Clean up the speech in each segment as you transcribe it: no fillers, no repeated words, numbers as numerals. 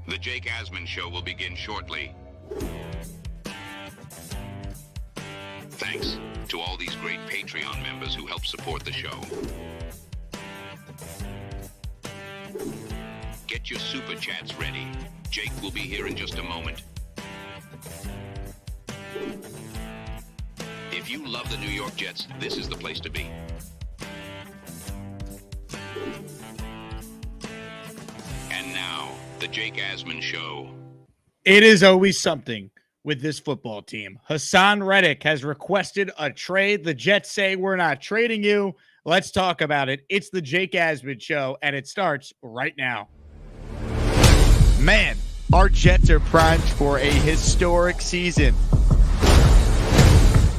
The Jake Asman Show will begin shortly. Thanks to all these great Patreon members who help support the show. Get your super chats ready. Jake will be here in just a moment. If you love the New York Jets, this is the place to be. And now, the Jake Asman Show. It is always something with this football team. Haason Reddick has requested a trade. The Jets say, we're not trading you. Let's talk about it. It's the Jake Asman Show, and it starts right now. Man, our Jets are primed for a historic season.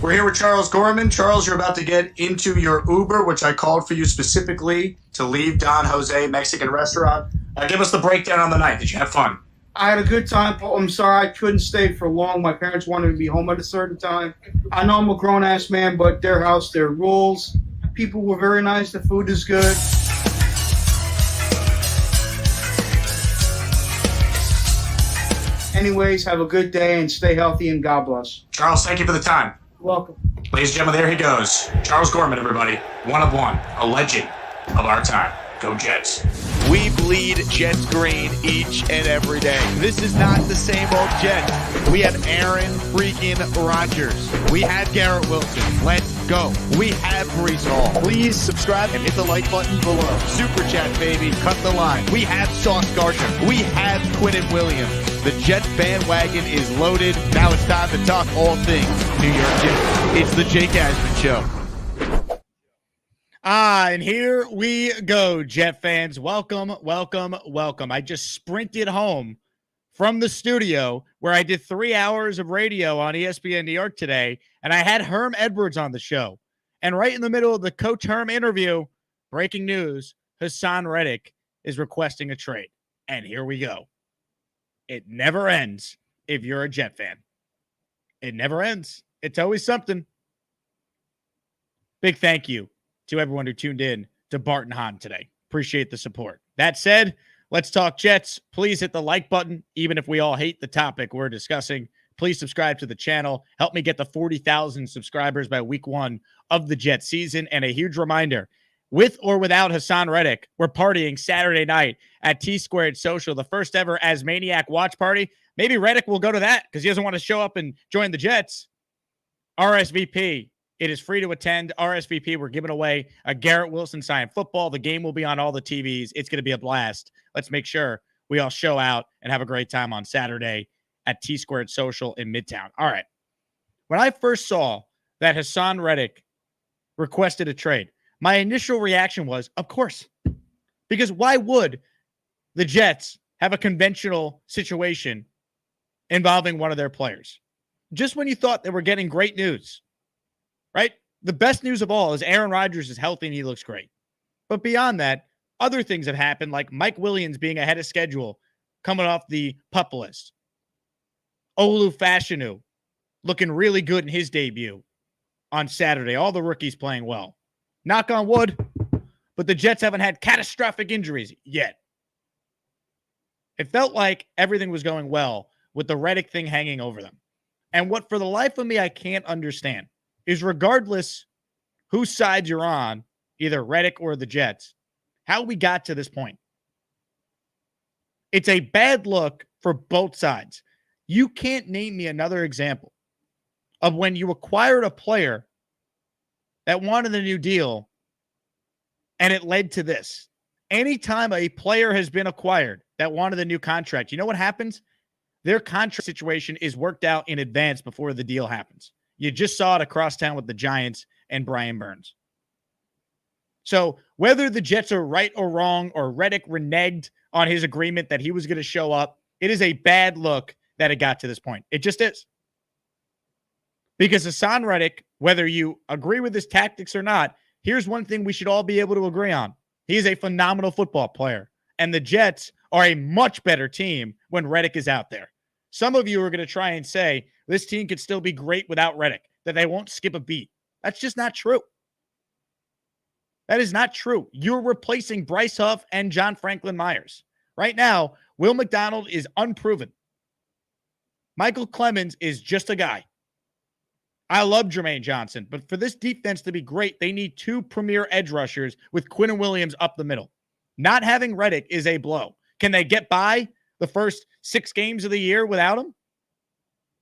We're here with Charles Gorman. Charles, you're about to get into your Uber, which I called for you specifically to leave Don Jose Mexican restaurant. Give us the breakdown on the night. Did you have fun? I had a good time, Paul. I'm sorry I couldn't stay for long. My parents wanted me to be home at a certain time. I know I'm a grown-ass man, but their house, their rules. People were very nice. The food is good. Anyways, have a good day and stay healthy and God bless. Charles, thank you for the time. Welcome. Ladies and gentlemen, there he goes. Charles Gorman, everybody. One of one. A legend of our time. Go Jets. We bleed Jets green each and every day. This is not the same old Jets. We have Aaron freaking Rodgers. We have Garrett Wilson. Let's go. We have Breece Hall. Please subscribe and hit the like button below. Super chat, baby. Cut the line. We have Sauce Gardner. We have Quinnen Williams. The Jets bandwagon is loaded. Now it's time to talk all things New York Jets. It's the Jake Asman Show. And here we go, Jet fans. Welcome, welcome, welcome. I just sprinted home from the studio where I did 3 hours of radio on ESPN New York today, and I had Herm Edwards on the show. And right in the middle of the Coach Herm interview, breaking news, Haason Reddick is requesting a trade. And here we go. It never ends if you're a Jet fan. It never ends. It's always something. Big thank you to everyone who tuned in to Barton Hahn today. Appreciate the support. That said, let's talk Jets. Please hit the like button, even if we all hate the topic we're discussing. Please subscribe to the channel. Help me get to 40,000 subscribers by week 1 of the Jets season. And a huge reminder, with or without Haason Reddick, we're partying Saturday night at T-Squared Social, the first ever Asmaniac watch party. Maybe Reddick will go to that because he doesn't want to show up and join the Jets. RSVP. It is free to attend. RSVP, we're giving away a Garrett Wilson signed football. The game will be on all the TVs. It's going to be a blast. Let's make sure we all show out and have a great time on Saturday at T-Squared Social in Midtown. All right. When I first saw that Haason Reddick requested a trade, my initial reaction was, of course. Because why would the Jets have a conventional situation involving one of their players? Just when you thought they were getting great news. Right? The best news of all is Aaron Rodgers is healthy and he looks great. But beyond that, other things have happened, like Mike Williams being ahead of schedule, coming off the PUP list. Olu Fashanu looking really good in his debut on Saturday. All the rookies playing well. Knock on wood, but the Jets haven't had catastrophic injuries yet. It felt like everything was going well with the Reddick thing hanging over them. And what for the life of me I can't understand is regardless whose side you're on, either Reddick or the Jets, how we got to this point. It's a bad look for both sides. You can't name me another example of when you acquired a player that wanted a new deal and it led to this. Anytime a player has been acquired that wanted a new contract, you know what happens? Their contract situation is worked out in advance before the deal happens. You just saw it across town with the Giants and Brian Burns. So whether the Jets are right or wrong or Reddick reneged on his agreement that he was going to show up, it is a bad look that it got to this point. It just is. Because Haason Reddick, whether you agree with his tactics or not, here's one thing we should all be able to agree on. He is a phenomenal football player. And the Jets are a much better team when Reddick is out there. Some of you are going to try and say this team could still be great without Reddick, that they won't skip a beat. That's just not true. That is not true. You're replacing Bryce Huff and John Franklin Myers. Right now, Will McDonald is unproven. Michael Clemens is just a guy. I love Jermaine Johnson, but for this defense to be great, they need 2 premier edge rushers with Quinn Williams up the middle. Not having Reddick is a blow. Can they get by the first 6 games of the year without him?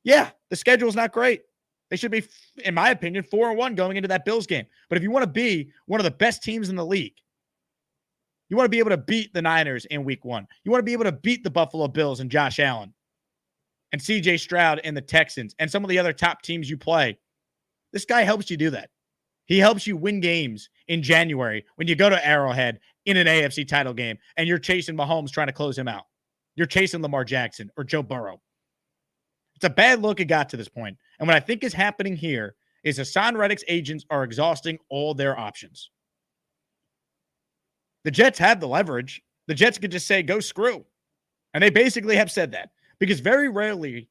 Yeah, the schedule's not great. They should be, in my opinion, 4-1 going into that Bills game. But if you want to be one of the best teams in the league, you want to be able to beat the Niners in week 1. You want to be able to beat the Buffalo Bills and Josh Allen and CJ Stroud and the Texans and some of the other top teams you play. This guy helps you do that. He helps you win games in January when you go to Arrowhead in an AFC title game and you're chasing Mahomes trying to close him out. You're chasing Lamar Jackson or Joe Burrow. It's a bad look it got to this point. And what I think is happening here is Haason Reddick's agents are exhausting all their options. The Jets have the leverage. The Jets could just say, go screw. And they basically have said that. Because very rarely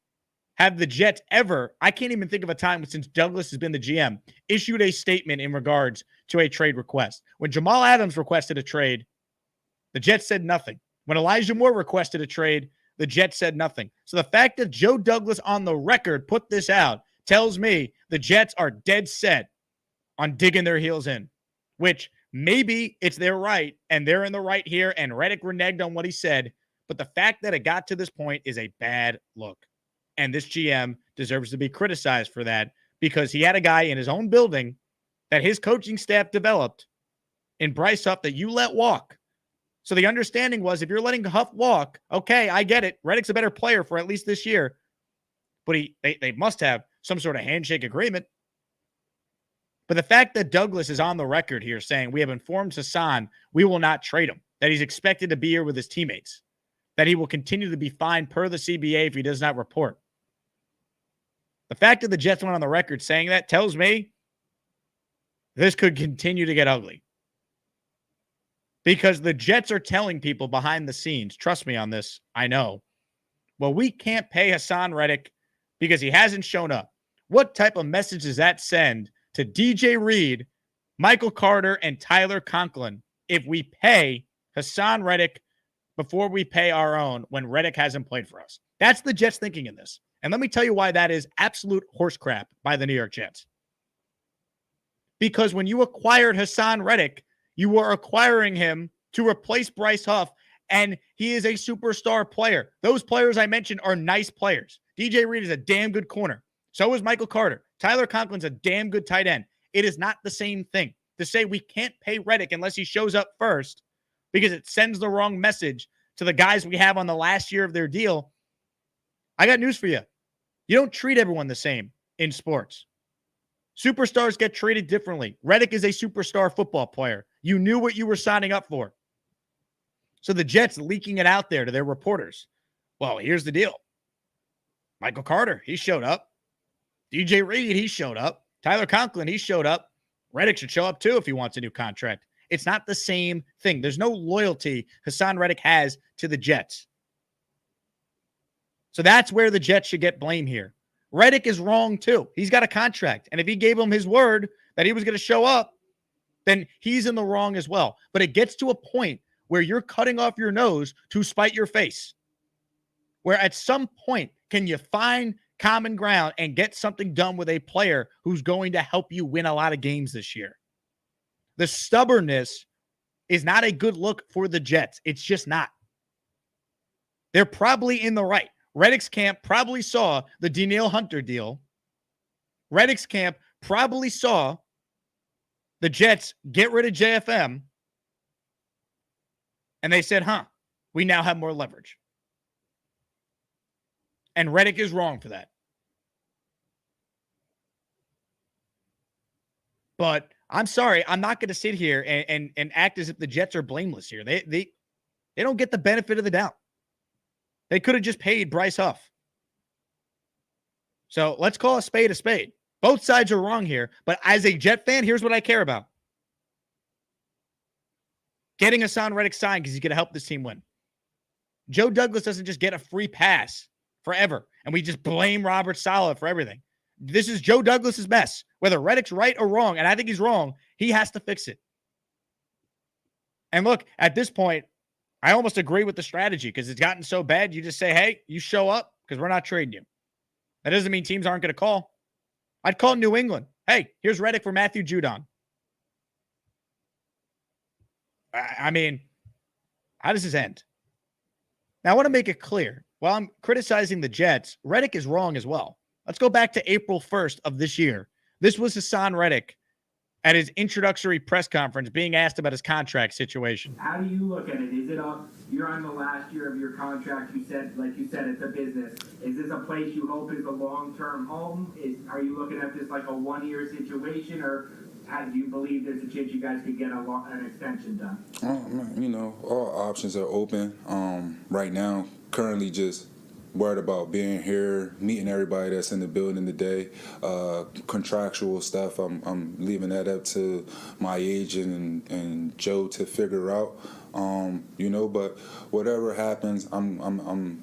have the Jets ever, I can't even think of a time since Douglas has been the GM, issued a statement in regards to a trade request. When Jamal Adams requested a trade, the Jets said nothing. When Elijah Moore requested a trade, the Jets said nothing. So the fact that Joe Douglas on the record put this out tells me the Jets are dead set on digging their heels in, which maybe it's their right and they're in the right here and Reddick reneged on what he said. But the fact that it got to this point is a bad look. And this GM deserves to be criticized for that because he had a guy in his own building that his coaching staff developed in Bryce Huff that you let walk. So the understanding was if you're letting Huff walk, okay, I get it. Reddick's a better player for at least this year. But they must have some sort of handshake agreement. But the fact that Douglas is on the record here saying we have informed Haason we will not trade him, that he's expected to be here with his teammates, that he will continue to be fined per the CBA if he does not report. The fact that the Jets went on the record saying that tells me this could continue to get ugly. Because the Jets are telling people behind the scenes, trust me on this, I know, well, we can't pay Haason Reddick because he hasn't shown up. What type of message does that send to DJ Reed, Michael Carter, and Tyler Conklin if we pay Haason Reddick before we pay our own when Reddick hasn't played for us? That's the Jets thinking in this. And let me tell you why that is absolute horse crap by the New York Jets. Because when you acquired Haason Reddick, you were acquiring him to replace Bryce Huff, and he is a superstar player. Those players I mentioned are nice players. DJ Reed is a damn good corner. So is Michael Carter. Tyler Conklin's a damn good tight end. It is not the same thing to say we can't pay Reddick unless he shows up first because it sends the wrong message to the guys we have on the last year of their deal. I got news for you. You don't treat everyone the same in sports. Superstars get treated differently. Reddick is a superstar football player. You knew what you were signing up for. So the Jets leaking it out there to their reporters. Well, here's the deal. Michael Carter, he showed up. DJ Reed, he showed up. Tyler Conklin, he showed up. Reddick should show up too if he wants a new contract. It's not the same thing. There's no loyalty Haason Reddick has to the Jets. So that's where the Jets should get blame here. Reddick is wrong too. He's got a contract. And if he gave him his word that he was going to show up, then he's in the wrong as well. But it gets to a point where you're cutting off your nose to spite your face. Where at some point, can you find common ground and get something done with a player who's going to help you win a lot of games this year? The stubbornness is not a good look for the Jets. It's just not. They're probably in the right. Reddick's camp probably saw the Danielle Hunter deal. Reddick's camp probably saw the Jets get rid of JFM. And they said, we now have more leverage. And Reddick is wrong for that. But I'm sorry, I'm not going to sit here and act as if the Jets are blameless here. They don't get the benefit of the doubt. They could have just paid Bryce Huff. So let's call a spade a spade. Both sides are wrong here. But as a Jet fan, here's what I care about. Getting Haason Reddick signed because he's going to help this team win. Joe Douglas doesn't just get a free pass forever, and we just blame Robert Saleh for everything. This is Joe Douglas's mess. Whether Reddick's right or wrong, and I think he's wrong, he has to fix it. And look, at this point, I almost agree with the strategy because it's gotten so bad. You just say, hey, you show up because we're not trading you. That doesn't mean teams aren't going to call. I'd call New England. Hey, here's Reddick for Matthew Judon. I mean, how does this end? Now, I want to make it clear. While I'm criticizing the Jets, Reddick is wrong as well. Let's go back to April 1st of this year. This was Haason Reddick at his introductory press conference being asked about his contract situation. How do you look at it? Is it you're on the last year of your contract? Like you said, it's a business. Is this a place you hope is a long-term home? Are you looking at this like a one-year situation, or do you believe there's a chance you guys could get an extension done? All options are open. Right now, currently just worried about being here, meeting everybody that's in the building today. Contractual stuff, I'm leaving that up to my agent and Joe to figure out. But whatever happens, I'm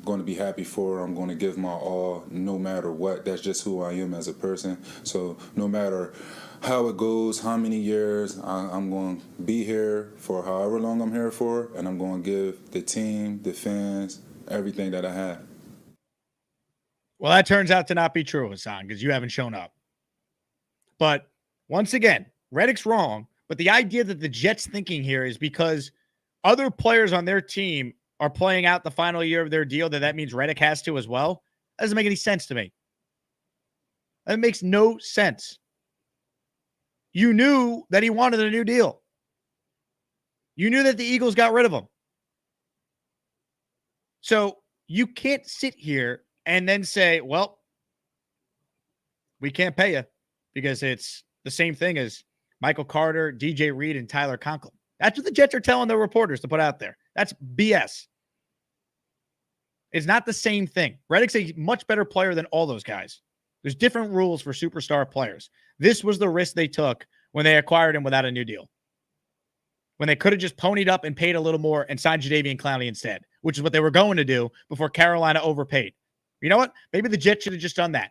going to be happy for her. I'm going to give my all, no matter what. That's just who I am as a person. So no matter how it goes, how many years, I'm going to be here for however long I'm here for, and I'm going to give the team, the fans, everything that I have. Well, that turns out to not be true, Haason, because you haven't shown up. But once again, Reddick's wrong. But the idea that the Jets' thinking here is because other players on their team are playing out the final year of their deal, that means Reddick has to as well. That doesn't make any sense to me. That makes no sense. You knew that he wanted a new deal. You knew that the Eagles got rid of him. So you can't sit here and then say, well, we can't pay you because it's the same thing as Michael Carter, DJ Reed, and Tyler Conklin. That's what the Jets are telling their reporters to put out there. That's BS. It's not the same thing. Reddick's a much better player than all those guys. There's different rules for superstar players. This was the risk they took when they acquired him without a new deal. When they could have just ponied up and paid a little more and signed Jadeveon Clowney instead, which is what they were going to do before Carolina overpaid. You know what? Maybe the Jets should have just done that.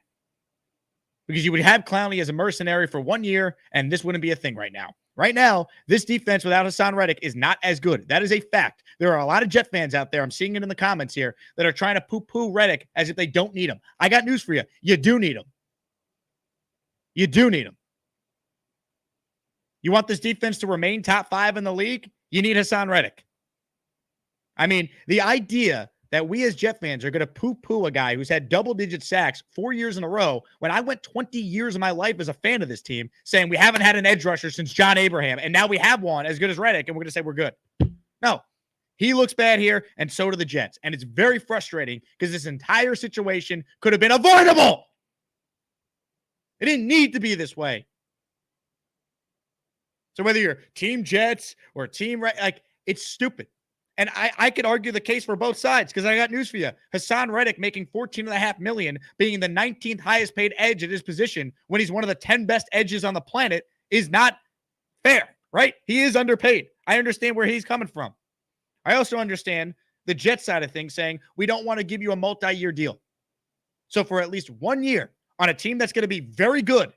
Because you would have Clowney as a mercenary for 1 year, and this wouldn't be a thing right now. Right now, this defense without Haason Reddick is not as good. That is a fact. There are a lot of Jet fans out there, I'm seeing it in the comments here, that are trying to poo-poo Reddick as if they don't need him. I got news for you. You do need him. You do need him. You want this defense to remain top 5 in the league? You need Haason Reddick. I mean, the idea that we as Jet fans are going to poo-poo a guy who's had double-digit sacks 4 years in a row when I went 20 years of my life as a fan of this team saying we haven't had an edge rusher since John Abraham, and now we have one as good as Reddick, and we're going to say we're good. No. He looks bad here, and so do the Jets. And it's very frustrating because this entire situation could have been avoidable. It didn't need to be this way. So whether you're Team Jets or Team it's stupid. And I could argue the case for both sides because I got news for you. Haason Reddick making $14.5 million, being the 19th highest paid edge at his position when he's one of the 10 best edges on the planet is not fair, right? He is underpaid. I understand where he's coming from. I also understand the Jets side of things saying we don't want to give you a multi-year deal. So for at least 1 year on a team that's going to be very good,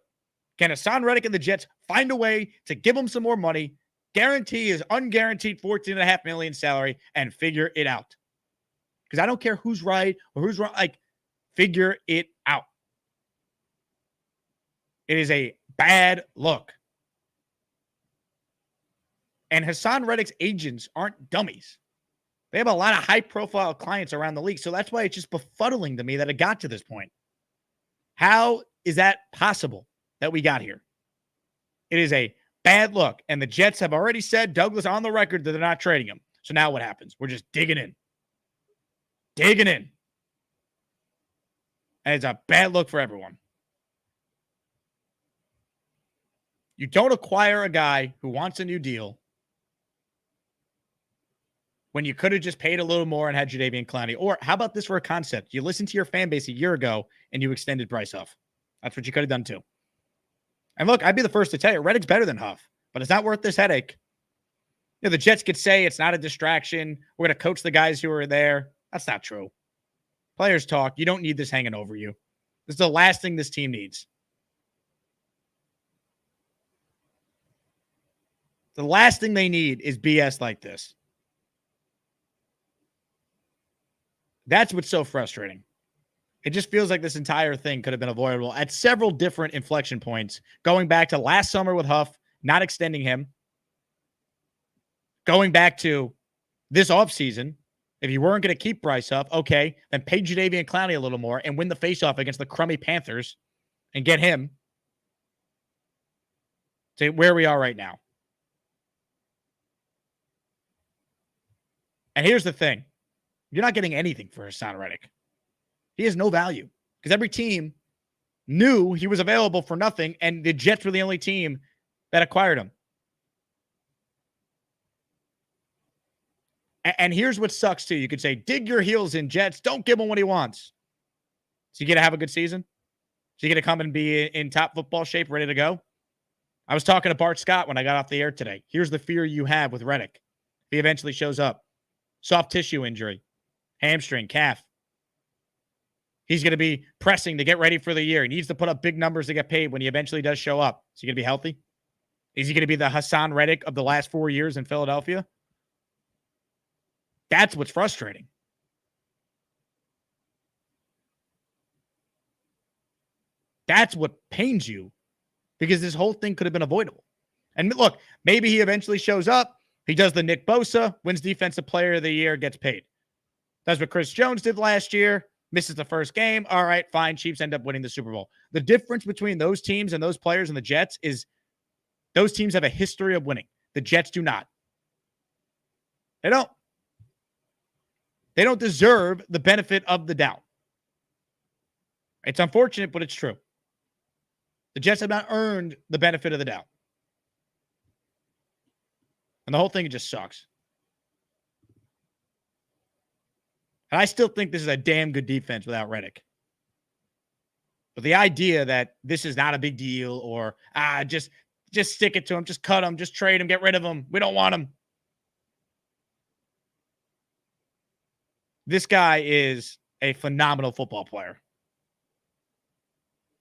can Haason Reddick and the Jets find a way to give him some more money, guarantee his unguaranteed $14.5 million salary, and figure it out? Because I don't care who's right or who's wrong. Figure it out. It is a bad look. And Haason Reddick's agents aren't dummies. They have a lot of high-profile clients around the league, so that's why it's just befuddling to me that it got to this point. How is that possible that we got here? It is a bad look. And the Jets have already said, Douglas on the record, that they're not trading him. So now what happens? We're just digging in. Digging in. And it's a bad look for everyone. You don't acquire a guy who wants a new deal when you could have just paid a little more and had Jadeveon Clowney. Or how about this for a concept? You listened to your fan base a year ago and you extended Bryce Huff. That's what you could have done too. And look, I'd be the first to tell you, Reddick's better than Huff, but it's not worth this headache. You know, the Jets could say it's not a distraction. We're going to coach the guys who are there. That's not true. Players talk. You don't need this hanging over you. This is the last thing this team needs. The last thing they need is BS like this. That's what's so frustrating. It just feels like this entire thing could have been avoidable at several different inflection points, going back to last summer with Huff, not extending him, going back to this offseason. If you weren't going to keep Bryce Huff, okay, then pay Jadeveon Clowney a little more and win the faceoff against the crummy Panthers and get him to where we are right now. And here's the thing. You're not getting anything for Haason Reddick. He has no value because every team knew he was available for nothing, and the Jets were the only team that acquired him. And here's what sucks, too. You could say, dig your heels in, Jets. Don't give him what he wants. So you get to have a good season? So you get to come and be in top football shape, ready to go? I was talking to Bart Scott when I got off the air today. Here's the fear you have with Reddick. If he eventually shows up. Soft tissue injury. Hamstring, calf. He's going to be pressing to get ready for the year. He needs to put up big numbers to get paid when he eventually does show up. Is he going to be healthy? Is he going to be the Haason Reddick of the last 4 years in Philadelphia? That's what's frustrating. That's what pains you, because this whole thing could have been avoidable. And look, maybe he eventually shows up. He does the Nick Bosa, wins Defensive Player of the Year, gets paid. That's what Chris Jones did last year. Misses the first game. All right, fine. Chiefs end up winning the Super Bowl. The difference between those teams and those players and the Jets is those teams have a history of winning. The Jets do not. They don't. They don't deserve the benefit of the doubt. It's unfortunate, but it's true. The Jets have not earned the benefit of the doubt. And the whole thing just sucks. And I still think this is a damn good defense without Reddick. But the idea that this is not a big deal or just stick it to him, just cut him, just trade him, get rid of him. We don't want him. This guy is a phenomenal football player.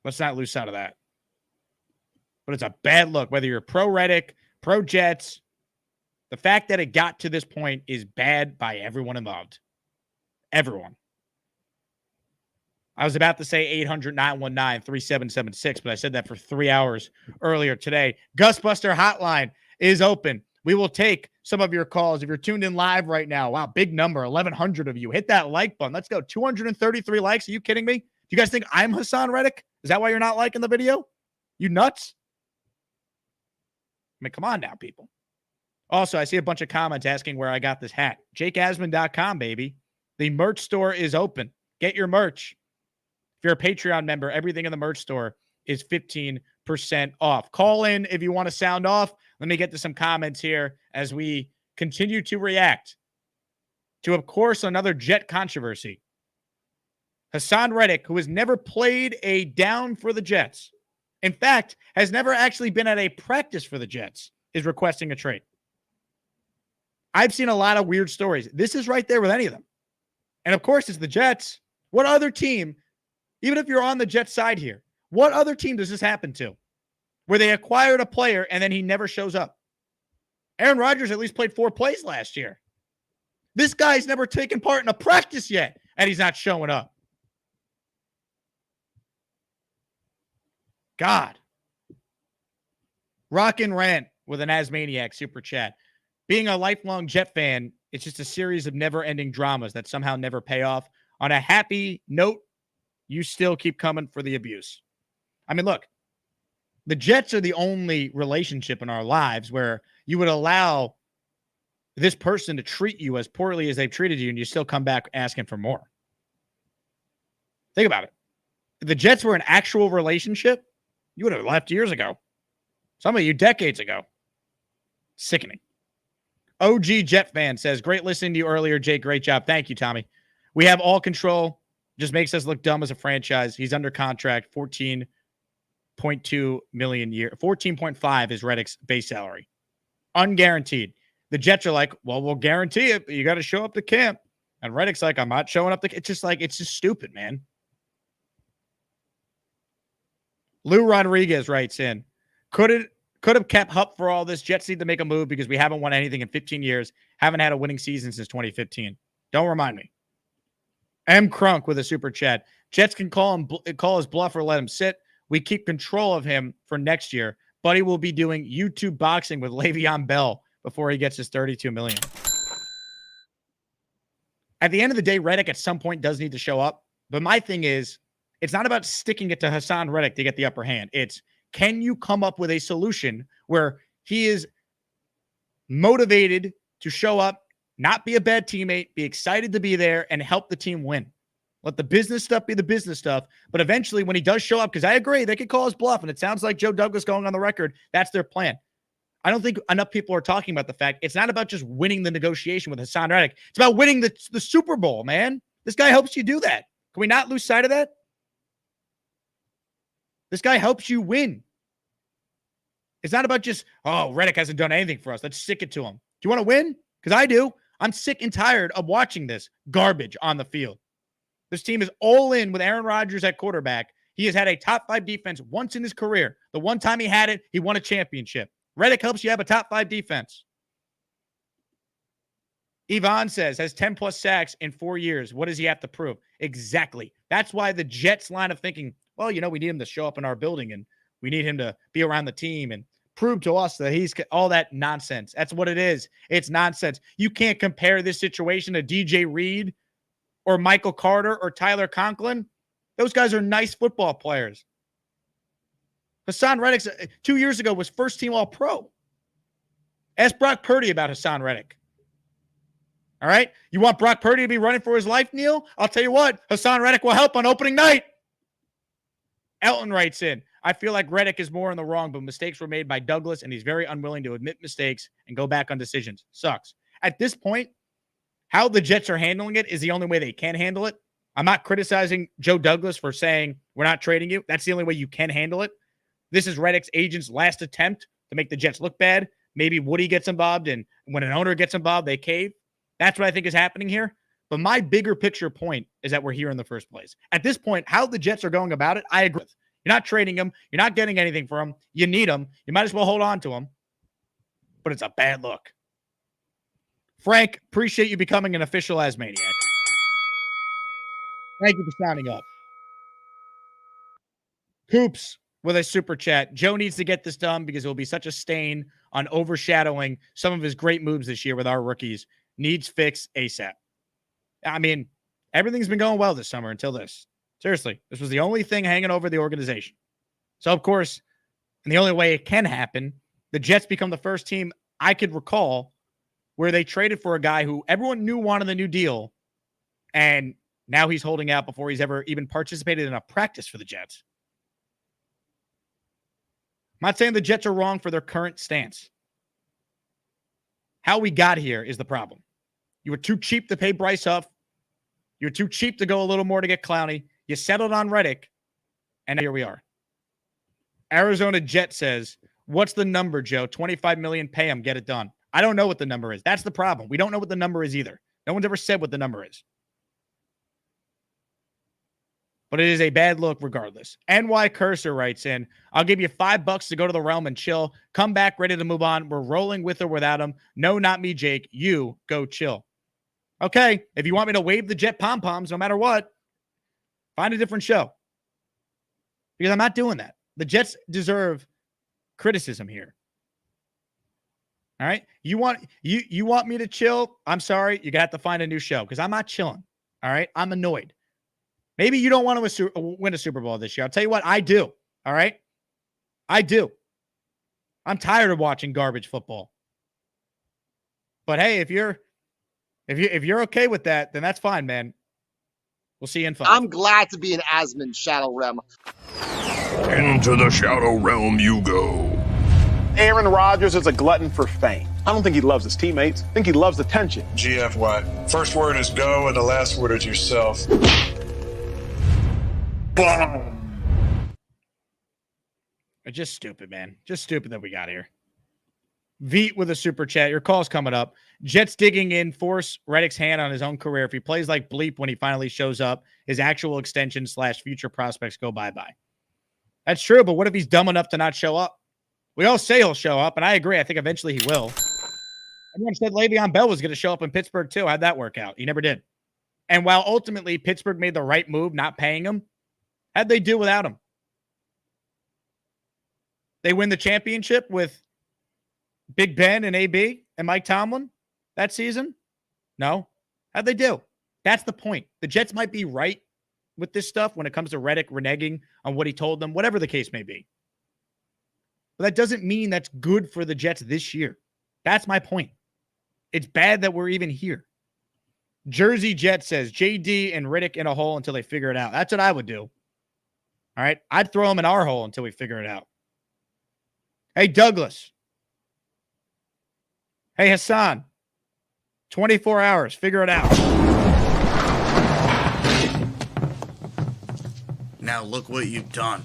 Let's not lose sight of that. But it's a bad look, whether you're pro Reddick, pro Jets. The fact that it got to this point is bad by everyone involved. Everyone. I was about to say 800-919-3776, but I said that for 3 hours earlier today. Gusbuster Hotline is open. We will take some of your calls. If you're tuned in live right now, wow, big number, 1,100 of you. Hit that like button. Let's go. 233 likes. Are you kidding me? Do you guys think I'm Haason Reddick? Is that why you're not liking the video? You nuts? I mean, come on now, people. Also, I see a bunch of comments asking where I got this hat. JakeAsman.com, baby. The merch store is open. Get your merch. If you're a Patreon member, everything in the merch store is 15% off. Call in if you want to sound off. Let me get to some comments here as we continue to react to, of course, another Jet controversy. Haason Reddick, who has never played a down for the Jets, in fact, has never actually been at a practice for the Jets, is requesting a trade. I've seen a lot of weird stories. This is right there with any of them. And, of course, it's the Jets. What other team, even if you're on the Jets side here, what other team does this happen to? Where they acquired a player and then he never shows up. Aaron Rodgers at least played 4 plays last year. This guy's never taken part in a practice yet, and he's not showing up. God. Rockin' Rant with an Asmaniac super chat. Being a lifelong Jet fan, it's just a series of never-ending dramas that somehow never pay off. On a happy note, you still keep coming for the abuse. I mean, look, the Jets are the only relationship in our lives where you would allow this person to treat you as poorly as they've treated you, and you still come back asking for more. Think about it. If the Jets were an actual relationship, you would have left years ago. Some of you decades ago. Sickening. OG Jet fan says, great listening to you earlier, Jake. Great job. Thank you, Tommy. We have all control. Just makes us look dumb as a franchise. He's under contract, $14.2 million a year. 14.5 is Reddick's base salary. Unguaranteed. The Jets are like, well, we'll guarantee it, but you got to show up to camp. And Reddick's like, I'm not showing up to camp. It's just stupid, man. Lou Rodriguez writes in, could have kept Hupp for all this. Jets need to make a move because we haven't won anything in 15 years. Haven't had a winning season since 2015. Don't remind me. M. Crunk with a super chat. Jets can call his bluff or let him sit. We keep control of him for next year. Buddy will be doing YouTube boxing with Le'Veon Bell before he gets his $32 million. At the end of the day, Reddick at some point does need to show up. But my thing is, it's not about sticking it to Haason Reddick to get the upper hand. It's, can you come up with a solution where he is motivated to show up, not be a bad teammate, be excited to be there, and help the team win? Let the business stuff be the business stuff. But eventually, when he does show up, because I agree, they could call his bluff, and it sounds like Joe Douglas going on the record, that's their plan. I don't think enough people are talking about the fact it's not about just winning the negotiation with Haason Reddick. It's about winning the Super Bowl, man. This guy helps you do that. Can we not lose sight of that? This guy helps you win. It's not about just, oh, Reddick hasn't done anything for us. Let's stick it to him. Do you want to win? Because I do. I'm sick and tired of watching this garbage on the field. This team is all in with Aaron Rodgers at quarterback. He has had a top 5 defense once in his career. The one time he had it, he won a championship. Reddick helps you have a top 5 defense. Yvonne says, has 10 plus sacks in 4 years. What does he have to prove? Exactly. That's why the Jets line of thinking, well, you know, we need him to show up in our building and we need him to be around the team and prove to us that he's all that nonsense. That's what it is. It's nonsense. You can't compare this situation to DJ Reed or Michael Carter or Tyler Conklin. Those guys are nice football players. Haason Reddick 2 years ago was first team All-Pro. Ask Brock Purdy about Haason Reddick. All right? You want Brock Purdy to be running for his life, Neil? I'll tell you what, Haason Reddick will help on opening night. Elton writes in, I feel like Reddick is more in the wrong, but mistakes were made by Douglas, and he's very unwilling to admit mistakes and go back on decisions. Sucks. At this point, how the Jets are handling it is the only way they can handle it. I'm not criticizing Joe Douglas for saying we're not trading you. That's the only way you can handle it. This is Reddick's agent's last attempt to make the Jets look bad. Maybe Woody gets involved, and when an owner gets involved, they cave. That's what I think is happening here. But my bigger picture point is that we're here in the first place. At this point, how the Jets are going about it, I agree with. You're not trading him. You're not getting anything for him. You need him. You might as well hold on to him. But it's a bad look. Frank, appreciate you becoming an official Asmaniac. Thank you for signing up. Coops with a super chat. Joe needs to get this done because it will be such a stain on overshadowing some of his great moves this year with our rookies. Needs fix ASAP. I mean, everything's been going well this summer until this. Seriously, this was the only thing hanging over the organization. So, of course, and the only way it can happen, the Jets become the first team I could recall where they traded for a guy who everyone knew wanted the new deal, and now he's holding out before he's ever even participated in a practice for the Jets. I'm not saying the Jets are wrong for their current stance. How we got here is the problem. You were too cheap to pay Bryce Huff. You were too cheap to go a little more to get Clowney. You settled on Reddick, and here we are. Arizona Jet says, what's the number, Joe? $25 million, pay him, get it done. I don't know what the number is. That's the problem. We don't know what the number is either. No one's ever said what the number is. But it is a bad look regardless. NY Cursor writes in, I'll give you $5 to go to the realm and chill. Come back ready to move on. We're rolling with or without him. No, not me, Jake. You go chill. Okay, if you want me to wave the Jet pom-poms no matter what, find a different show. Because I'm not doing that. The Jets deserve criticism here. All right? You want me to chill? I'm sorry. You're going to have to find a new show because I'm not chilling. All right? I'm annoyed. Maybe you don't want to win a Super Bowl this year. I'll tell you what, I do. All right? I do. I'm tired of watching garbage football. But hey, if you're okay with that, then that's fine, man. We'll see you in 5. I'm glad to be in Asman Shadow Realm. Into the Shadow Realm you go. Aaron Rodgers is a glutton for fame. I don't think he loves his teammates. I think he loves attention. GFY. First word is go, and the last word is yourself. Boom. It's just stupid, man. Just stupid that we got here. Veet with a super chat. Your call's coming up. Jets digging in, force Reddick's hand on his own career. If he plays like bleep when he finally shows up, his actual extension / future prospects go bye-bye. That's true, but what if he's dumb enough to not show up? We all say he'll show up, and I agree. I think eventually he will. Everyone said Le'Veon Bell was going to show up in Pittsburgh, too. How'd that work out? He never did. And while ultimately Pittsburgh made the right move not paying him, how'd they do without him? They win the championship with Big Ben and AB and Mike Tomlin that season? No. How'd they do? That's the point. The Jets might be right with this stuff when it comes to Reddick reneging on what he told them, whatever the case may be. But that doesn't mean that's good for the Jets this year. That's my point. It's bad that we're even here. Jersey Jet says JD and Reddick in a hole until they figure it out. That's what I would do. All right. I'd throw them in our hole until we figure it out. Hey, Douglas. Hey, Haason. 24 hours. Figure it out. Now look what you've done.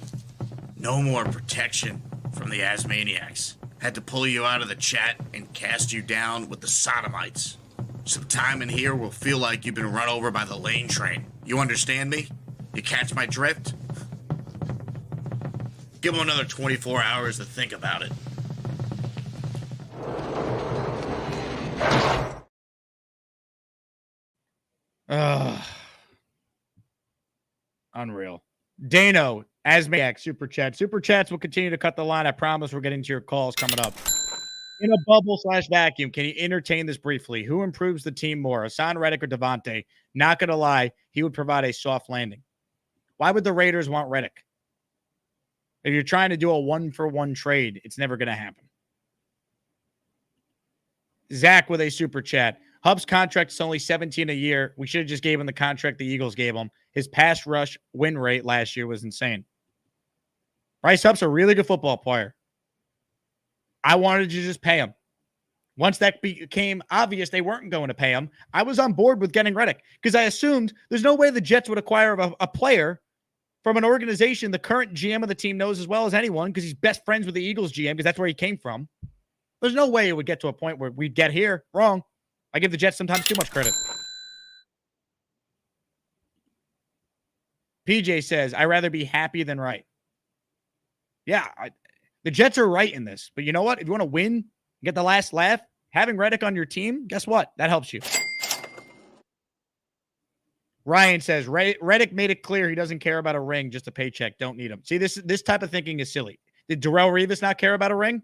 No more protection from the Asmaniacs. Had to pull you out of the chat and cast you down with the sodomites. Some time in here will feel like you've been run over by the lane train. You understand me? You catch my drift? Give them another 24 hours to think about it. Unreal. Dano, Asmaniac, Super Chat. Super Chats will continue to cut the line. I promise we're getting to your calls coming up. In a bubble/vacuum, can you entertain this briefly? Who improves the team more, Haason Reddick or Devontae? Not going to lie, he would provide a soft landing. Why would the Raiders want Reddick? If you're trying to do a one-for-one trade, it's never going to happen. Zach with a Super Chat. Hub's contract is only $17 a year. We should have just gave him the contract the Eagles gave him. His pass rush win rate last year was insane. Bryce Hub's a really good football player. I wanted to just pay him. Once that became obvious they weren't going to pay him, I was on board with getting Reddick because I assumed there's no way the Jets would acquire a player from an organization the current GM of the team knows as well as anyone because he's best friends with the Eagles GM because that's where he came from. There's no way it would get to a point where we'd get here. Wrong. I give the Jets sometimes too much credit. PJ says, I'd rather be happy than right. Yeah, the Jets are right in this. But you know what? If you want to win, get the last laugh, having Reddick on your team, guess what? That helps you. Ryan says, Reddick made it clear he doesn't care about a ring, just a paycheck. Don't need him. See, this type of thinking is silly. Did Darrelle Revis not care about a ring?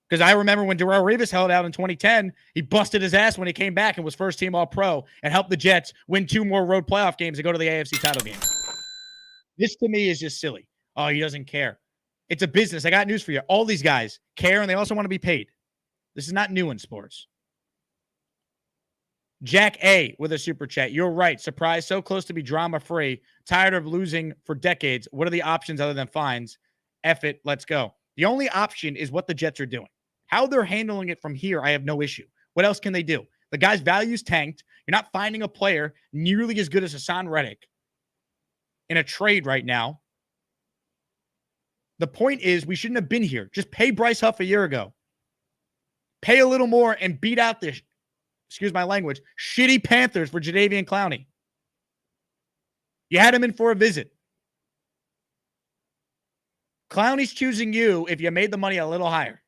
Because I remember when Darrelle Revis held out in 2010, he busted his ass when he came back and was first team All-Pro and helped the Jets win 2 more road playoff games and go to the AFC title game. This to me is just silly. Oh, he doesn't care. It's a business. I got news for you. All these guys care and they also want to be paid. This is not new in sports. Jack A with a Super Chat. You're right. Surprise, so close to be drama-free. Tired of losing for decades. What are the options other than fines? F it. Let's go. The only option is what the Jets are doing. How they're handling it from here, I have no issue. What else can they do? The guy's value's tanked. You're not finding a player nearly as good as Haason Reddick in a trade right now. The point is we shouldn't have been here. Just pay Bryce Huff a year ago. Pay a little more and beat out the, excuse my language, shitty Panthers for Jadeveon Clowney. You had him in for a visit. Clowney's choosing you if you made the money a little higher.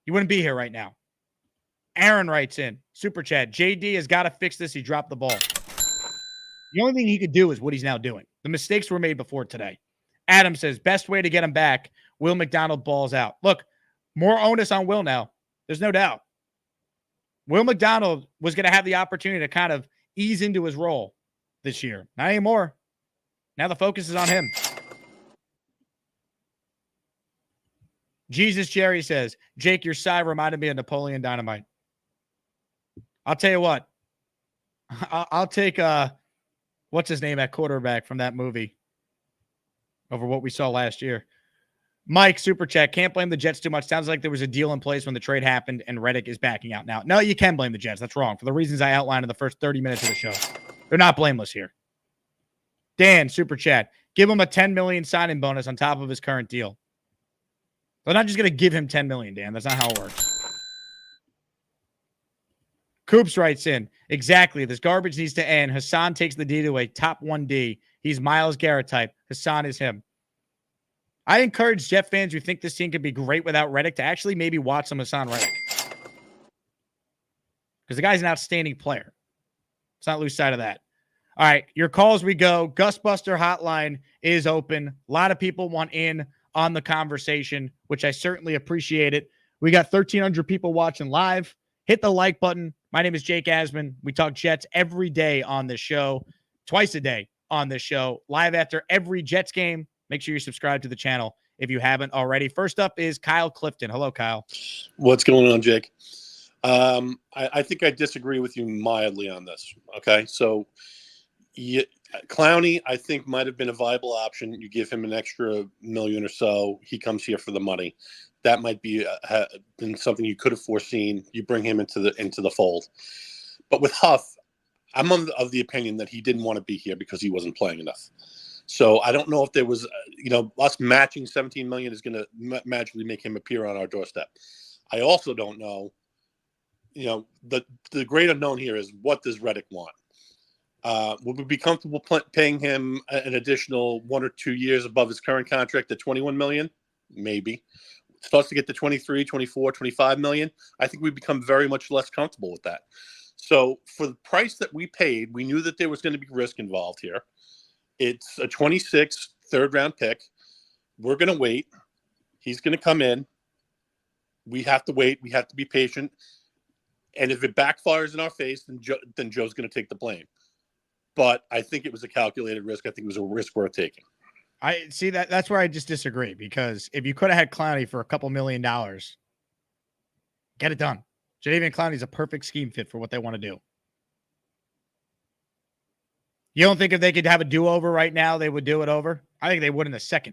You wouldn't be here right now. Aaron writes in, Super Chat, JD has got to fix this. He dropped the ball. The only thing he could do is what he's now doing. The mistakes were made before today. Adam says, best way to get him back, Will McDonald balls out. Look, more onus on Will now. There's no doubt. Will McDonald was going to have the opportunity to kind of ease into his role this year. Not anymore. Now the focus is on him. Jesus Jerry says, Jake, your side reminded me of Napoleon Dynamite. I'll tell you what. I'll take, what's his name at quarterback from that movie over what we saw last year. Mike, Super Chat, can't blame the Jets too much. Sounds like there was a deal in place when the trade happened and Reddick is backing out now. No, you can blame the Jets. That's wrong. For the reasons I outlined in the first 30 minutes of the show. They're not blameless here. Dan, Super Chat, give him a $10 million signing bonus on top of his current deal. They're not just going to give him $10 million, Dan. That's not how it works. Coops writes in, exactly. This garbage needs to end. Haason takes the D to a top 1D. He's Myles Garrett type. Haason is him. I encourage Jet fans who think this team could be great without Reddick to actually maybe watch some Haason Reddick. Because the guy's an outstanding player. Let's not lose sight of that. All right, your calls we go. Gusbuster hotline is open. A lot of people want in on the conversation, which I certainly appreciate it. We got 1,300 people watching live. Hit the like button. My name is Jake Asman. We talk Jets every day on this show, twice a day on this show, live after every Jets game. Make sure you subscribe to the channel if you haven't already. First up is Kyle Clifton. Hello, Kyle. What's going on, Jake? I think I disagree with you mildly on this. Okay, so Clowney, I think, might have been a viable option. You give him an extra million or so. He comes here for the money. That might be been something you could have foreseen. You bring him into the fold. But with Huff, I'm of the opinion that he didn't want to be here because he wasn't playing enough. So I don't know if there was, us matching $17 million is going to magically make him appear on our doorstep. I also don't know. The great unknown here is, what does Reddick want? Would we be comfortable paying him an additional 1 or 2 years above his current contract at $21 million? Maybe. Starts to get to 23, 24, 25 million. I think we become very much less comfortable with that. So for the price that we paid, we knew that there was going to be risk involved here. It's a 26 third-round pick. We're going to wait. He's going to come in. We have to wait. We have to be patient. And if it backfires in our face, then Joe's going to take the blame. But I think it was a calculated risk. I think it was a risk worth taking. I see that's where I just disagree, because if you could have had Clowney for a couple $1 million, get it done. Jadeveon Clowney's a perfect scheme fit for what they want to do. You don't think if they could have a do-over right now, they would do it over? I think they would in a second.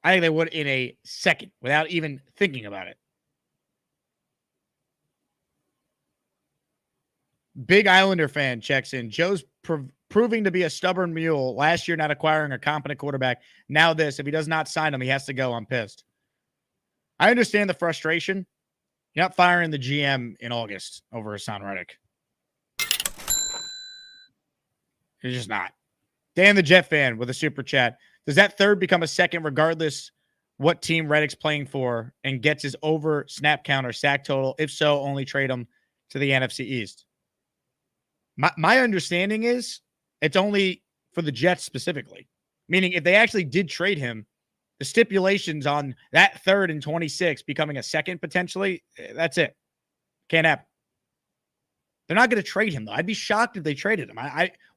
I think they would in a second without even thinking about it. Big Islander fan checks in. Joe's proving to be a stubborn mule. Last year, not acquiring a competent quarterback. Now this. If he does not sign him, he has to go. I'm pissed. I understand the frustration. You're not firing the GM in August over Haason Reddick. You're just not. Dan the Jet fan with a super chat. Does that third become a second regardless what team Reddick's playing for and gets his over snap count or sack total? If so, only trade him to the NFC East. My understanding is it's only for the Jets specifically. Meaning if they actually did trade him, the stipulations on that third and 26 becoming a second potentially, that's it. Can't happen. They're not going to trade him, though. I'd be shocked if they traded him.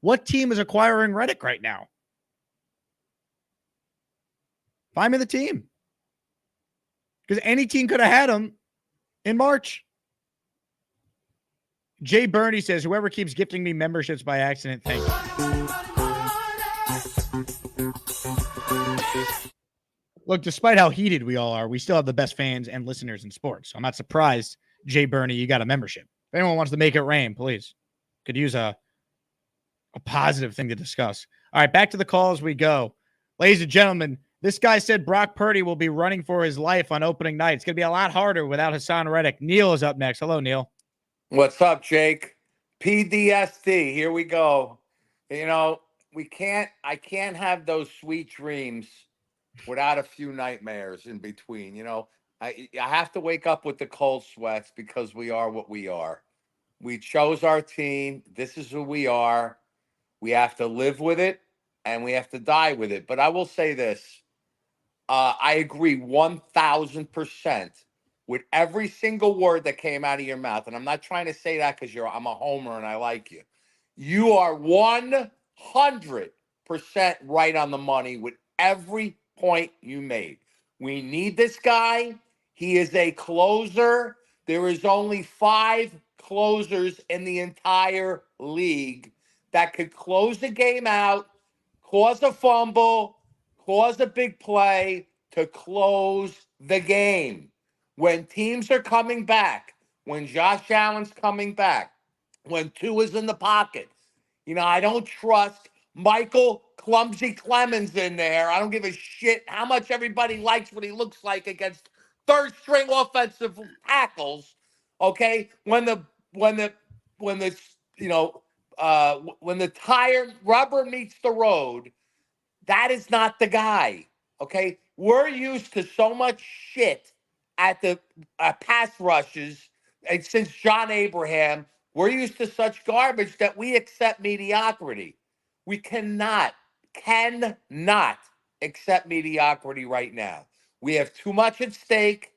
What team is acquiring Reddick right now? Find me the team. Because any team could have had him in March. Jay Burney says, whoever keeps gifting me memberships by accident, thank you. Look, despite how heated we all are, we still have the best fans and listeners in sports. So I'm not surprised, Jay Burney, you got a membership. If anyone wants to make it rain, please. Could use a positive thing to discuss. All right, back to the calls we go. Ladies and gentlemen, this guy said Brock Purdy will be running for his life on opening night. It's going to be a lot harder without Haason Reddick. Neil is up next. Hello, Neil. What's up, Jake? PDSD. Here we go. I can't have those sweet dreams without a few nightmares in between. I have to wake up with the cold sweats because we are what we are. We chose our team. This is who we are. We have to live with it and we have to die with it. But I will say this. I agree 1,000% with every single word that came out of your mouth. And I'm not trying to say that because I'm a homer and I like you. You are 100% right on the money with every point you made. We need this guy. He is a closer. There is only 5 closers in the entire league that could close the game out, cause a fumble, cause a big play to close the game. When teams are coming back, when Josh Allen's coming back, when Tua's in the pocket, I don't trust Michael Clumsy Clemens in there. I don't give a shit how much everybody likes what he looks like against third-string offensive tackles. Okay, when the tire rubber meets the road, that is not the guy. Okay, we're used to so much shit at the pass rushes and since John Abraham, we're used to such garbage that we accept mediocrity. We cannot accept mediocrity right now. We have too much at stake.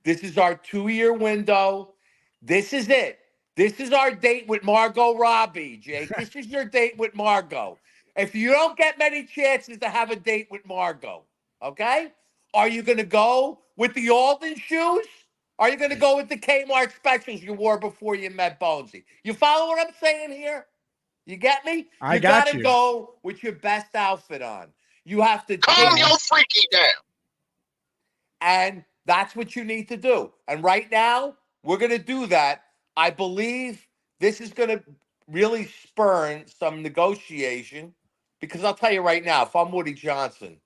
This is our 2-year window. This is it. This is our date with Margot Robbie, Jake. This is your date with Margot. If you don't get many chances to have a date with Margot, okay? Are you going to go with the Alden shoes? Are you going to go with the Kmart specials you wore before you met Bonesy? You follow what I'm saying here? You get me? I You got got to you. go with your best outfit on. You have to Calm your freaky down. and that's what you need to do. And right now, we're going to do that. I believe this is going to really spurn some negotiation because I'll tell you right now, if I'm Woody Johnson,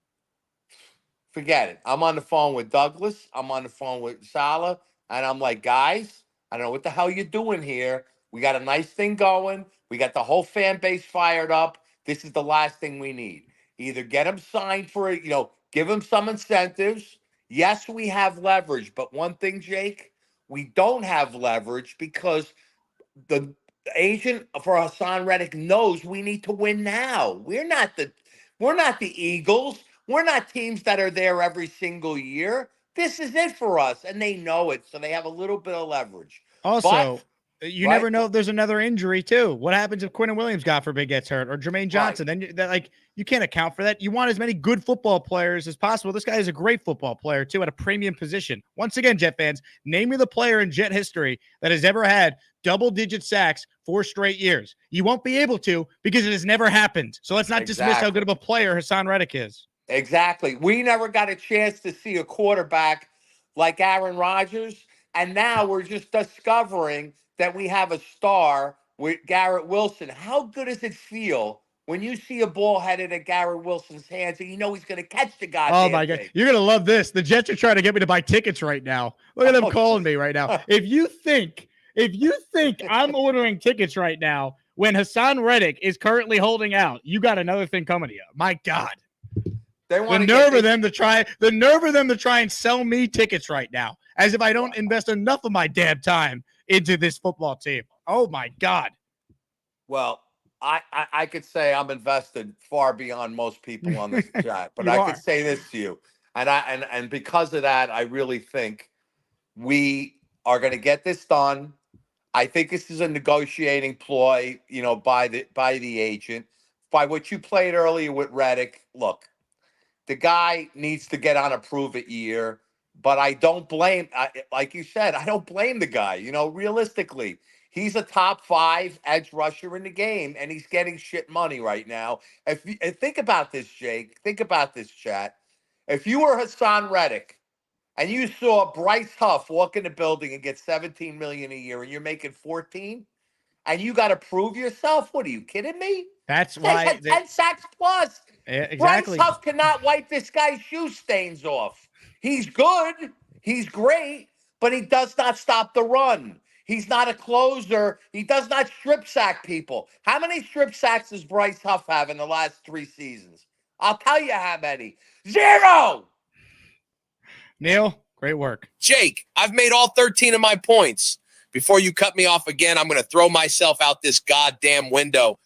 forget it. I'm on the phone with Douglas. I'm on the phone with Salah. And I'm like, guys, I don't know what the hell you're doing here. We got a nice thing going. We got the whole fan base fired up. This is the last thing we need. Either get him signed for it, give him some incentives. Yes, we have leverage. But one thing, Jake, we don't have leverage because the agent for Haason Reddick knows we need to win now. We're not the Eagles. We're not teams that are there every single year. This is it for us, and they know it, so they have a little bit of leverage. Also, you never right? know if there's another injury too. What happens if Quentin Williams, God forbid, gets hurt, or Jermaine Johnson? Then you can't account for that. You want as many good football players as possible. This guy is a great football player too, at a premium position. Once again, Jet fans, name me the player in Jet history that has ever had double-digit sacks 4 straight years. You won't be able to because it has never happened. So let's not dismiss how good of a player Haason Reddick is. Exactly. We never got a chance to see a quarterback like Aaron Rodgers, and now we're just discovering that we have a star with Garrett Wilson. How good does it feel when you see a ball headed at Garrett Wilson's hands and you know he's going to catch the goddamn Oh my God. thing? You're going to love this. The Jets are trying to get me to buy tickets right now. Look at them calling me right now. If you think I'm ordering tickets right now when Haason Reddick is currently holding out, you got another thing coming to you. My God. The nerve of them to try and sell me tickets right now, as if I don't invest enough of my damn time into this football team. Oh my God. Well, I could say I'm invested far beyond most people on this chat, but I could say this to you, and because of that, I really think we are going to get this done. I think this is a negotiating ploy, by the agent. By what you played earlier with Reddick, look, the guy needs to get on a prove-it year, but I don't blame, like you said, I don't blame the guy. Realistically, he's a top 5 edge rusher in the game, and he's getting shit money right now. Think about this, Jake. Think about this, chat. If you were Haason Reddick and you saw Bryce Huff walk in the building and get $17 million a year, and you're making 14, and you got to prove yourself, what are you kidding me? That's why 10 sacks plus. Exactly. Bryce Huff cannot wipe this guy's shoe stains off. He's good. He's great, but he does not stop the run. He's not a closer. He does not strip sack people. How many strip sacks does Bryce Huff have in the last 3 seasons? I'll tell you how many. 0! Neil, great work. Jake, I've made all 13 of my points. Before you cut me off again, I'm going to throw myself out this goddamn window.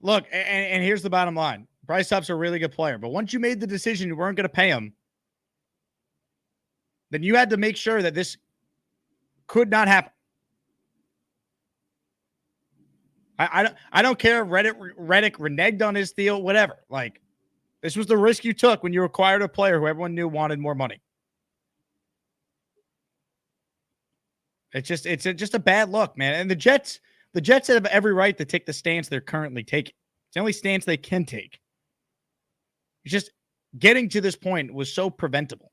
Look, and here's the bottom line. Bryce Huff's a really good player, but once you made the decision you weren't going to pay him, then you had to make sure that this could not happen. I don't care if Reddick reneged on his deal, whatever. Like, this was the risk you took when you acquired a player who everyone knew wanted more money. It's just a bad look, man. And the Jets have every right to take the stance they're currently taking. It's the only stance they can take. It's just getting to this point was so preventable.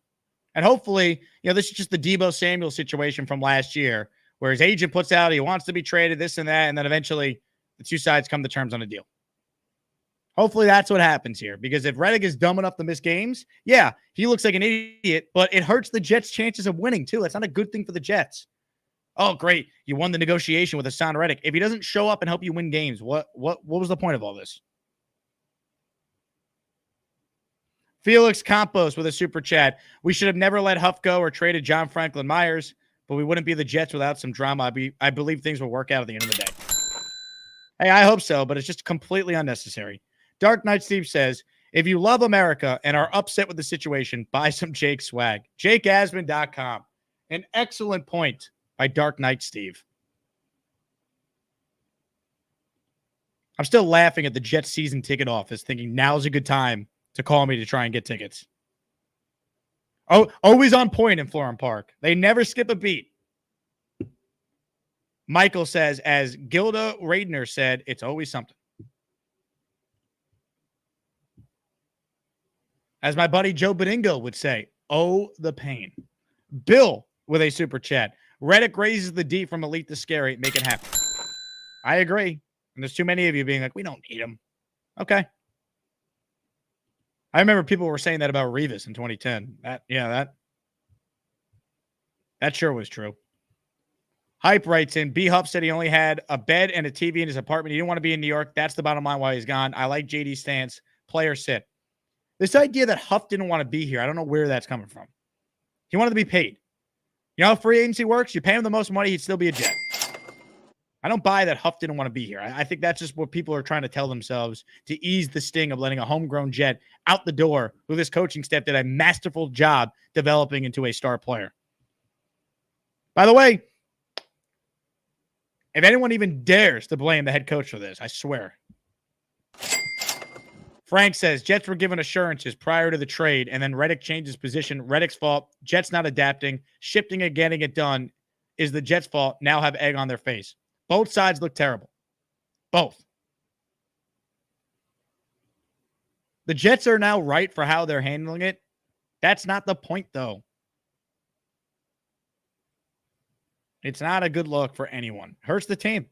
And hopefully, this is just the Deebo Samuel situation from last year, where his agent puts out he wants to be traded, this and that, and then eventually the two sides come to terms on a deal. Hopefully that's what happens here, because if Reddick is dumb enough to miss games, yeah, he looks like an idiot, but it hurts the Jets' chances of winning too. That's not a good thing for the Jets. Oh, great. You won the negotiation with Haason Reddick. If he doesn't show up and help you win games, what was the point of all this? Felix Campos with a super chat. We should have never let Huff go or traded John Franklin Myers, but we wouldn't be the Jets without some drama. I believe things will work out at the end of the day. Hey, I hope so, but it's just completely unnecessary. Dark Knight Steve says, if you love America and are upset with the situation, buy some Jake swag. JakeAsman.com. An excellent point by Dark Knight Steve. I'm still laughing at the Jets season ticket office, thinking now's a good time to call me to try and get tickets. Oh, always on point in Florham Park. They never skip a beat. Michael says, as Gilda Radner said, it's always something. As my buddy Joe Bedingo would say, oh, the pain. Bill with a super chat. Reddick raises the D from elite to scary. Make it happen. I agree. And there's too many of you being like, we don't need him. Okay. I remember people were saying that about Revis in 2010. That sure was true. Hype writes in, B. Huff said he only had a bed and a TV in his apartment. He didn't want to be in New York. That's the bottom line why he's gone. I like JD's stance. Player sit. This idea that Huff didn't want to be here, I don't know where that's coming from. He wanted to be paid. You know how free agency works? You pay him the most money, he'd still be a Jet. I don't buy that Huff didn't want to be here. I think that's just what people are trying to tell themselves to ease the sting of letting a homegrown Jet out the door who this coaching staff did a masterful job developing into a star player. By the way, if anyone even dares to blame the head coach for this, I swear. Frank says, Jets were given assurances prior to the trade, and then Reddick changed his position. Reddick's fault. Jets not adapting. Shifting and getting it done is the Jets' fault. Now have egg on their face. Both sides look terrible. Both. The Jets are now right for how they're handling it. That's not the point, though. It's not a good look for anyone. Hurts the team.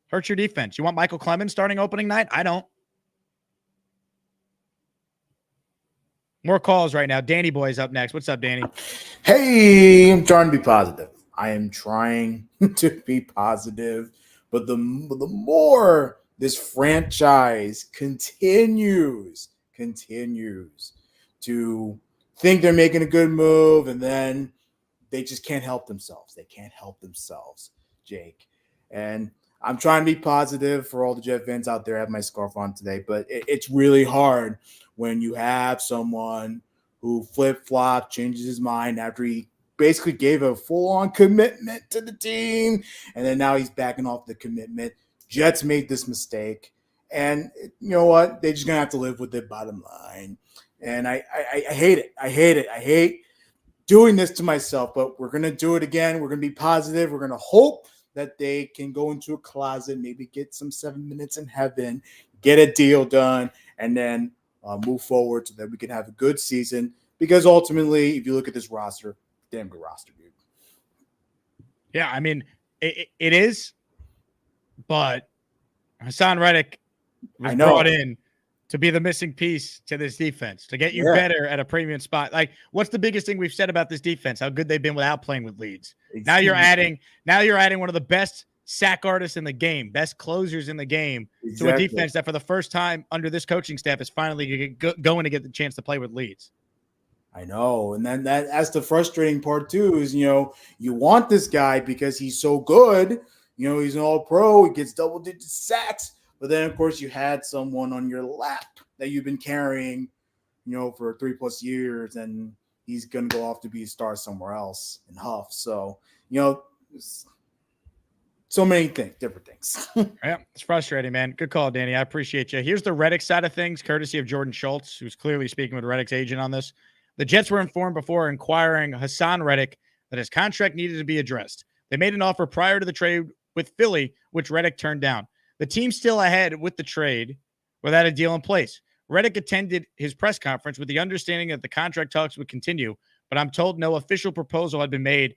Hurts your defense. You want Michael Clemens starting opening night? I don't. More calls right now. Danny Boy's up next. What's up, Danny? Hey, I'm trying to be positive. I am trying to be positive. But the more this franchise continues to think they're making a good move, and then they just can't help themselves. They can't help themselves, Jake. And I'm trying to be positive for all the Jet fans out there. I have my scarf on today, but it's really hard when you have someone who flip-flops, changes his mind after he basically gave a full-on commitment to the team, and then now he's backing off the commitment. Jets made this mistake, and you know what? They're just going to have to live with it, bottom line. And I hate it. I hate it. I hate doing this to myself, but we're going to do it again. We're going to be positive. We're going to hope that they can go into a closet, maybe get some 7 minutes in heaven, get a deal done, and then move forward so that we can have a good season. Because ultimately, if you look at this roster, damn good roster, dude. Yeah, I mean, it is, but Haason Reddick was brought in to be the missing piece to this defense, to get you better at a premium spot. Like, what's the biggest thing we've said about this defense? How good they've been without playing with leads. Now you're adding one of the best sack artists in the game, best closers in the game to a defense that for the first time under this coaching staff is finally going to get the chance to play with leads. I know. And then that's the frustrating part too, is, you want this guy because he's so good. He's an all-pro. He gets double-digit sacks. But then, of course, you had someone on your lap that you've been carrying, for 3+ years, and he's going to go off to be a star somewhere else in Huff. So, so many things, different things. Yeah, it's frustrating, man. Good call, Danny. I appreciate you. Here's the Reddick side of things, courtesy of Jordan Schultz, who's clearly speaking with Reddick's agent on this. The Jets were informed before inquiring Haason Reddick that his contract needed to be addressed. They made an offer prior to the trade with Philly, which Reddick turned down. The team's still ahead with the trade without a deal in place. Reddick attended his press conference with the understanding that the contract talks would continue, but I'm told no official proposal had been made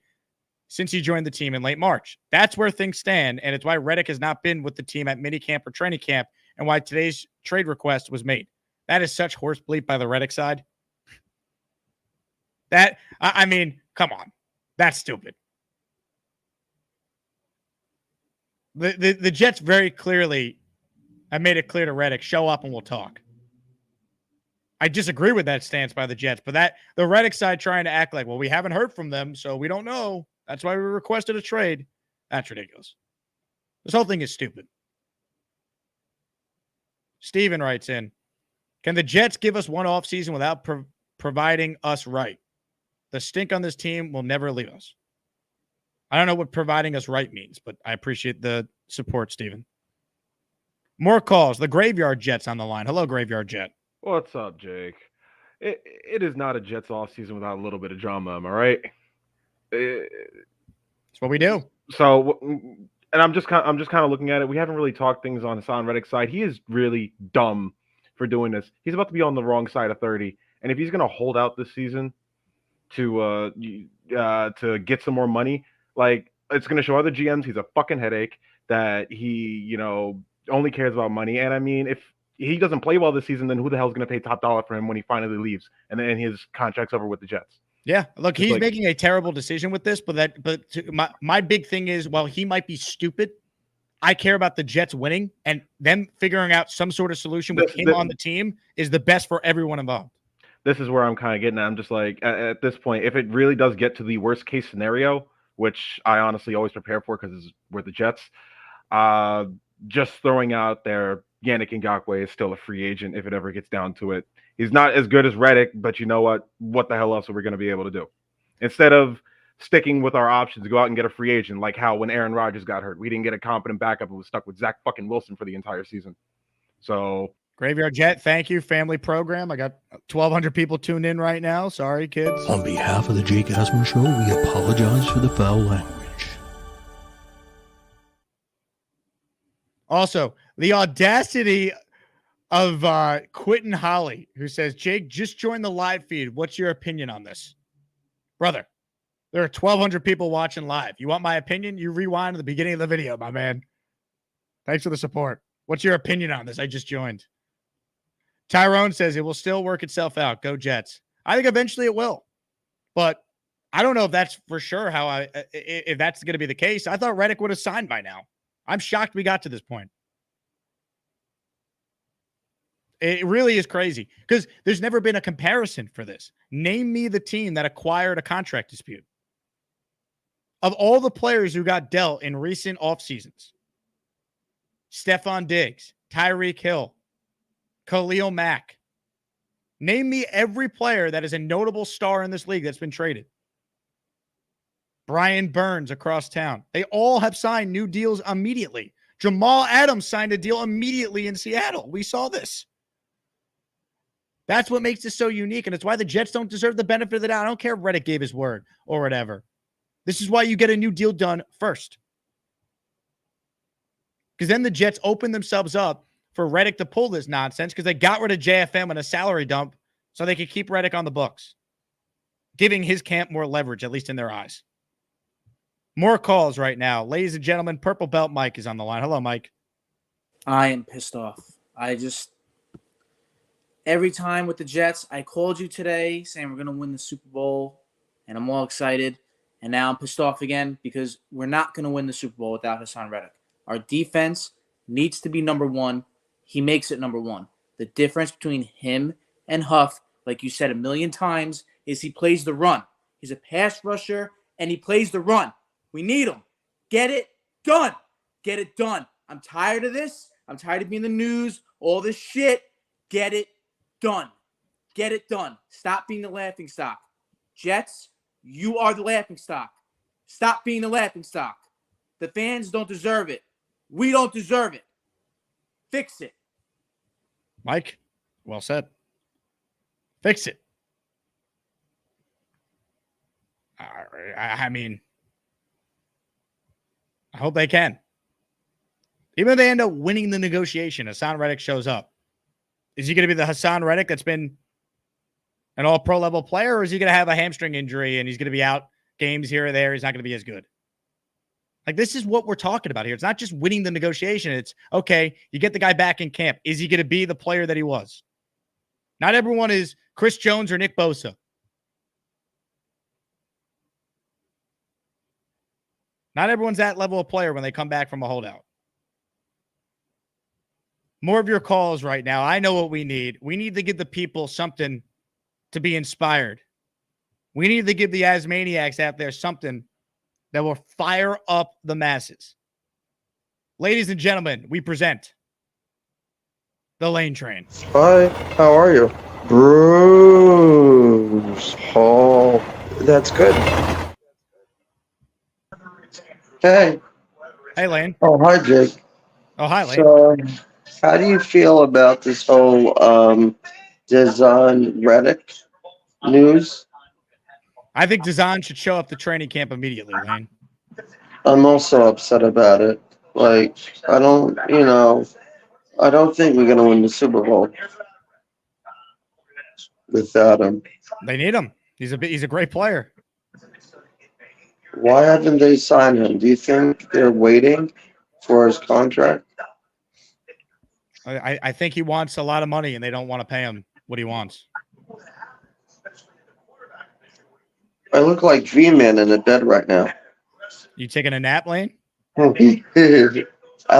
since he joined the team in late March. That's where things stand, and it's why Reddick has not been with the team at minicamp or training camp, and why today's trade request was made. That is such horse bleep by the Reddick side. I mean, come on. That's stupid. The Jets very clearly have made it clear to Reddick, show up and we'll talk. I disagree with that stance by the Jets, but the Reddick side trying to act like, well, we haven't heard from them, so we don't know. That's why we requested a trade. That's ridiculous. This whole thing is stupid. Steven writes in, can the Jets give us one offseason without providing us right? The stink on this team will never leave us. I don't know what providing us right means, but I appreciate the support, Steven. More calls. The Graveyard Jet's on the line. Hello, Graveyard Jet. What's up, Jake? It is not a Jets offseason without a little bit of drama, am I right? That's what we do. So, and I'm just kind of looking at it. We haven't really talked things on Haason Reddick's side. He is really dumb for doing this. He's about to be on the wrong side of 30, and if he's going to hold out this season to get some more money, like it's going to show other GMs he's a fucking headache. That he, only cares about money. And I mean, if he doesn't play well this season, then who the hell is going to pay top dollar for him when he finally leaves and then his contract's over with the Jets? Yeah, look, he's making a terrible decision with this, but my big thing is, while he might be stupid, I care about the Jets winning, and them figuring out some sort of solution with him on the team is the best for everyone involved. This is where I'm kind of getting at. I'm just like, at this point, if it really does get to the worst case scenario, which I honestly always prepare for because we're the Jets, just throwing out there, Yannick Ngakoue is still a free agent if it ever gets down to it. He's not as good as Reddick, but you know what? What the hell else are we going to be able to do? Instead of sticking with our options, go out and get a free agent, like how when Aaron Rodgers got hurt, we didn't get a competent backup and was stuck with Zach fucking Wilson for the entire season. So Graveyard Jet, thank you. Family program. I got 1,200 people tuned in right now. Sorry, kids. On behalf of the Jake Asman Show, we apologize for the foul language. Also, the audacity of Quentin Holly, who says, Jake, just join the live feed. What's your opinion on this? Brother, there are 1,200 people watching live. You want my opinion? You rewind to the beginning of the video, my man. Thanks for the support. What's your opinion on this? I just joined. Tyrone says it will still work itself out. Go Jets. I think eventually it will. But I don't know if that's for sure if that's going to be the case. I thought Reddick would have signed by now. I'm shocked we got to this point. It really is crazy because there's never been a comparison for this. Name me the team that acquired a contract dispute. Of all the players who got dealt in recent off seasons, Stephon Diggs, Tyreek Hill, Khalil Mack. Name me every player that is a notable star in this league that's been traded. Brian Burns across town. They all have signed new deals immediately. Jamal Adams signed a deal immediately in Seattle. We saw this. That's what makes this so unique, and it's why the Jets don't deserve the benefit of the doubt. I don't care if Reddick gave his word or whatever. This is why you get a new deal done first. Because then the Jets open themselves up for Reddick to pull this nonsense because they got rid of JFM on a salary dump so they could keep Reddick on the books, giving his camp more leverage, at least in their eyes. More calls right now. Ladies and gentlemen, Purple Belt Mike is on the line. Hello, Mike. I am pissed off. Every time with the Jets, I called you today saying we're going to win the Super Bowl, and I'm all excited. And now I'm pissed off again because we're not going to win the Super Bowl without Haason Reddick. Our defense needs to be number one. He makes it number one. The difference between him and Huff, like you said a million times, is he plays the run. He's a pass rusher, and he plays the run. We need him. Get it done. Get it done. I'm tired of this. I'm tired of being in the news, all this shit. Get it done. Get it done. Stop being the laughingstock. Jets, you are the laughingstock. Stop being the laughingstock. The fans don't deserve it. We don't deserve it. Fix it. Mike, well said. Fix it. I mean, I hope they can. Even if they end up winning the negotiation, Haason Reddick shows up. Is he going to be the Haason Reddick that's been an all-pro level player, or is he going to have a hamstring injury and he's going to be out games here or there? He's not going to be as good. Like, this is what we're talking about here. It's not just winning the negotiation. It's, okay, you get the guy back in camp. Is he going to be the player that he was? Not everyone is Chris Jones or Nick Bosa. Not everyone's that level of player when they come back from a holdout. More of your calls right now. I know what we need. We need to give the people something to be inspired. We need to give the Asmaniacs out there something that will fire up the masses. Ladies and gentlemen, we present the Lane Train. Hi, how are you? Bruce Hall. That's good. Hey. Hey, Lane. Oh, hi, Jake. Oh, hi, Lane. So, how do you feel about this whole Haason Reddick news? I think Dazan should show up to training camp immediately, Lane. I'm also upset about it. Like, I don't think we're going to win the Super Bowl without him. They need him. He's a great player. Why haven't they signed him? Do you think they're waiting for his contract? I think he wants a lot of money, and they don't want to pay him what he wants. I look like V-Man in the bed right now. You taking a nap, Lane? I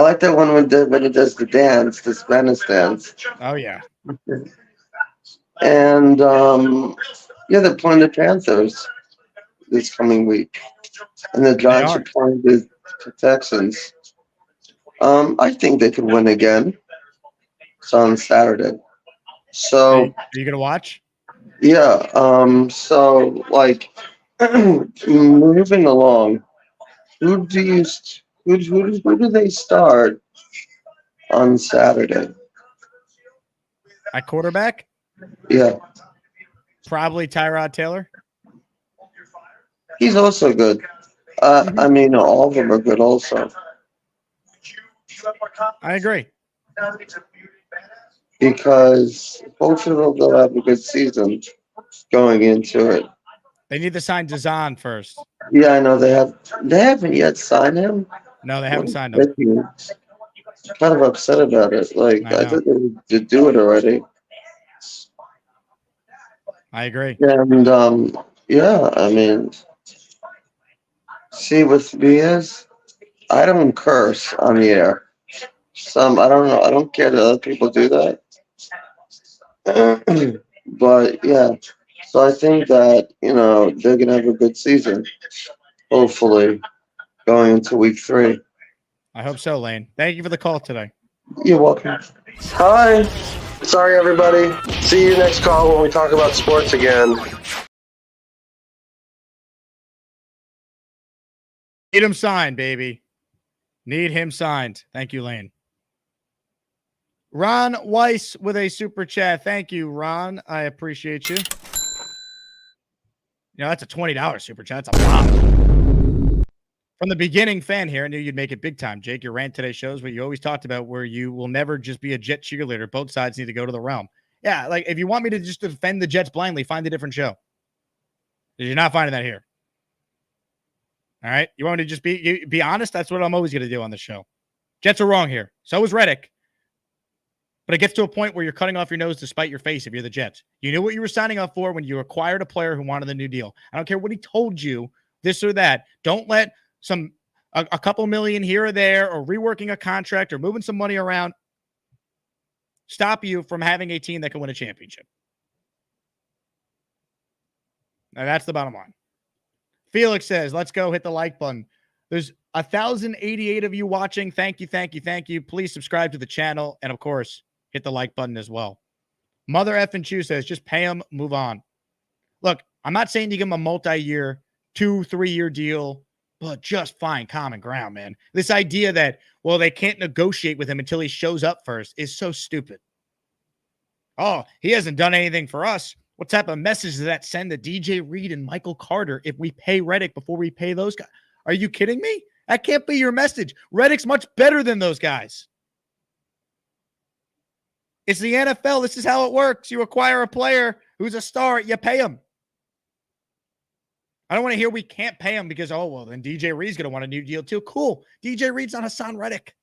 like that one when it does the dance, the Spanish dance. Oh, yeah. And, they're playing the Panthers this coming week. And the Giants are playing the Texans. I think they could win again. It's on Saturday. So, are you going to watch? Yeah. So, like, moving along, who do they start on Saturday? At quarterback? Yeah. Probably Tyrod Taylor. He's also good. I mean, all of them are good also. I agree. Because both of them will have a good season going into it. They need to sign Dazan first. Yeah, I know they haven't yet signed him. No, they haven't signed him. Kind of upset about it. Like I thought they would do it already. I agree. And I mean, see, with me is I don't curse on the air. I don't know. I don't care that other people do that. But yeah, so I think that they're gonna have a good season. Hopefully, going into week 3. I hope so, Lane. Thank you for the call today. You're welcome. Hi. Sorry, everybody. See you next call when we talk about sports again. Need him signed, baby. Need him signed. Thank you, Lane. Ron Weiss with a super chat. Thank you, Ron. I appreciate you. That's a $20 super chat. That's a lot. From the beginning fan here, I knew you'd make it big time, Jake. Your rant today shows what you always talked about, where you will never just be a Jet cheerleader. Both sides need to go to the realm. Yeah, like if you want me to just defend the Jets blindly, find a different show. You're not finding that here. All right? You want me to just be honest? That's what I'm always going to do on the show. Jets are wrong here. So is Reddick. But it gets to a point where you're cutting off your nose to spite your face if you're the Jets. You knew what you were signing up for when you acquired a player who wanted the new deal. I don't care what he told you, this or that. Don't let a couple million here or there or reworking a contract or moving some money around stop you from having a team that can win a championship. Now, that's the bottom line. Felix says, let's go hit the like button. There's 1,088 of you watching. Thank you, thank you, thank you. Please subscribe to the channel. And, of course, hit the like button as well. Mother effing Chew says, just pay him, move on. Look, I'm not saying you give him a multi-year, 2-3 year deal, but just find common ground, man. This idea that, well, they can't negotiate with him until he shows up first is so stupid. Oh, he hasn't done anything for us. What type of message does that send to DJ Reed and Michael Carter if we pay Reddick before we pay those guys? Are you kidding me? That can't be your message. Reddick's much better than those guys. It's the NFL. This is how it works. You acquire a player who's a star, you pay him. I don't want to hear we can't pay him because, oh, well, then DJ Reed's going to want a new deal too. Cool. DJ Reed's not Haason Reddick.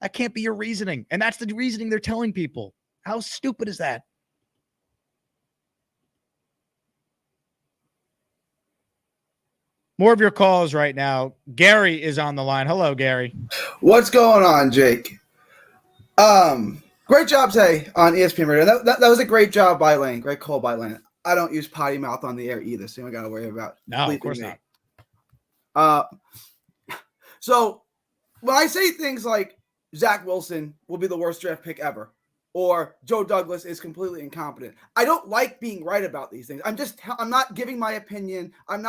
That can't be your reasoning. And that's the reasoning they're telling people. How stupid is that? More of your calls right now. Gary is on the line. Hello, Gary. What's going on, Jake? Great job today on ESPN Radio. That was a great job by Lane. Great call by Lane. I don't use potty mouth on the air either, so you don't got to worry about. No, of course not. So when I say things like Zach Wilson will be the worst draft pick ever, or Joe Douglas is completely incompetent, I don't like being right about these things. I'm not giving my opinion. I'm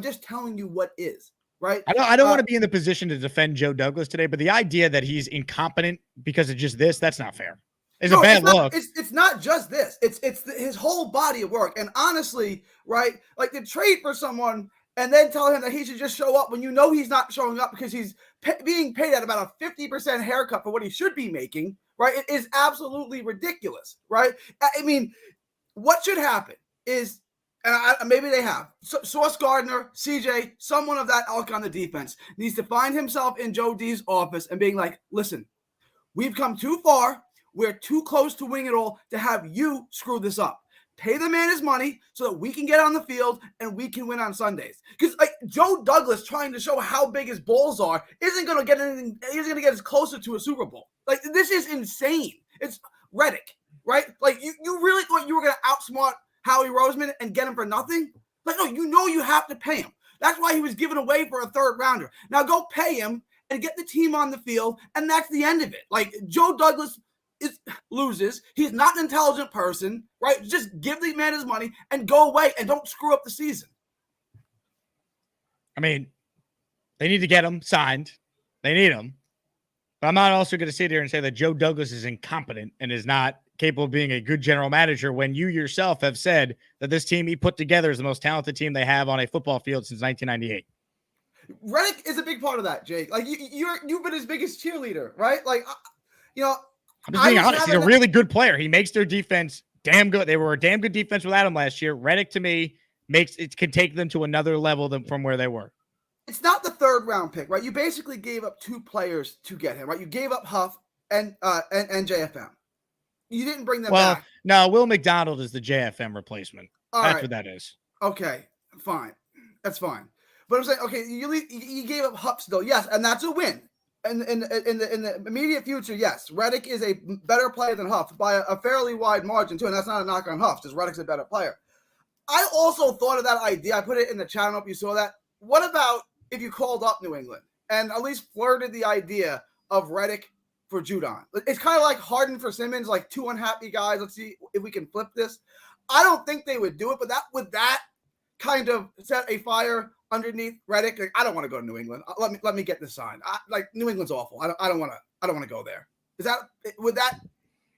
just telling you what is. Right. I don't want to be in the position to defend Joe Douglas today, but the idea that he's incompetent because of just this, that's not fair. It's a bad look. It's not just this. It's his whole body of work. And honestly, right, like to trade for someone and then tell him that he should just show up when you know he's not showing up because he's being paid at about a 50% haircut for what he should be making, right? It is absolutely ridiculous, right? I mean, what should happen is, and maybe they have, Sauce Gardner, CJ, someone of that ilk on the defense needs to find himself in Joe D's office and being like, listen, we've come too far. We're too close to winning it all to have you screw this up. Pay the man his money so that we can get on the field and we can win on Sundays. Because like Joe Douglas trying to show how big his balls are isn't going to get anything. He's going to get us closer to a Super Bowl. Like this is insane. It's Reddick, right? Like you really thought you were going to outsmart Howie Roseman and get him for nothing? Like, no, you know you have to pay him. That's why he was given away for a third rounder. Now go pay him and get the team on the field, and that's the end of it. Like, Joe Douglas loses. He's not an intelligent person, right? Just give the man his money and go away and don't screw up the season. I mean, they need to get him signed. They need him. But I'm not also going to sit here and say that Joe Douglas is incompetent and is not capable of being a good general manager when you yourself have said that this team he put together is the most talented team they have on a football field since 1998. Reddick is a big part of that, Jake. Like you've been his biggest cheerleader, right? Like, you know, I'm just being honest. He's a really good player. He makes their defense damn good. They were a damn good defense without him last year. Reddick, to me, can take them to another level from where they were. It's not the third round pick, right? You basically gave up two players to get him, right? You gave up Huff and JFM. You didn't bring them back. No, Will McDonald is the JFM replacement. That's what that is. Okay, fine. That's fine. But I'm saying, okay, you gave up Huff still, yes, and that's a win. And in the immediate future, yes, Reddick is a better player than Huff by a fairly wide margin too, and that's not a knock on Huff, just Reddick's a better player. I also thought of that idea. I put it in the chat. I don't know if you saw that. What about if you called up New England and at least flirted the idea of Reddick for Judon? It's kind of like Harden for Simmons, like two unhappy guys. Let's see if we can flip this. I don't think they would do it, but that kind of set a fire underneath Reddick. Like, I don't want to go to New England. Let me get this signed. New England's awful. I don't want to go there. Would that?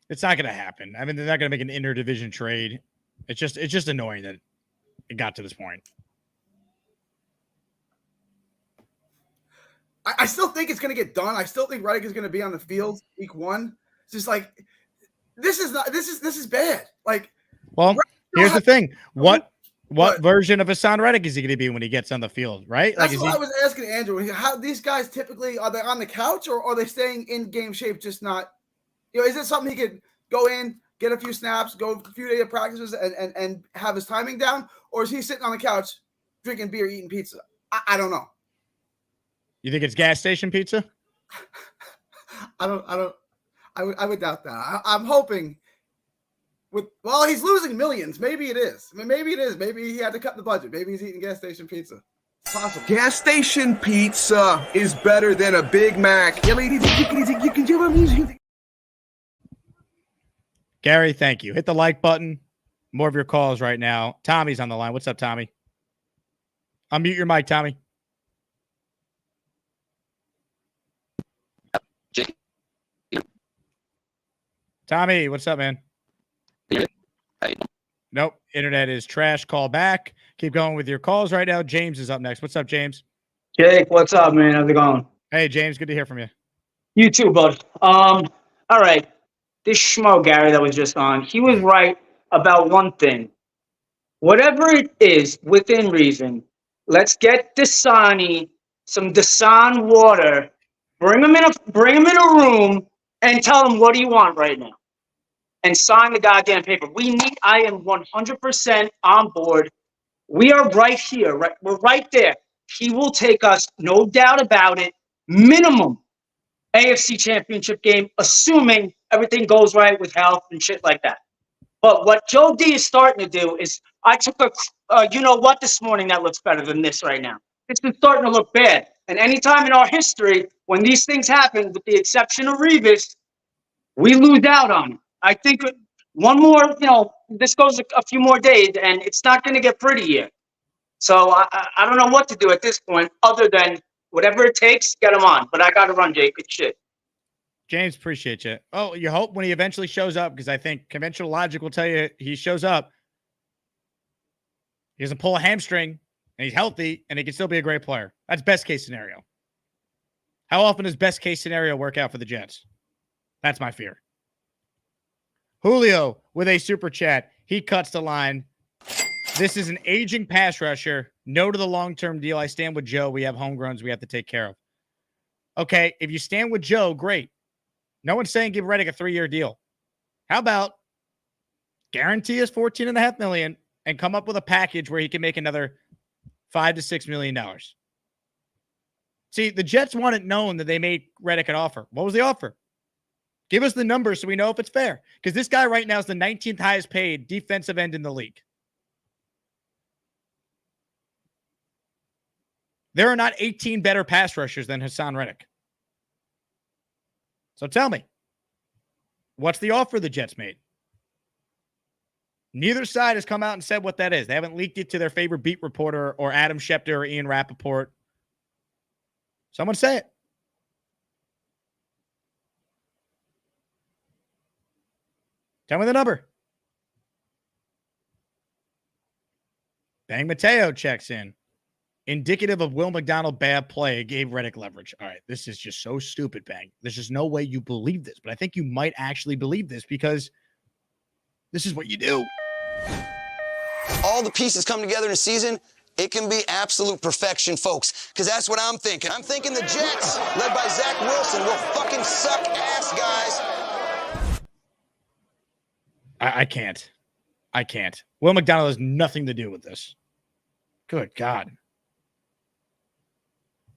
It's not going to happen. I mean, they're not going to make an interdivision trade. It's just annoying that it got to this point. I still think it's going to get done. I still think Reddick is going to be on the field week one. It's just like this is bad. Like, well, here's the thing. What version of Haason Reddick is he going to be when he gets on the field, right? That's what I was asking Andrew. How these guys typically, are they on the couch or are they staying in game shape, just not, is it something he could go in, get a few snaps, go a few days of practices and have his timing down? Or is he sitting on the couch drinking beer, eating pizza? I don't know. You think it's gas station pizza? I would doubt that. I'm hoping he's losing millions. Maybe it is. I mean, maybe it is. Maybe he had to cut the budget. Maybe he's eating gas station pizza. It's possible. Gas station pizza is better than a Big Mac. Gary, thank you. Hit the like button. More of your calls right now. Tommy's on the line. What's up, Tommy? Unmute your mic, Tommy. Tommy, what's up, man? Nope. Internet is trash. Call back. Keep going with your calls right now. James is up next. What's up, James? Jake, what's up, man? How's it going? Hey, James. Good to hear from you. You too, bud. All right. This schmo Gary that was just on, he was right about one thing. Whatever it is, within reason, let's get Dasani some Dasan water. Bring him in a room and tell him, what do you want right now? And sign the goddamn paper. I am 100% on board. We are right here. Right, we're right there. He will take us, no doubt about it, minimum AFC Championship game, assuming everything goes right with health and shit like that. But what Joe D is starting to do is, I took a, you know what, this morning that looks better than this right now. It's been starting to look bad. And anytime in our history, when these things happen, with the exception of Revis, we lose out on it. I think one more, this goes a few more days, and it's not going to get pretty here. So I don't know what to do at this point, other than whatever it takes, get him on. But I got to run, Jake. Good shit. James, appreciate you. Oh, you hope when he eventually shows up, because I think conventional logic will tell you he shows up. He doesn't pull a hamstring, and he's healthy, and he can still be a great player. That's best case scenario. How often does best case scenario work out for the Jets? That's my fear. Julio with a super chat. He cuts the line. This is an aging pass rusher. No to the long-term deal. I stand with Joe. We have homegrowns we have to take care of. Okay, if you stand with Joe, great. No one's saying give Reddick a 3-year deal. How about guarantee us $14.5 million and come up with a package where he can make another $5 to $6 million? See, the Jets want it known that they made Reddick an offer. What was the offer? Give us the numbers so we know if it's fair. Because this guy right now is the 19th highest paid defensive end in the league. There are not 18 better pass rushers than Haason Reddick. So tell me, what's the offer the Jets made? Neither side has come out and said what that is. They haven't leaked it to their favorite beat reporter or Adam Schefter or Ian Rappaport. Someone say it. Tell me the number. Bang Mateo checks in. Indicative of Will McDonald bad play, gave Reddick leverage. All right, this is just so stupid, Bang. There's just no way you believe this, but I think you might actually believe this because this is what you do. All the pieces come together in a season, it can be absolute perfection, folks, because that's what I'm thinking. I'm thinking the Jets, led by Zach Wilson, will fucking suck ass, guys. I can't. I can't. Will McDonald has nothing to do with this. Good God.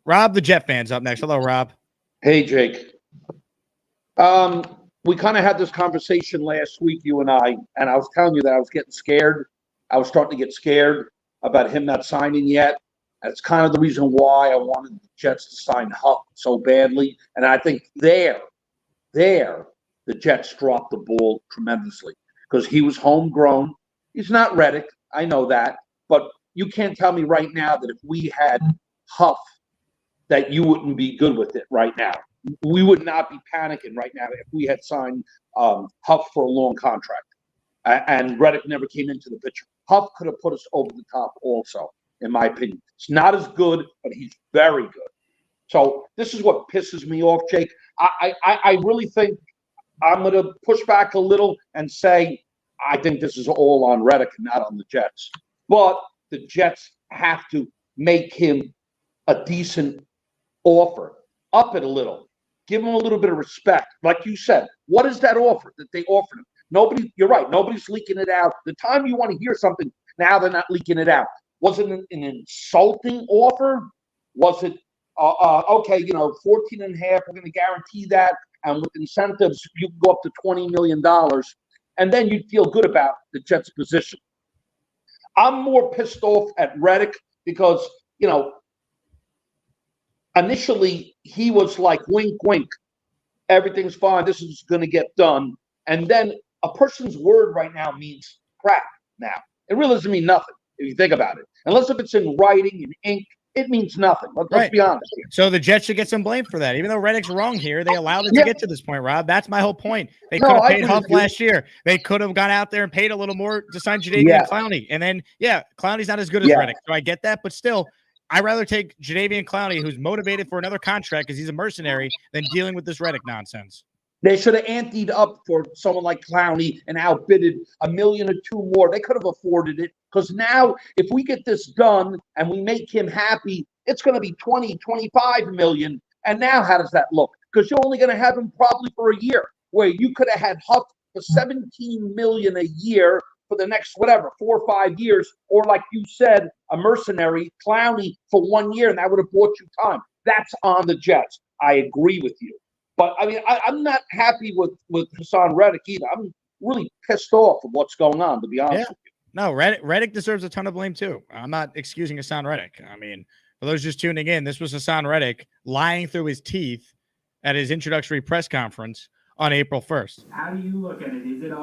Rob, the Jet fan's up next. Hello, Rob. Hey, Jake. We kind of had this conversation last week, you and I was telling you that I was getting scared. I was starting to get scared about him not signing yet. That's kind of the reason why I wanted the Jets to sign Huff so badly. And I think the Jets dropped the ball tremendously because he was homegrown. He's not Reddick. I know that. But you can't tell me right now that if we had Huff, that you wouldn't be good with it right now. We would not be panicking right now if we had signed Huff for a long contract and Reddick never came into the picture. Huff could have put us over the top also, in my opinion. It's not as good, but he's very good. So this is what pisses me off, Jake. I really think I'm going to push back a little and say I think this is all on Reddick and not on the Jets. But the Jets have to make him a decent offer. Up it a little. Give him a little bit of respect. Like you said, what is that offer that they offered him? You're right. Nobody's leaking it out. The time you want to hear something, now they're not leaking it out. Was it an insulting offer? Was it, okay, 14 and a half, we're going to guarantee that. And with incentives, you can go up to $20 million. And then you'd feel good about the Jets' position. I'm more pissed off at Reddick because, initially he was like, wink, wink. Everything's fine. This is going to get done. And then a person's word right now means crap now. It really doesn't mean nothing if you think about it. Unless if it's in writing, in ink, it means nothing. Let's be honest here. So the Jets should get some blame for that. Even though Reddick's wrong here, they allowed it to get to this point, Rob. That's my whole point. They could have paid Huff last year. They could have gone out there and paid a little more to sign Jadeveon Clowney. And then, Clowney's not as good as Reddick. So I get that, but still, I'd rather take Jadeveon Clowney, who's motivated for another contract because he's a mercenary, than dealing with this Reddick nonsense. They should have anteed up for someone like Clowney and outbidded $1 million or $2 million more. They could have afforded it because now if we get this done and we make him happy, it's going to be 20, 25 million. And now how does that look? Because you're only going to have him probably for a year, where you could have had Huff for $17 million a year for the next, 4 or 5 years. Or like you said, a mercenary, Clowney, for 1 year, and that would have bought you time. That's on the Jets. I agree with you. But I mean, I'm not happy with Haason Reddick either. I'm really pissed off of what's going on, to be honest with you. No, Reddick deserves a ton of blame too. I'm not excusing Haason Reddick. I mean, for those just tuning in, this was Haason Reddick lying through his teeth at his introductory press conference on April 1st. How do you look at it? Is it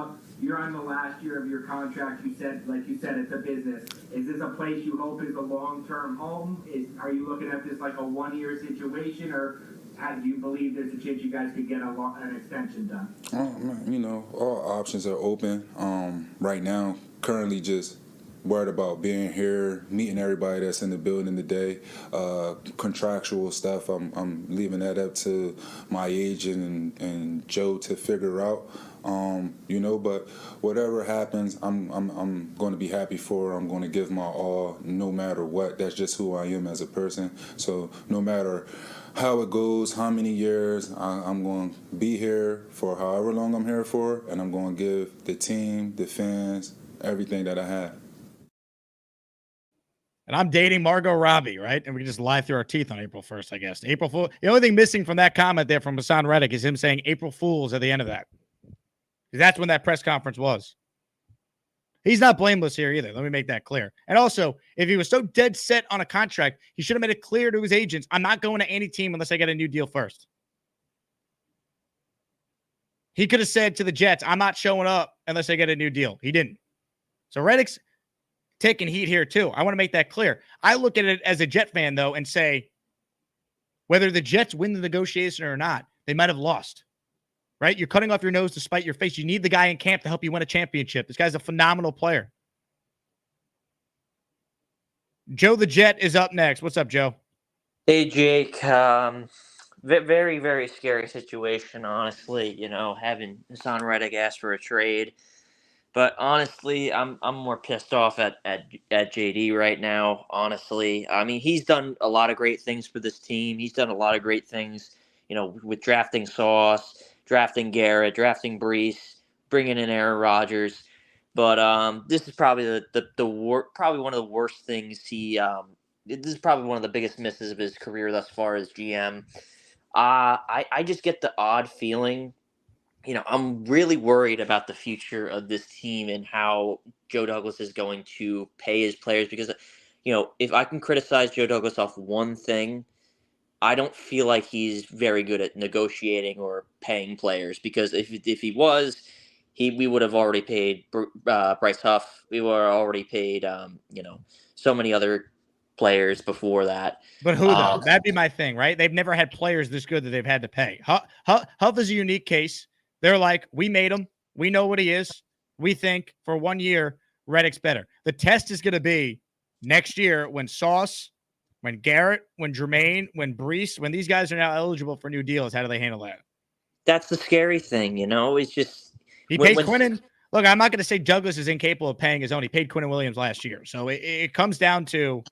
you're on the last year of your contract? You said, it's a business. Is this a place you hope is a long-term home? Are you looking at this like a one-year situation, or do you believe there's a chance you guys could get an extension done? You know, all options are open. Right now, currently just worried about being here, meeting everybody that's in the building today. Contractual stuff, I'm leaving that up to my agent and Joe to figure out. You know, but whatever happens, I'm going to be happy for. I'm going to give my all, no matter what. That's just who I am as a person. So no matter how it goes, how many years, I'm going to be here for however long I'm here for, and I'm going to give the team, the fans, everything that I have. And I'm dating Margot Robbie, right? And we can just lie through our teeth on April 1st, I guess. April Fool. The only thing missing from that comment there from Haason Reddick is him saying April Fools at the end of that. Because that's when that press conference was. He's not blameless here either. Let me make that clear. And also, if he was so dead set on a contract, he should have made it clear to his agents, I'm not going to any team unless I get a new deal first. He could have said to the Jets, I'm not showing up unless I get a new deal. He didn't. So Reddick's taking heat here too. I want to make that clear. I look at it as a Jet fan, though, and say, whether the Jets win the negotiation or not, they might have lost. Right? You're cutting off your nose to spite your face. You need the guy in camp to help you win a championship. This guy's a phenomenal player. Joe the Jet is up next. What's up, Joe? Hey, Jake. Very, very scary situation, honestly, you know, having Haason Reddick ask for a trade. But honestly, I'm more pissed off at JD right now, honestly. I mean, he's done a lot of great things for this team. He's done a lot of great things, you know, with drafting Sauce, drafting Garrett, drafting Brees, bringing in Aaron Rodgers. But this is probably probably one of the worst things this is probably one of the biggest misses of his career thus far as GM. I just get the odd feeling, you know, I'm really worried about the future of this team and how Joe Douglas is going to pay his players because, you know, if I can criticize Joe Douglas off one thing, I don't feel like he's very good at negotiating or paying players because if he was, we would have already paid Bryce Huff. We were already paid, you know, so many other players before that. But who though? That'd be my thing, right? They've never had players this good that they've had to pay. Huff is a unique case. They're like, we made him. We know what he is. We think for 1 year, Reddick's better. The test is going to be next year when Sauce, when Garrett, when Jermaine, when Brees, when these guys are now eligible for new deals. How do they handle that? That's the scary thing, you know? It's just... He paid Quinnen. Look, I'm not going to say Douglas is incapable of paying his own. He paid Quinnen Williams last year. So it comes down to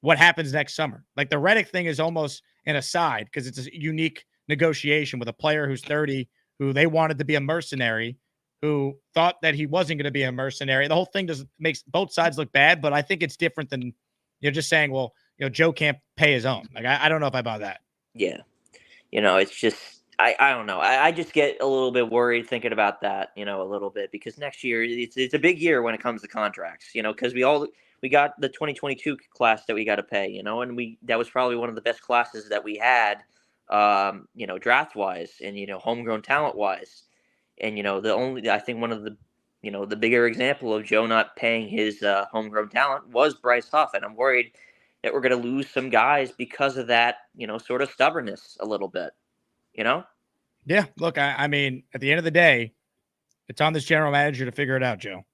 what happens next summer. Like the Reddick thing is almost an aside because it's a unique negotiation with a player who's 30, who they wanted to be a mercenary, who thought that he wasn't going to be a mercenary. The whole thing makes both sides look bad, but I think it's different than you're just saying, well, you know, Joe can't pay his own. Like, I don't know if I buy that. Yeah. You know, it's just, I don't know. I just get a little bit worried thinking about that, you know, a little bit because next year it's a big year when it comes to contracts, you know, because we got the 2022 class that we got to pay, you know, and that was probably one of the best classes that we had, you know, draft wise and, you know, homegrown talent wise. And, you know, I think one of the, you know, the bigger example of Joe not paying his homegrown talent was Bryce Huff. And I'm worried that we're going to lose some guys because of that, you know, sort of stubbornness a little bit, you know? Yeah. Look, I mean, at the end of the day, it's on this general manager to figure it out, Joe.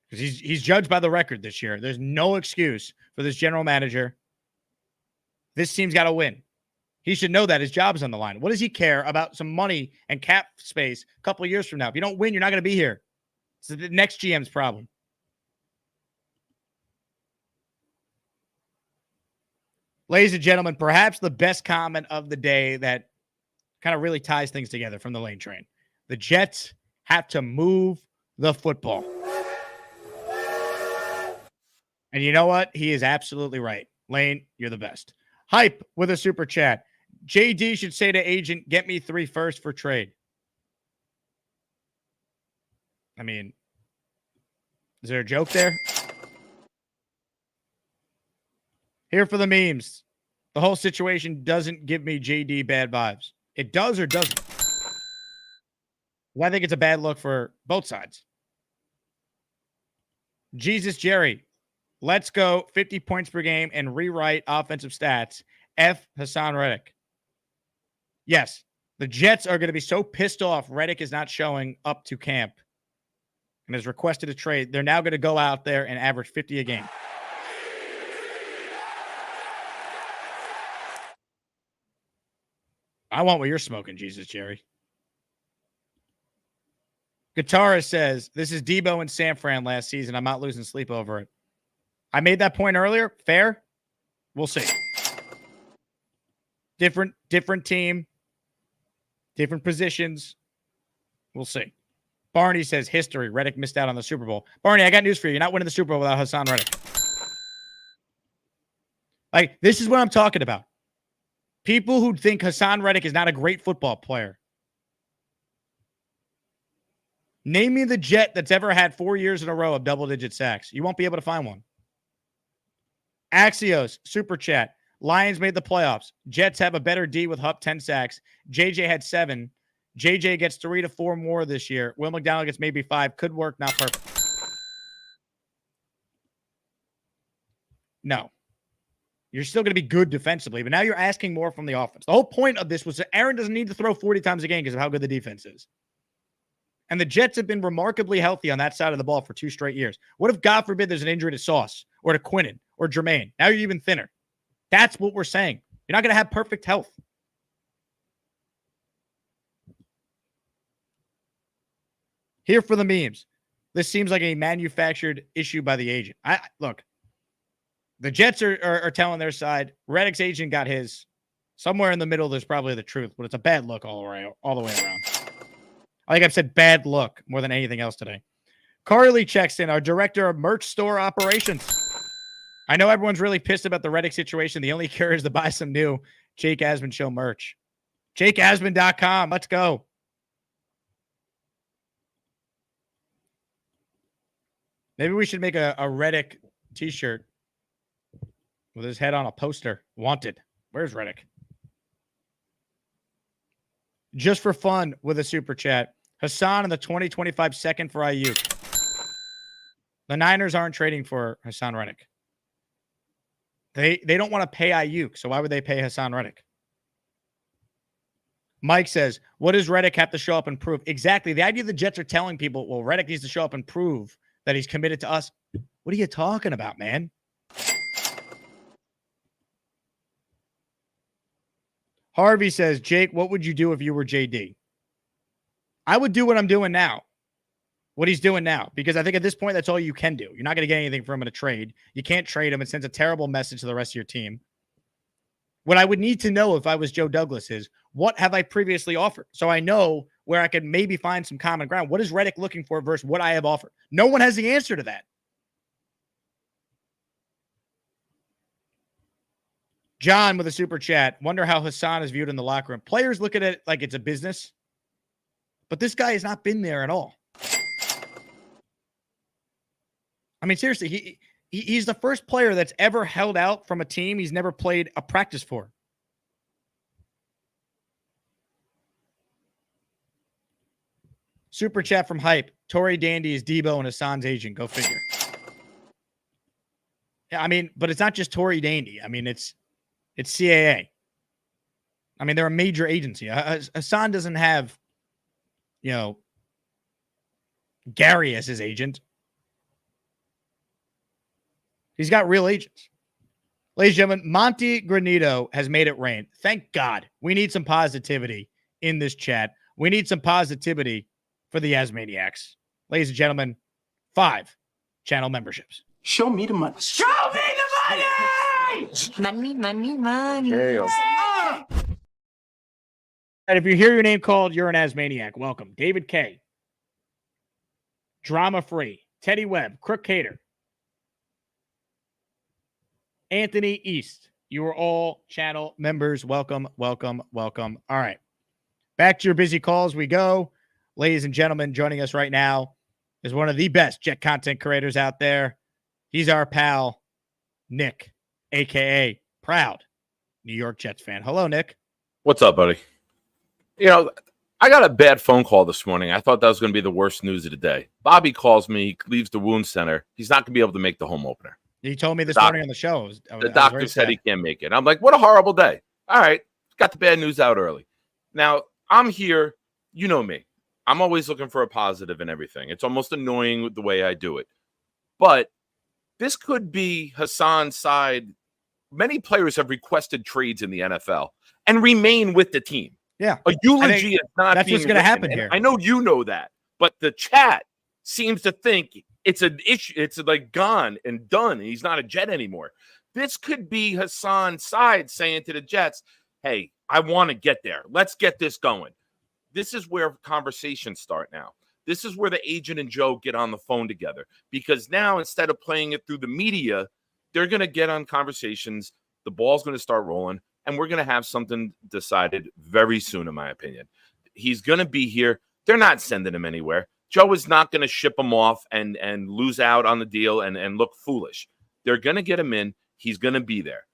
Because he's judged by the record this year. There's no excuse for this general manager. This team's got to win. He should know that his job is on the line. What does he care about some money and cap space a couple of years from now? If you don't win, you're not going to be here. It's the next GM's problem. Ladies and gentlemen, perhaps the best comment of the day that kind of really ties things together from the Lane Train. The Jets have to move the football. And you know what? He is absolutely right. Lane, you're the best. Hype with a super chat. JD should say to agent, get me 3 firsts for trade. I mean, is there a joke there? Here for the memes. The whole situation doesn't give me JD bad vibes. It does or doesn't? Well, I think it's a bad look for both sides. Jesus Jerry, let's go 50 points per game and rewrite offensive stats. F. Haason Reddick. Yes, the Jets are going to be so pissed off Reddick is not showing up to camp and has requested a trade. They're now going to go out there and average 50 a game. I want what you're smoking, Jesus Jerry. Guitarist says, this is Debo and San Fran last season. I'm not losing sleep over it. I made that point earlier. Fair? We'll see. Different team. Different positions. We'll see. Barney says, history. Reddick missed out on the Super Bowl. Barney, I got news for you. You're not winning the Super Bowl without Haason Reddick. Like, this is what I'm talking about. People who think Haason Reddick is not a great football player. Name me the Jet that's ever had 4 years in a row of double-digit sacks. You won't be able to find one. Axios, Super Chat. Lions made the playoffs. Jets have a better D with Hupp, 10 sacks. JJ had 7. JJ gets 3 to 4 more this year. Will McDonald gets maybe 5. Could work, not perfect. No. You're still going to be good defensively, but now you're asking more from the offense. The whole point of this was that Aaron doesn't need to throw 40 times a game because of how good the defense is. And the Jets have been remarkably healthy on that side of the ball for 2 straight years. What if, God forbid, there's an injury to Sauce or to Quinnen or Jermaine? Now you're even thinner. That's what we're saying. You're not going to have perfect health. Here for the memes. This seems like a manufactured issue by the agent. Look, the Jets are telling their side. Reddick's agent got his. Somewhere in the middle, there's probably the truth, but it's a bad look all the way around. I think I've said bad look more than anything else today. Carly checks in, our director of merch store operations. I know everyone's really pissed about the Reddick situation. The only cure is to buy some new Jake Asman Show merch. JakeAsman.com. Let's go. Maybe we should make a Reddick t-shirt with his head on a poster. Wanted. Where's Reddick? Just for fun with a super chat. Haason in the 2025 second for Ayuk. The Niners aren't trading for Haason Reddick. They don't want to pay Ayuk, so why would they pay Haason Reddick? Mike says, what does Reddick have to show up and prove? Exactly. The idea the Jets are telling people, well, Reddick needs to show up and prove that he's committed to us. What are you talking about, man? Harvey says, Jake, what would you do if you were JD? I would do what I'm doing now. What he's doing now. Because I think at this point, that's all you can do. You're not going to get anything from him in a trade. You can't trade him. It sends a terrible message to the rest of your team. What I would need to know if I was Joe Douglas is, what have I previously offered? So I know where I could maybe find some common ground. What is Reddick looking for versus what I have offered? No one has the answer to that. John with a super chat. Wonder how Haason is viewed in the locker room. Players look at it like it's a business. But this guy has not been there at all. I mean, seriously, he's the first player that's ever held out from a team he's never played a practice for. Super chat from Hype. Tory Dandy is Debo and Hasan's agent. Go figure. Yeah, I mean, but it's not just Tory Dandy. I mean, it's CAA. I mean, they're a major agency. Haason doesn't have, Gary as his agent. He's got real agents. Ladies and gentlemen, Monty Granito has made it rain. Thank God. We need some positivity in this chat. We need some positivity for the Asmaniacs. Ladies and gentlemen, 5 channel memberships. Show me the money. Show me the money! Money. All right, if you hear your name called, you're an Asmaniac. Welcome. David K. Drama Free. Teddy Webb. Crook Hater. Anthony East. You are all channel members. Welcome, welcome, welcome. All right. Back to your busy calls we go. Ladies and gentlemen, joining us right now is one of the best Jet content creators out there. He's our pal, Nick, a.k.a. Proud New York Jets fan. Hello, Nick. What's up, buddy? You know, I got a bad phone call this morning. I thought that was going to be the worst news of the day. Bobby calls me, leaves the wound center. He's not going to be able to make the home opener. He told me this morning on the show. The doctor said he can't make it. I'm like, what a horrible day. All right, got the bad news out early. Now, I'm here. You know me. I'm always looking for a positive in everything. It's almost annoying with the way I do it. But this could be Haasan's side. Many players have requested trades in the NFL and remain with the team. Yeah. A eulogy is not that's being what's going to happen written. here. And I know you know that, but the chat seems to think it's an issue. It's like gone and done. And he's not a Jet anymore. This could be Haasan's side saying to the Jets, hey, I want to get there. Let's get this going. This is where conversations start now. This is where the agent and Joe get on the phone together, because now instead of playing it through the media, they're going to get on conversations. The ball's going to start rolling, and we're going to have something decided very soon, in my opinion. He's going to be here. They're not sending him anywhere. Joe is not going to ship him off and lose out on the deal and look foolish. They're going to get him in. He's going to be there.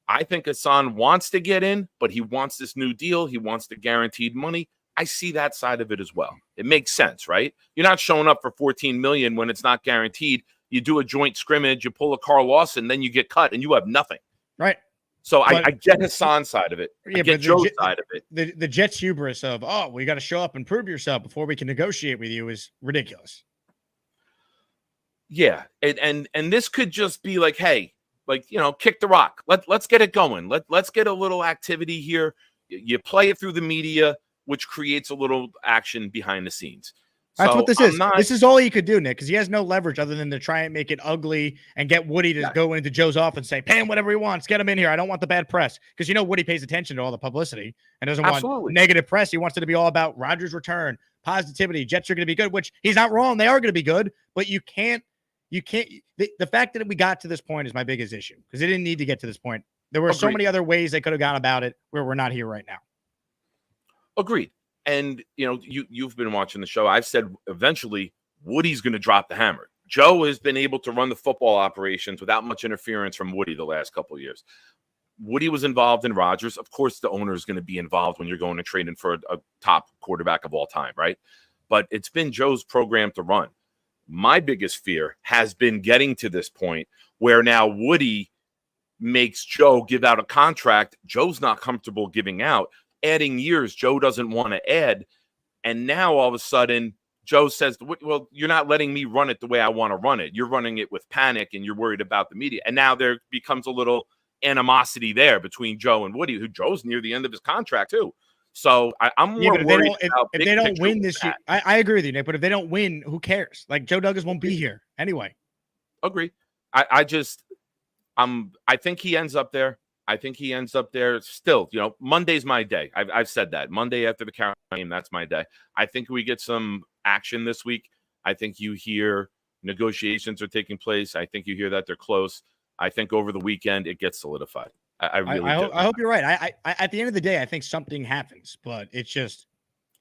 I think Haason wants to get in, but he wants this new deal. He wants the guaranteed money. I see that side of it as well. It makes sense, right? You're not showing up for $14 million when it's not guaranteed. You do a joint scrimmage, you pull a Carl Lawson, then you get cut, and you have nothing. Right. So I get Haasan's side of it. I get Joe's side of it. The Jets' hubris of, oh, we got to show up and prove yourself before we can negotiate with you is ridiculous. Yeah, and this could just be like, hey, like, you know, kick the rock. Let's get it going. Let's get a little activity here. You play it through the media, which creates a little action behind the scenes. That's So what this I'm is. not- This is all he could do, Nick, because he has no leverage other than to try and make it ugly and get Woody to go into Joe's office and say, pay him whatever he wants. Get him in here. I don't want the bad press. Because, you know, Woody pays attention to all the publicity and doesn't want negative press. He wants it to be all about Rodgers' return, positivity. Jets are going to be good, which he's not wrong. They are going to be good, but you can't. The fact that we got to this point is my biggest issue, because they didn't need to get to this point. There were so many other ways they could have gone about it where we're not here right now. Agreed. And, you know, you've been watching the show. I've said eventually Woody's going to drop the hammer. Joe has been able to run the football operations without much interference from Woody the last couple of years. Woody was involved in Rodgers. Of course, the owner is going to be involved when you're going to trade in for a top quarterback of all time, right? But it's been Joe's program to run. My biggest fear has been getting to this point where now Woody makes Joe give out a contract Joe's not comfortable giving out, adding years Joe doesn't want to add. And now all of a sudden, Joe says, well, you're not letting me run it the way I want to run it. You're running it with panic and you're worried about the media. And now there becomes a little animosity there between Joe and Woody, who Joe's near the end of his contract too. So I'm more worried about if they don't win this year. I agree with you, Nick, but if they don't win, who cares? Like, Joe Douglas won't be here anyway. Agree. I think he ends up there. I think he ends up there still. You know, Monday's my day. I've said that. Monday after the Carolina game, that's my day. I think we get some action this week. I think you hear negotiations are taking place. I think you hear that they're close. I think over the weekend it gets solidified. I really do. I hope you're right. I at the end of the day, I think something happens, but it's just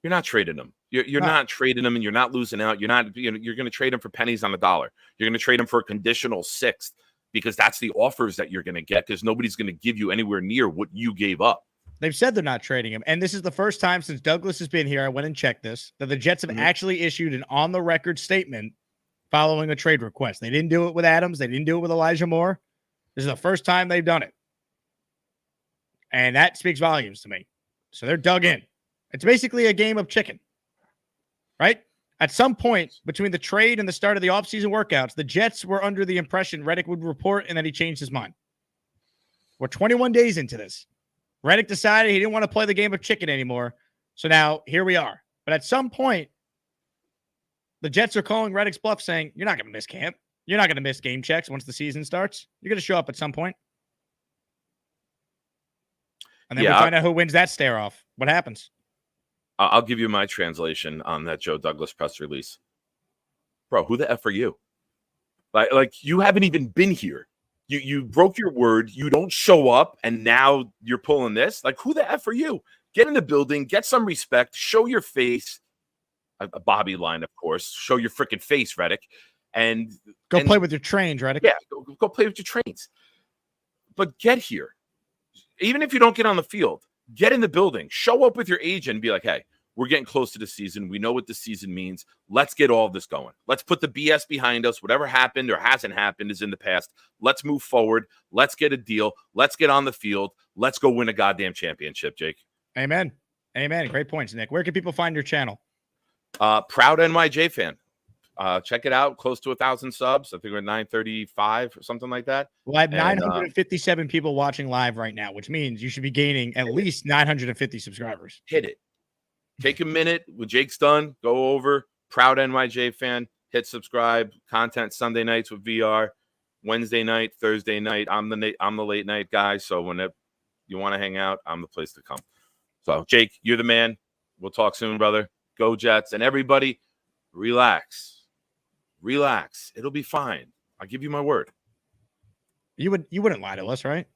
you're not trading them. You're not trading them, and you're not losing out. You're not. You're going to trade them for pennies on the dollar. You're going to trade them for a conditional sixth, because that's the offers that you're going to get, because nobody's going to give you anywhere near what you gave up. They've said they're not trading him. And this is the first time since Douglas has been here, I went and checked this, that the Jets have actually issued an on-the-record statement following a trade request. They didn't do it with Adams. They didn't do it with Elijah Moore. This is the first time they've done it. And that speaks volumes to me. So they're dug in. It's basically a game of chicken, right? At some point between the trade and the start of the offseason workouts, the Jets were under the impression Reddick would report, and then he changed his mind. We're 21 days into this. Reddick decided he didn't want to play the game of chicken anymore. So now here we are. But at some point, the Jets are calling Reddick's bluff, saying, you're not going to miss camp. You're not going to miss game checks once the season starts. You're going to show up at some point. And then we find out who wins that stare off. What happens? I'll give you my translation on that Joe Douglas press release. Bro, who the F are you? Like you haven't even been here. You broke your word. You don't show up, and now you're pulling this. Like, who the F are you? Get in the building, get some respect, show your face. A Bobby line, of course. Show your freaking face, Reddick. And Go play with your trains, Reddick. Yeah, go play with your trains. But get here. Even if you don't get on the field, get in the building. Show up with your agent and be like, hey, we're getting close to the season. We know what the season means. Let's get all of this going. Let's put the BS behind us. Whatever happened or hasn't happened is in the past. Let's move forward. Let's get a deal. Let's get on the field. Let's go win a goddamn championship, Jake. Amen. Amen. Great points, Nick. Where can people find your channel? Proud NYJ fan. Check it out. Close to 1,000 subs. I think we're at 935 or something like that. Well, I have 957 people watching live right now, which means you should be gaining at least 950 subscribers. Hit it. Take a minute. When Jake's done, go over. Proud NYJ fan. Hit subscribe. Content Sunday nights with VR. Wednesday night, Thursday night. I'm the late night guy. So when you want to hang out, I'm the place to come. So Jake, you're the man. We'll talk soon, brother. Go Jets. And everybody, relax. Relax. It'll be fine. I'll give you my word. You wouldn't lie to us, right?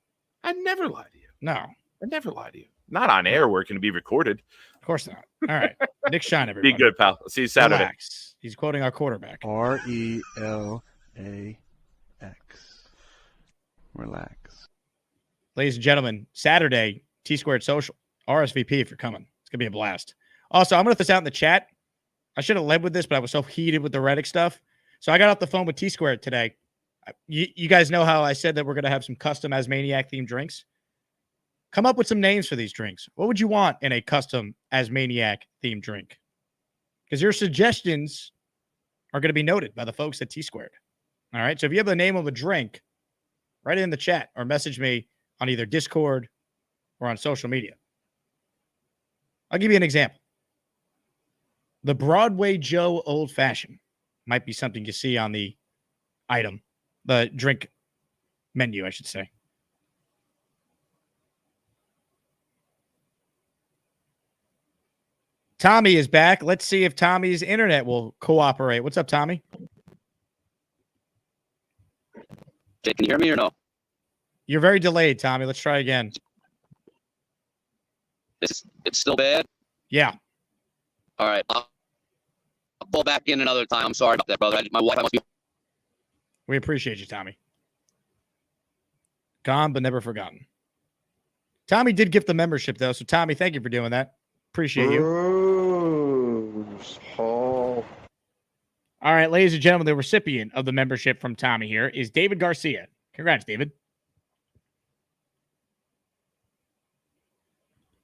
I'd never lie to you. No. I'd never lie to you. Not on air where it can be recorded. Of course not. All right. Nick Shine, everybody. Be good, pal. I'll see you Saturday. Relax. He's quoting our quarterback. RELAX. Relax. Ladies and gentlemen, Saturday, T-Squared Social. RSVP if you're coming. It's going to be a blast. Also, I'm going to throw this out in the chat. I should have led with this, but I was so heated with the Reddick stuff. So I got off the phone with T-Squared today. You guys know how I said that we're going to have some custom Asmaniac-themed drinks? Come up with some names for these drinks. What would you want in a custom Asmaniac-themed drink? Because your suggestions are going to be noted by the folks at T-Squared. All right? So if you have the name of a drink, write it in the chat or message me on either Discord or on social media. I'll give you an example. The Broadway Joe Old Fashioned might be something you see on the item, the drink menu, I should say. Tommy is back. Let's see if Tommy's internet will cooperate. What's up, Tommy? Can you hear me or no? You're very delayed, Tommy. Let's try again. It's still bad? Yeah. All right. I'll pull back in another time. I'm sorry about that, brother. My wife must be. We appreciate you, Tommy. Gone but never forgotten. Tommy did gift the membership, though. So, Tommy, thank you for doing that. Appreciate you. All right, ladies and gentlemen, the recipient of the membership from Tommy here is David Garcia. Congrats, David.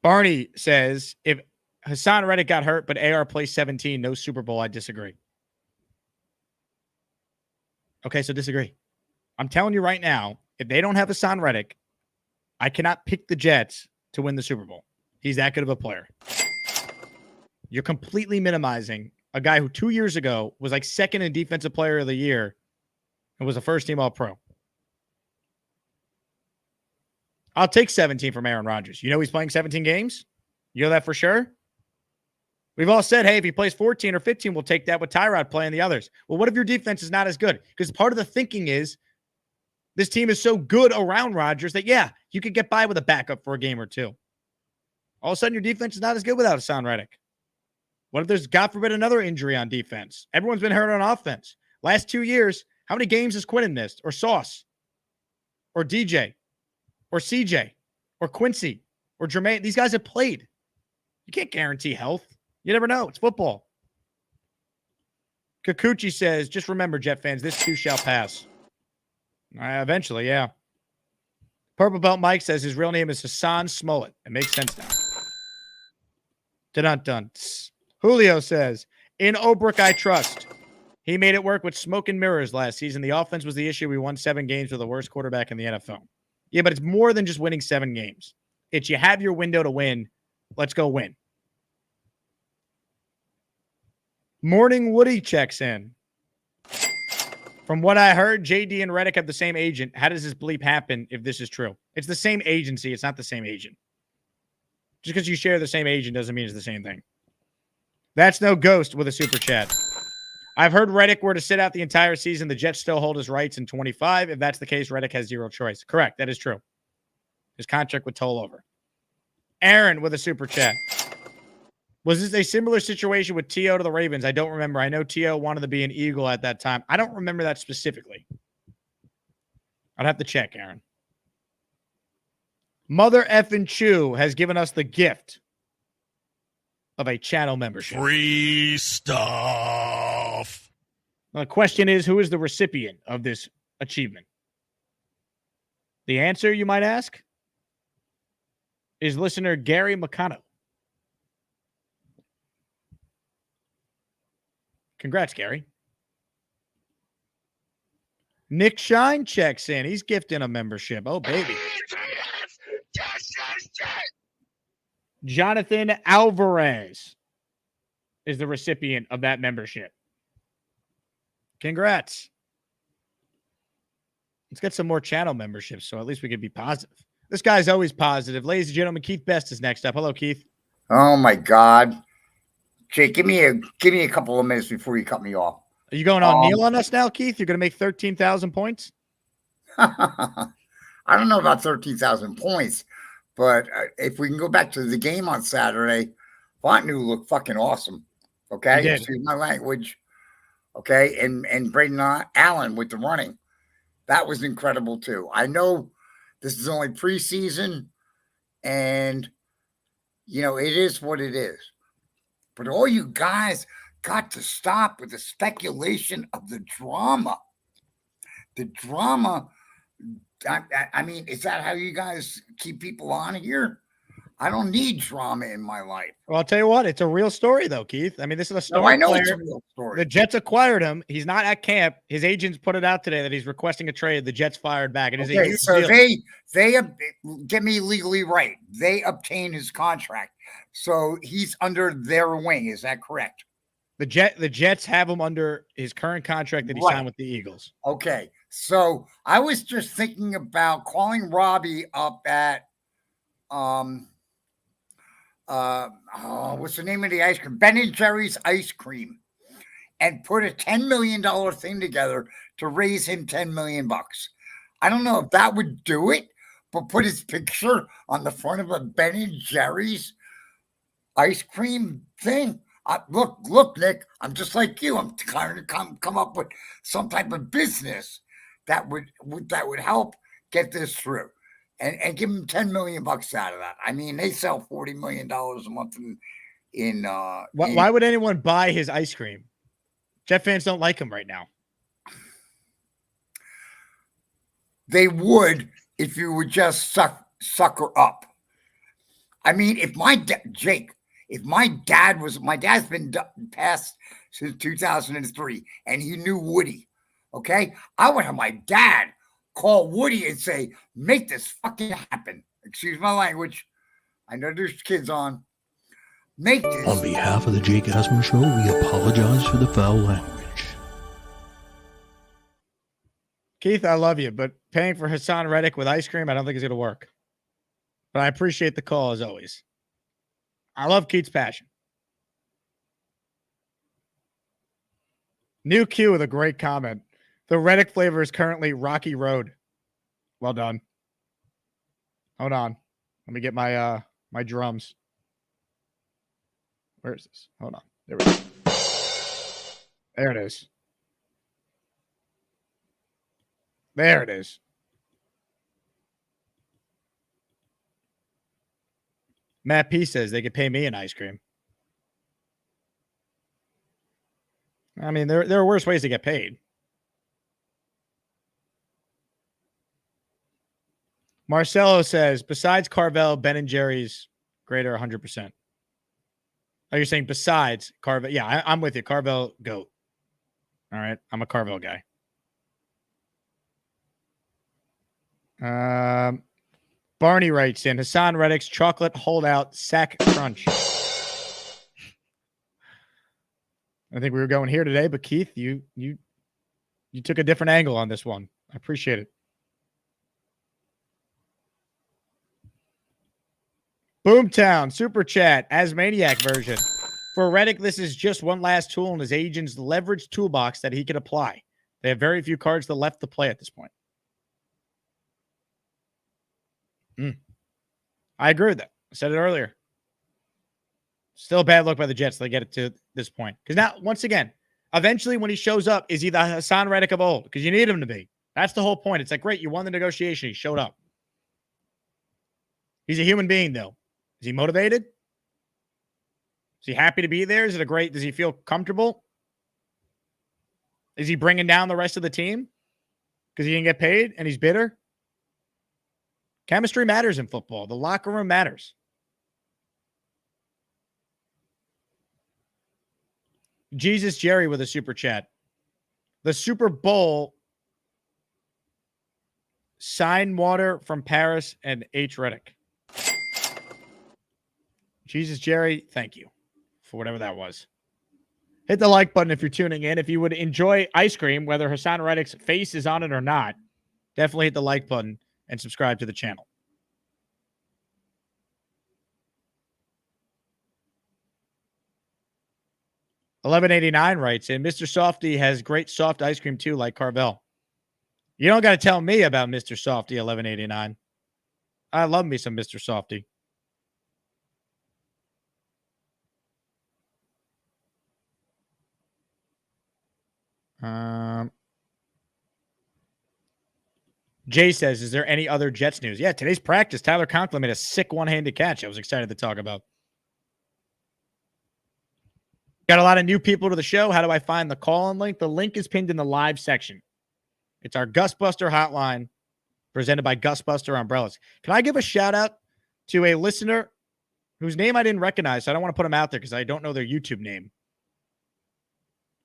Barney says, if Haason Reddick got hurt, but AR plays 17, no Super Bowl, I disagree. Okay, so disagree. I'm telling you right now, if they don't have Haason Reddick, I cannot pick the Jets to win the Super Bowl. He's that good of a player. You're completely minimizing a guy who 2 years ago was like second in Defensive Player of the Year and was a first-team All-Pro. I'll take 17 from Aaron Rodgers. You know he's playing 17 games? You know that for sure? We've all said, hey, if he plays 14 or 15, we'll take that with Tyrod playing the others. Well, what if your defense is not as good? Because part of the thinking is this team is so good around Rodgers that, yeah, you could get by with a backup for a game or two. All of a sudden, your defense is not as good without Haason Reddick. What if there's, God forbid, another injury on defense? Everyone's been hurt on offense. Last 2 years, how many games has Quinnen missed? Or Sauce? Or DJ? Or CJ? Or Quincy? Or Jermaine? These guys have played. You can't guarantee health. You never know. It's football. Kikuchi says, just remember, Jet fans, this too shall pass. Eventually, yeah. Purple Belt Mike says his real name is Haason Smollett. It makes sense now. Dun-dun-dun. Julio says, in Obrook, I trust. He made it work with smoke and mirrors last season. The offense was the issue. We won 7 games with the worst quarterback in the NFL. Yeah, but it's more than just winning 7 games. It's you have your window to win. Let's go win. Morning Woody checks in. From what I heard, JD and Reddick have the same agent. How does this bleep happen if this is true? It's the same agency. It's not the same agent. Just because you share the same agent doesn't mean it's the same thing. That's no ghost with a super chat. I've heard Reddick were to sit out the entire season. The Jets still hold his rights in 25. If that's the case, Reddick has zero choice. Correct. That is true. His contract would toll over. Aaron with a super chat. Was this a similar situation with T.O. to the Ravens? I don't remember. I know T.O. wanted to be an Eagle at that time. I don't remember that specifically. I'd have to check, Aaron. Mother effing Chew has given us the gift of a channel membership. Free stuff. Now, the question is, who is the recipient of this achievement? The answer, you might ask, is listener Gary McConnell. Congrats, Gary. Nick Shine checks in. He's gifting a membership. Oh, baby. Jonathan Alvarez is the recipient of that membership. Congrats. Let's get some more channel memberships so at least we can be positive. This guy's always positive. Ladies and gentlemen, Keith Best is next up. Hello, Keith. Oh, my God. Jake, give me a couple of minutes before you cut me off. Are you going on Neil on us now, Keith? You're going to make 13,000 points? I don't know about 13,000 points, but if we can go back to the game on Saturday, Fontenot looked fucking awesome. Okay? Excuse my language. Okay? And Braden Allen with the running. That was incredible, too. I know this is only preseason, and, you know, it is what it is. But all you guys got to stop with the speculation of the drama. The drama, I mean, is that how you guys keep people on here? I don't need drama in my life. Well, I'll tell you what, it's a real story, though, Keith. I mean, this is a story. No, I know it's a real story. The Jets acquired him. He's not at camp. His agents put it out today that he's requesting a trade. The Jets fired back. It is a huge so deal. they get me legally right. They obtain his contract. So he's under their wing. Is that correct? The Jets have him under his current contract that he signed with the Eagles. Okay. So I was just thinking about calling Robbie up at what's the name of the ice cream? Ben and Jerry's ice cream, and put a $10 million thing together to raise him $10 million. I don't know if that would do it, but put his picture on the front of a Ben and Jerry's ice cream thing. Look, Nick, I'm just like you. I'm trying to come up with some type of business that would help get this through, and give them $10 million out of that. I mean, they sell $40 million a month in. Why would anyone buy his ice cream? Jet fans don't like him right now. They would if you would just sucker up. I mean, if my dad's been passed since 2003, and he knew Woody. Okay, I would have my dad call Woody and say, "Make this fucking happen." Excuse my language. I know there's kids on. Make this. On behalf of the Jake Asman Show, we apologize for the foul language. Keith, I love you, but paying for Haason Reddick with ice cream, I don't think it's going to work. But I appreciate the call as always. I love Keith's passion. New Q with a great comment. The Reddick flavor is currently Rocky Road. Well done. Hold on. Let me get my my drums. Where is this? Hold on. There we go. There it is. There it is. Matt P says they could pay me an ice cream. I mean, there are worse ways to get paid. Marcelo says, besides Carvel, Ben and Jerry's greater 100%. Oh, you're saying besides Carvel? Yeah, I'm with you. Carvel, GOAT. All right, I'm a Carvel guy. Barney writes in, Haason Reddick's chocolate holdout sack crunch. I think we were going here today, but Keith, you took a different angle on this one. I appreciate it. Boomtown, Super Chat, Asmaniac version. For Reddick, this is just one last tool in his agent's leverage toolbox that he could apply. They have very few cards that left to play at this point. I agree with that. I said it earlier. Still a bad look by the Jets. They get it to this point. Because now, once again, eventually when he shows up, is he the Haason Reddick of old? Because you need him to be. That's the whole point. It's like, great, you won the negotiation. He showed up. He's a human being, though. Is he motivated? Is he happy to be there? Is it a great, does he feel comfortable? Is he bringing down the rest of the team because he didn't get paid and he's bitter? Chemistry matters in football. The locker room matters. Jesus Jerry with a super chat. The Super Bowl sign water from Paris and H. Reddick. Jesus Jerry, thank you for whatever that was. Hit the like button if you're tuning in. If you would enjoy ice cream, whether Haason Reddick's face is on it or not, definitely hit the like button and subscribe to the channel. $11.89 writes in, Mr. Softy has great soft ice cream too, like Carvel. You don't got to tell me about Mr. Softy, $11.89. I love me some Mr. Softy. Jay says, is there any other Jets news? Yeah, today's practice, Tyler Conklin made a sick one-handed catch I was excited to talk about. Got a lot of new people to the show. How do I find the call-in link? The link is pinned in the live section. It's our Gusbuster hotline presented by Gusbuster Umbrellas. Can I give a shout-out to a listener whose name I didn't recognize, so I don't want to put him out there because I don't know their YouTube name,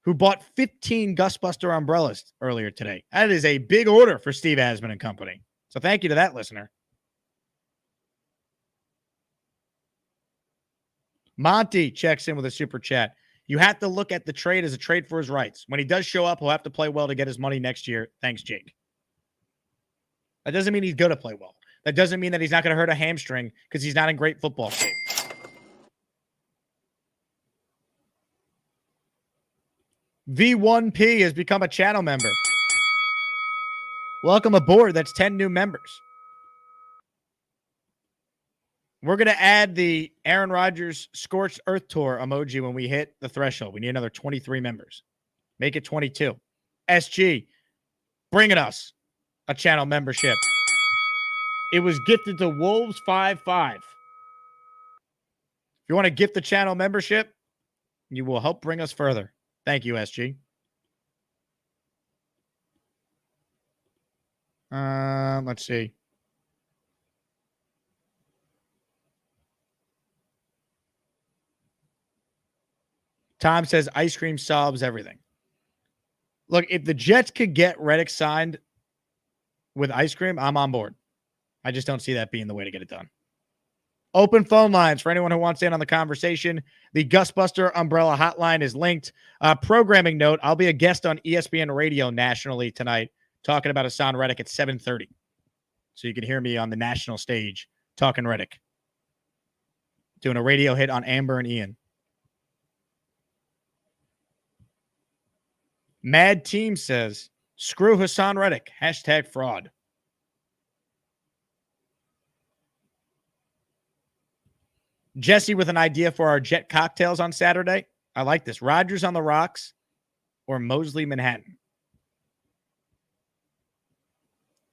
who bought 15 Gusbuster umbrellas earlier today. That is a big order for Steve Asman and company. So thank you to that listener. Monty checks in with a super chat. You have to look at the trade as a trade for his rights. When he does show up, he'll have to play well to get his money next year. Thanks, Jake. That doesn't mean he's going to play well. That doesn't mean that he's not going to hurt a hamstring because he's not in great football shape. V1P has become a channel member. Welcome aboard. That's 10 new members. We're going to add the Aaron Rodgers Scorched Earth Tour emoji when we hit the threshold. We need another 23 members. Make it 22. SG, bringing us a channel membership. It was gifted to Wolves55. If you want to gift the channel membership, you will help bring us further. Thank you, SG. Let's see. Tom says ice cream solves everything. Look, if the Jets could get Reddick signed with ice cream, I'm on board. I just don't see that being the way to get it done. Open phone lines for anyone who wants in on the conversation. The Gusbuster Umbrella Hotline is linked. Programming note, I'll be a guest on ESPN Radio nationally tonight talking about Haason Reddick at 7:30. So you can hear me on the national stage talking Reddick. Doing a radio hit on Amber and Ian. Mad Team says, screw Haason Reddick. Hashtag fraud. Jesse with an idea for our Jet cocktails on Saturday. I like this. Rodgers on the rocks or Mosley Manhattan.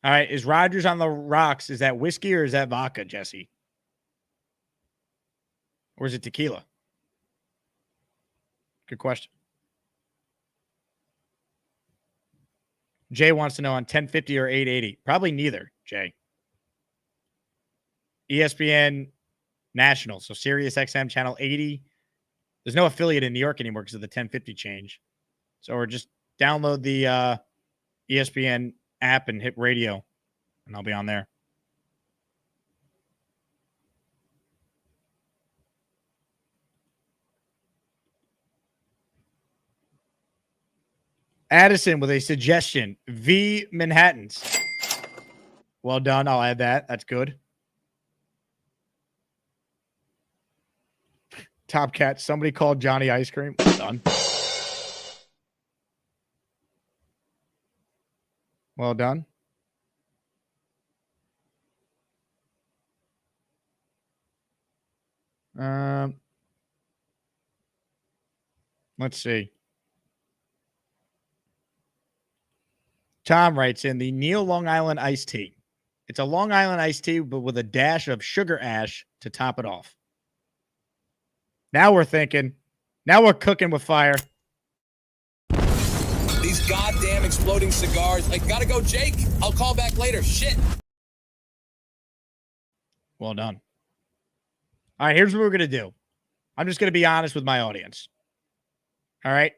All right. Is Rodgers on the rocks? Is that whiskey or is that vodka, Jesse? Or is it tequila? Good question. Jay wants to know on 1050 or 880. Probably neither, Jay. ESPN National, so Sirius XM channel 80. There's no affiliate in New York anymore because of the 1050 change. So or just download the ESPN app and hit radio, and I'll be on there. Addison with a suggestion. V Manhattans. Well done. I'll add that. That's good. Top Cat, somebody called Johnny Ice Cream. Well done. Well done. Let's see. Tom writes in the Neil Long Island iced tea. It's a Long Island iced tea, but with a dash of sugar ash to top it off. Now we're thinking. Now we're cooking with fire. These goddamn exploding cigars. I gotta go, Jake. I'll call back later. Shit. Well done. All right, here's what we're going to do. I'm just going to be honest with my audience. All right?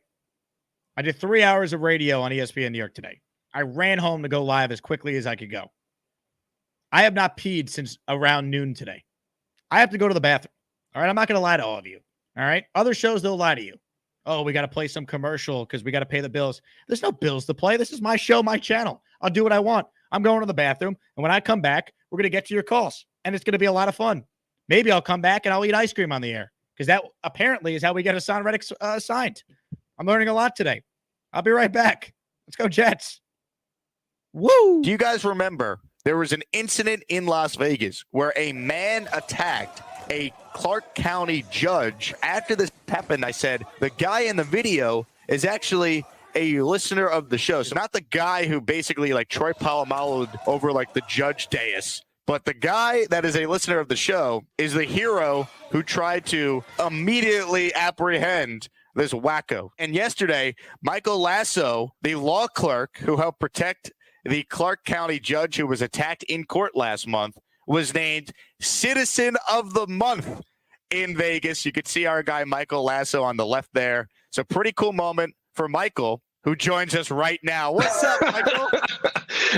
I did 3 hours of radio on ESPN New York today. I ran home to go live as quickly as I could go. I have not peed since around noon today. I have to go to the bathroom. All right? I'm not going to lie to all of you. All right? Other shows, they'll lie to you. Oh, we got to play some commercial because we got to pay the bills. There's no bills to play. This is my show, my channel. I'll do what I want. I'm going to the bathroom, and when I come back, we're going to get to your calls, and it's going to be a lot of fun. Maybe I'll come back and I'll eat ice cream on the air because that apparently is how we get Haason Reddick signed. I'm learning a lot today. I'll be right back. Let's go, Jets. Woo! Do you guys remember there was an incident in Las Vegas where a man attacked a Clark County judge? After this happened, I said, the guy in the video is actually a listener of the show. So not the guy who basically like Troy Polamalu'd over like the judge dais, but the guy that is a listener of the show is the hero who tried to immediately apprehend this wacko. And yesterday, Michael Lasso, the law clerk who helped protect the Clark County judge who was attacked in court last month, was named Citizen of the Month in Vegas. You could see our guy Michael Lasso on the left there. It's a pretty cool moment for Michael, who joins us right now. What's up, Michael?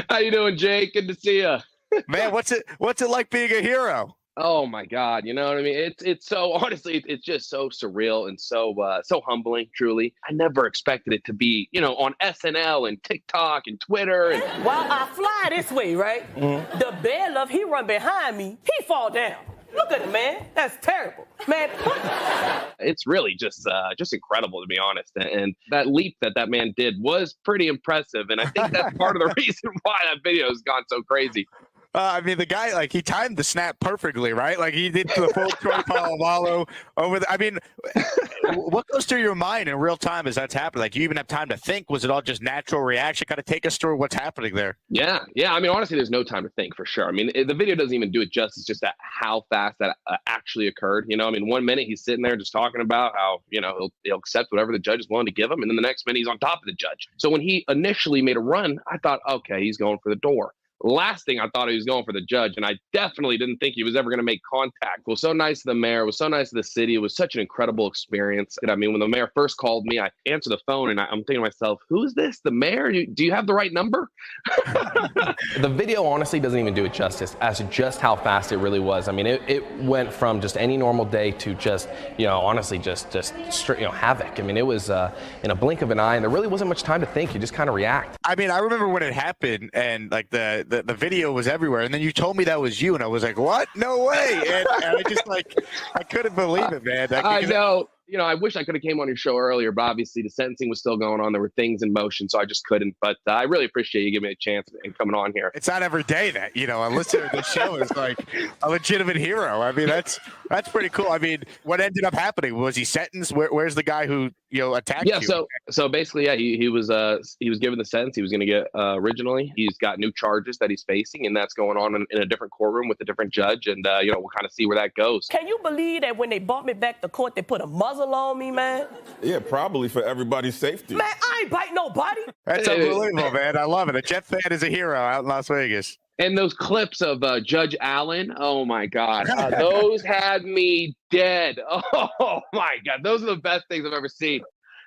How you doing, Jake? Good to see you. Man, what's it like being a hero? Oh my God, you know what I mean? It's so honestly, it's just so surreal and so humbling. Truly, I never expected it to be, on SNL and TikTok and Twitter. And while I fly this way, right? Mm-hmm. The bailiff, he run behind me. He fall down. Look at it, man. That's terrible, man. It's really just incredible, to be honest. And that leap that man did was pretty impressive. And I think that's part of the reason why that video has gone so crazy. I mean, the guy, like, he timed the snap perfectly, right? Like, he did the full Troy Polamalu over the, I mean, what goes through your mind in real time as that's happening? Like, you even have time to think? Was it all just natural reaction? Kind of take us through what's happening there. Yeah. I mean, honestly, there's no time to think, for sure. I mean, the video doesn't even do it justice, just at how fast that actually occurred. I mean, 1 minute he's sitting there just talking about how, he'll accept whatever the judge is willing to give him. And then the next minute he's on top of the judge. So when he initially made a run, I thought, okay, he's going for the door. Last thing I thought he was going for the judge, and I definitely didn't think he was ever going to make contact. It was so nice to the mayor. It was so nice to the city. It was such an incredible experience. And I mean, when the mayor first called me, I answered the phone, and I'm thinking to myself, who is this? The mayor? Do you have the right number? The video honestly doesn't even do it justice as to just how fast it really was. I mean, it went from just any normal day to just, honestly, just straight, havoc. I mean, it was in a blink of an eye, and there really wasn't much time to think. You just kind of react. I mean, I remember when it happened, and like the video was everywhere, and then you told me that was you, and I was like, what? No way. And I just I couldn't believe it, man. I know. I wish I could have came on your show earlier, but obviously the sentencing was still going on. There were things in motion, so I just couldn't. But I really appreciate you giving me a chance and coming on here. It's not every day that, a listener to the show is like a legitimate hero. I mean, that's pretty cool. I mean, what ended up happening? Was he sentenced? Where's the guy who, attacked you? Yeah, so basically, yeah, he was given the sentence he was going to get originally. He's got new charges that he's facing, and that's going on in a different courtroom with a different judge, and, we'll kind of see where that goes. Can you believe that when they brought me back to court, they put a muzzle on me, man? Yeah, probably for everybody's safety. Man, I ain't bite nobody. That's unbelievable, man. I love it. A Jet fan is a hero out in Las Vegas. And those clips of Judge Allen, oh my God, those had me dead. Oh my God, those are the best things I've ever seen.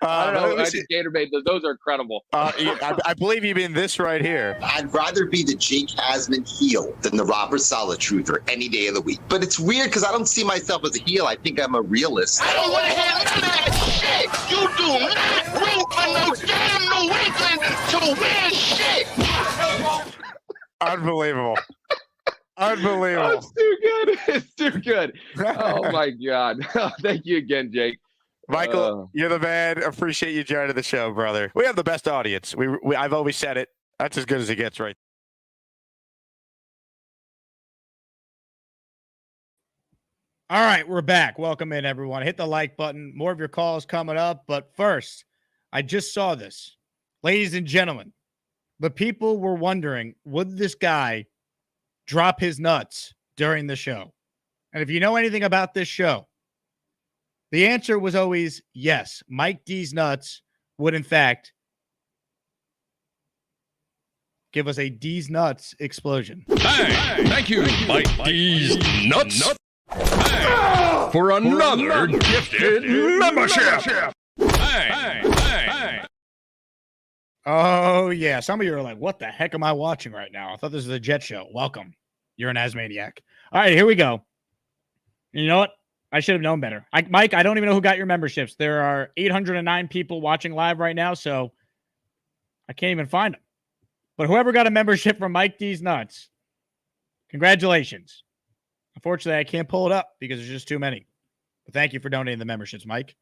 I don't know. I just Gatorade. Those are incredible. I believe you mean this right here. I'd rather be the Jake Asman heel than the Robert Saleh truther any day of the week. But it's weird because I don't see myself as a heel. I think I'm a realist. I don't want to hear none of that shit. You do not root for no damn New England to win shit. Unbelievable. Unbelievable. Oh, it's too good. It's too good. Oh my God. Thank you again, Jake. Michael, you're the man. Appreciate you joining the show, brother. We have the best audience. I've always said it. That's as good as it gets, right? All right, we're back. Welcome in, everyone. Hit the like button. More of your calls coming up. But first, I just saw this. Ladies and gentlemen, the people were wondering, would this guy drop his nuts during the show? And if you know anything about this show, the answer was always yes. Mike D's nuts would, in fact, give us a D's nuts explosion. Hey, thank you, Mike D's nuts. Hey, for another gifted membership. Hey. Oh, yeah. Some of you are like, what the heck am I watching right now? I thought this was a Jet show. Welcome. You're an Asmaniac. All right, here we go. You know what? I should have known better. Mike, I don't even know who got your memberships. There are 809 people watching live right now, so I can't even find them. But whoever got a membership from Mike D's Nuts, congratulations. Unfortunately, I can't pull it up because there's just too many. But thank you for donating the memberships, Mike.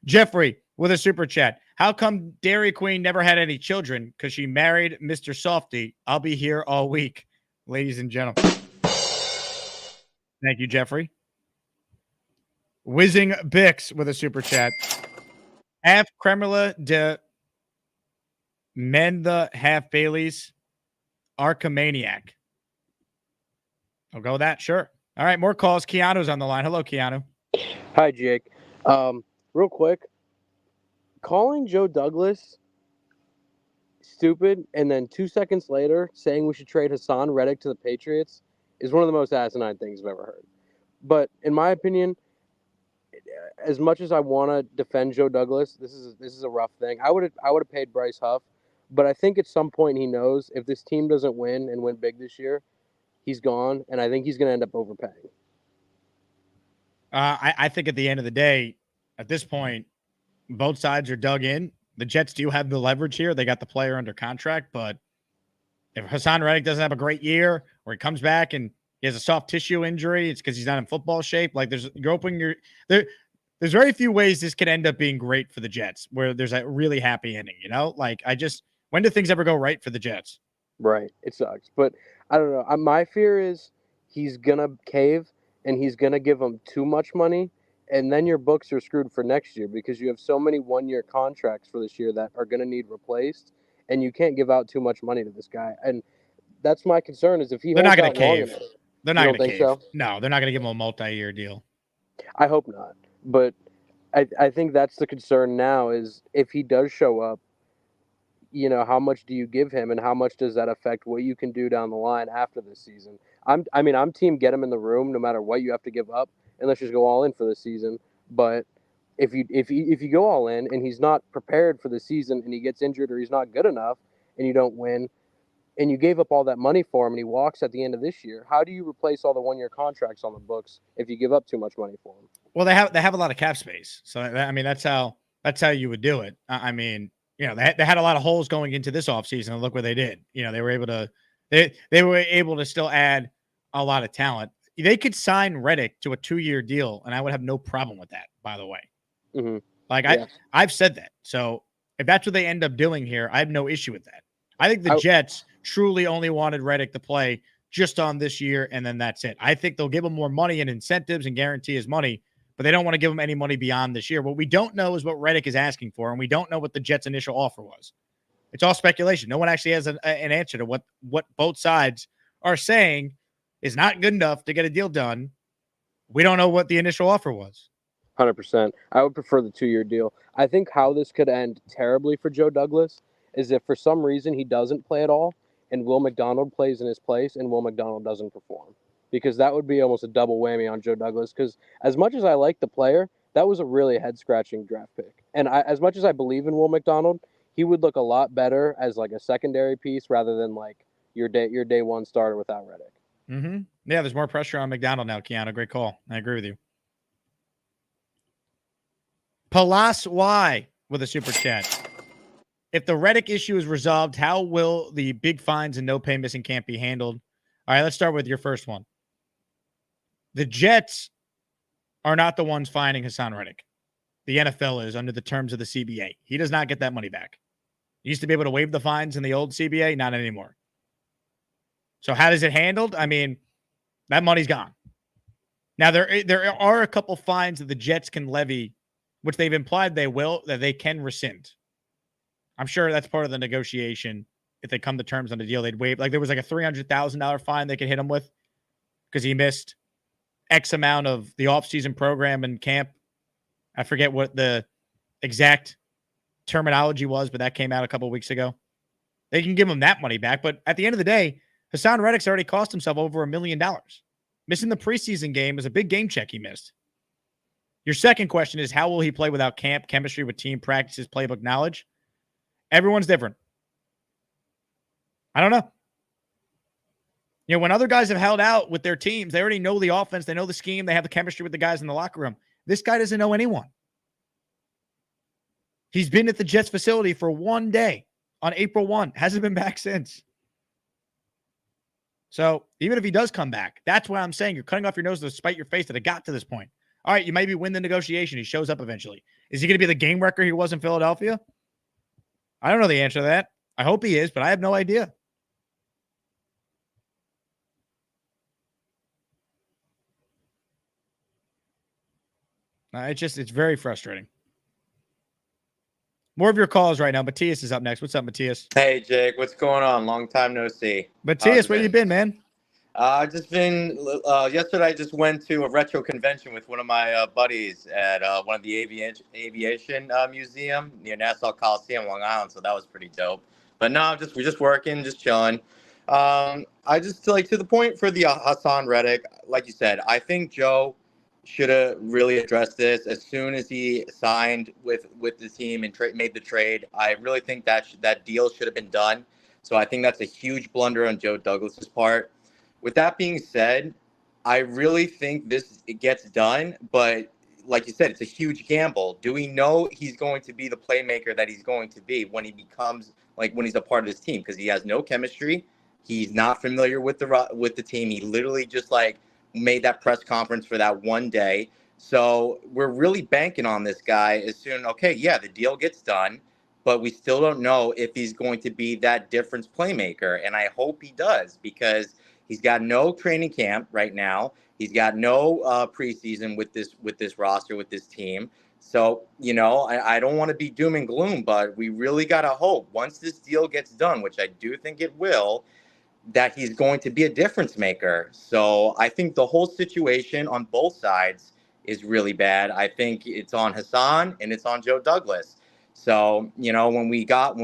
Jeffrey with a super chat. How come Dairy Queen never had any children? Because she married Mr. Softy. I'll be here all week, ladies and gentlemen. Thank you, Jeffrey. Whizzing Bix with a super chat. Half Kremla de Menda, half Bailey's Archimaniac. I'll go with that. Sure. All right. More calls. Keanu's on the line. Hello, Keanu. Hi, Jake. Real quick, calling Joe Douglas stupid and then 2 seconds later saying we should trade Haason Reddick to the Patriots is one of the most asinine things I've ever heard. But in my opinion, as much as I want to defend Joe Douglas, this is a rough thing. I would have paid Bryce Huff, but I think at some point he knows if this team doesn't win and win big this year, he's gone, and I think he's going to end up overpaying. I think at the end of the day, at this point, both sides are dug in. The Jets do have the leverage here. They got the player under contract, but if Haason Reddick doesn't have a great year or he comes back and he has a soft tissue injury, it's because he's not in football shape. Like there's there's very few ways this could end up being great for the Jets where there's a really happy ending, you know? Like when do things ever go right for the Jets? Right. It sucks. But I don't know. My fear is he's going to cave and he's going to give them too much money. And then your books are screwed for next year because you have so many one-year contracts for this year that are going to need replaced. And you can't give out too much money to this guy. And that's my concern is if he they're holds not going out to cave. long enough, They're not going to cave. So? No, they're not going to give him a multi-year deal. I hope not. But I think that's the concern now is if he does show up, you know, how much do you give him and how much does that affect what you can do down the line after this season? I'm team get him in the room no matter what you have to give up and let's just go all in for the season. But if you go all in and he's not prepared for the season and he gets injured or he's not good enough and you don't win and you gave up all that money for him and he walks at the end of this year, how do you replace all the one-year contracts on the books if you give up too much money for him? Well, they have a lot of cap space. So I mean that's how you would do it. I mean, you know, they had a lot of holes going into this offseason and look what they did. You know, they were able to still add a lot of talent. They could sign Reddick to a 2-year deal, and I would have no problem with that, by the way. Mm-hmm. Like I've said that. So if that's what they end up doing here, I have no issue with that. I think the Jets truly only wanted Reddick to play just on this year, and then that's it. I think they'll give him more money and incentives and guarantee his money, but they don't want to give him any money beyond this year. What we don't know is what Reddick is asking for, and we don't know what the Jets' initial offer was. It's all speculation. No one actually has an answer to what both sides are saying is not good enough to get a deal done. We don't know what the initial offer was. 100%. I would prefer the 2-year deal. I think how this could end terribly for Joe Douglas is if for some reason he doesn't play at all and Will McDonald plays in his place and Will McDonald doesn't perform. Because that would be almost a double whammy on Joe Douglas. Because as much as I like the player, that was a really head-scratching draft pick. And as much as I believe in Will McDonald, he would look a lot better as like a secondary piece rather than like your day one starter without Reddick. Mm-hmm. Yeah, there's more pressure on McDonald now, Keanu. Great call. I agree with you. Palas Y with a super chat. If the Reddick issue is resolved, how will the big fines and no pay missing camp be handled? All right, let's start with your first one. The Jets are not the ones fining Haason Reddick. The NFL is under the terms of the CBA. He does not get that money back. He used to be able to waive the fines in the old CBA, not anymore. So how does it handled? I mean, that money's gone. Now, there are a couple fines that the Jets can levy, which they've implied that they can rescind. I'm sure that's part of the negotiation. If they come to terms on the deal, they'd waive. Like there was like a $300,000 fine they could hit him with because he missed X amount of the offseason program and camp. I forget what the exact terminology was, but that came out a couple of weeks ago. They can give him that money back. But at the end of the day, Haason Reddick's already cost himself over $1 million. Missing the preseason game is a big game check he missed. Your second question is, how will he play without camp, chemistry with team practices, playbook knowledge? Everyone's different. I don't know. You know, when other guys have held out with their teams, they already know the offense, they know the scheme, they have the chemistry with the guys in the locker room. This guy doesn't know anyone. He's been at the Jets facility for one day on April 1. Hasn't been back since. So even if he does come back, that's why I'm saying you're cutting off your nose to spite your face that it got to this point. All right, you maybe win the negotiation. He shows up eventually. Is he going to be the game wrecker he was in Philadelphia? I don't know the answer to that. I hope he is, but I have no idea. It's very frustrating. More of your calls right now. Matthias is up next. What's up, Matthias? Hey, Jake. What's going on? Long time no see. Matthias, where you been, man? I've just been, yesterday I just went to a retro convention with one of my buddies at one of the aviation museum near Nassau Coliseum, Long Island. So that was pretty dope. But no, we're just working, just chilling. I just, like, to the point for the Haason Reddick, like you said, I think Joe should have really addressed this as soon as he signed with the team and made the trade. I really think that deal should have been done. So I think that's a huge blunder on Joe Douglas's part. With that being said, I really think it gets done, but like you said, it's a huge gamble. Do we know he's going to be the playmaker that he's going to be when he becomes, like, when he's a part of this team? Because he has no chemistry. He's not familiar with the team. He literally just, like, made that press conference for that one day. So we're really banking on this guy as soon. Okay, yeah, the deal gets done, but we still don't know if he's going to be that difference playmaker. And I hope he does, because he's got no training camp right now. He's got no preseason with this roster, with this team. So, you know, I don't want to be doom and gloom, but we really got to hope once this deal gets done, which I do think it will, that he's going to be a difference maker. So I think the whole situation on both sides is really bad. I think it's on Haason and it's on Joe Douglas. So, you know, when we got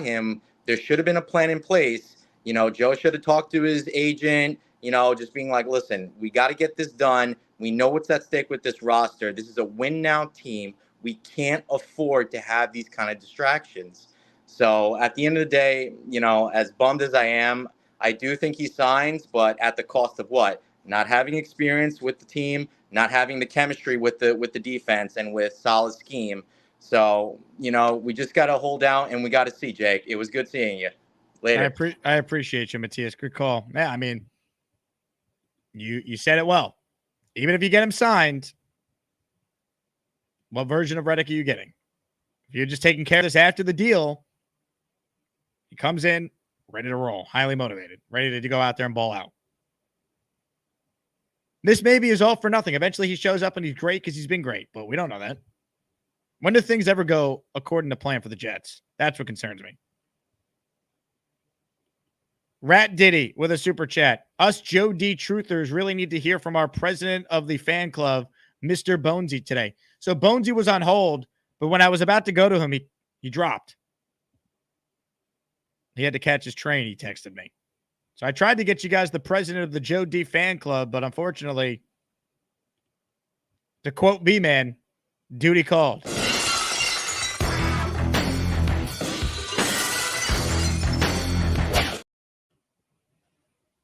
him, there should have been a plan in place. You know, Joe should have talked to his agent, you know, just being like, listen, we got to get this done. We know what's at stake with this roster. This is a win now team. We can't afford to have these kind of distractions. So at the end of the day, you know, as bummed as I am, I do think he signs, but at the cost of what? Not having experience with the team, not having the chemistry with the defense and with solid scheme. So, you know, we just got to hold out and we got to see, Jake. It was good seeing you. Later. I appreciate you, Matthias. Good call. Yeah, I mean, you said it well. Even if you get him signed, what version of Reddick are you getting? If you're just taking care of this after the deal, he comes in ready to roll, highly motivated, ready to go out there and ball out. This maybe is all for nothing. Eventually he shows up and he's great because he's been great, but we don't know that. When do things ever go according to plan for the Jets? That's what concerns me. Rat Diddy with a super chat. Us Joe D truthers really need to hear from our president of the fan club, Mr. Bonesy, today. So Bonesy was on hold, but when I was about to go to him, he dropped. He had to catch his train, he texted me. So I tried to get you guys the president of the Joe D fan club, but unfortunately, to quote B-Man, duty called.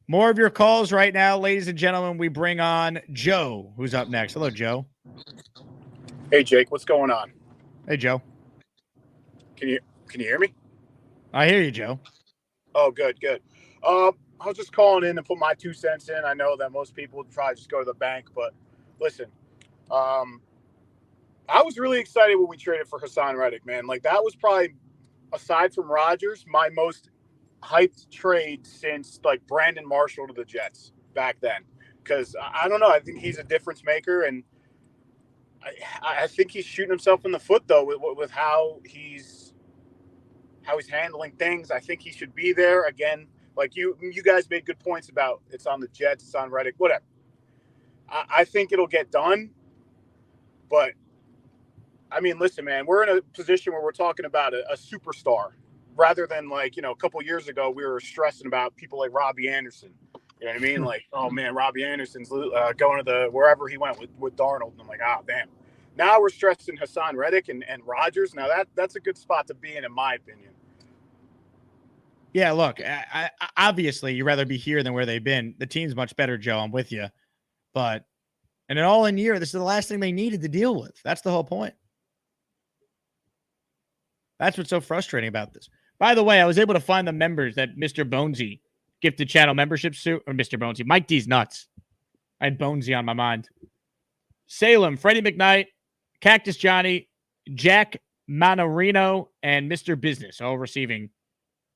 More of your calls right now, ladies and gentlemen. We bring on Joe, who's up next. Hello, Joe. Hey, Jake. What's going on? Hey, Joe. Can you hear me? I hear you, Joe. Oh, good. I was just calling in to put my 2 cents in. I know that most people would probably just go to the bank, but listen, I was really excited when we traded for Haason Reddick, man. Like, that was probably, aside from Rodgers, my most hyped trade since, like, Brandon Marshall to the Jets back then. Because, I don't know, I think he's a difference maker, and I think he's shooting himself in the foot, though, with how he's handling things. I think he should be there again. Like you guys made good points about it's on the Jets, it's on Reddick, whatever. I think it'll get done, but I mean, listen, man, we're in a position where we're talking about a superstar rather than, like, a couple years ago we were stressing about people like Robbie Anderson. You know what I mean? Like, oh man, Robbie Anderson's going to wherever he went with Darnold, and I'm like, damn. Now we're stressing Haason Reddick and Rodgers. Now that's a good spot to be in my opinion. Yeah, look, I obviously you'd rather be here than where they've been. The team's much better, Joe. I'm with you. But in an all-in year, this is the last thing they needed to deal with. That's the whole point. That's what's so frustrating about this. By the way, I was able to find the members that Mr. Bonesy gifted channel memberships to, or Mr. Bonesy. Mike D's nuts. I had Bonesy on my mind. Salem, Freddie McKnight, Cactus Johnny, Jack Manorino, and Mr. Business, all receiving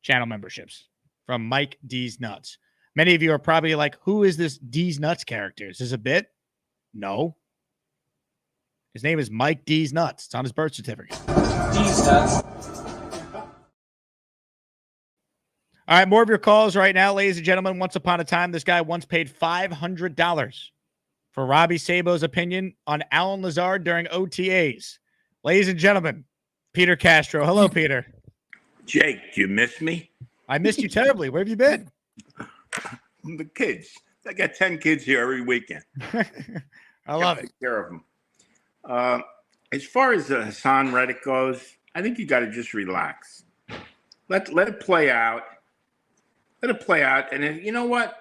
channel memberships from Mike D's Nuts. Many of you are probably like, who is this D's Nuts character? Is this a bit? No. His name is Mike D's Nuts. It's on his birth certificate. D's Nuts. All right, more of your calls right now, ladies and gentlemen. Once upon a time, this guy once paid $500 for Robbie Sabo's opinion on Alan Lazard during OTAs. Ladies and gentlemen, Peter Castro. Hello, Peter. Jake, do you miss me? I missed you terribly. Where have you been? The kids. I got 10 kids here every weekend. I love it. Take care of them. As far as Haason Reddick goes, I think you got to just relax. Let it play out. Let it play out. And then, you know what?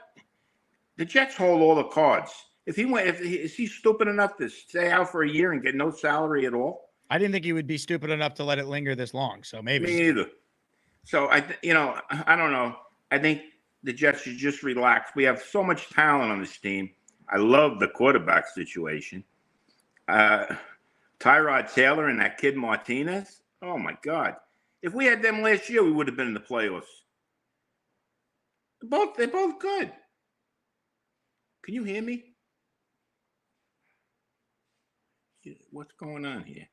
The Jets hold all the cards. Is he stupid enough to stay out for a year and get no salary at all? I didn't think he would be stupid enough to let it linger this long. So maybe. Me either. So I don't know. I think the Jets should just relax. We have so much talent on this team. I love the quarterback situation. Tyrod Taylor and that kid Martinez. Oh my God! If we had them last year, we would have been in the playoffs. They're both good. Can you hear me? What's going on here?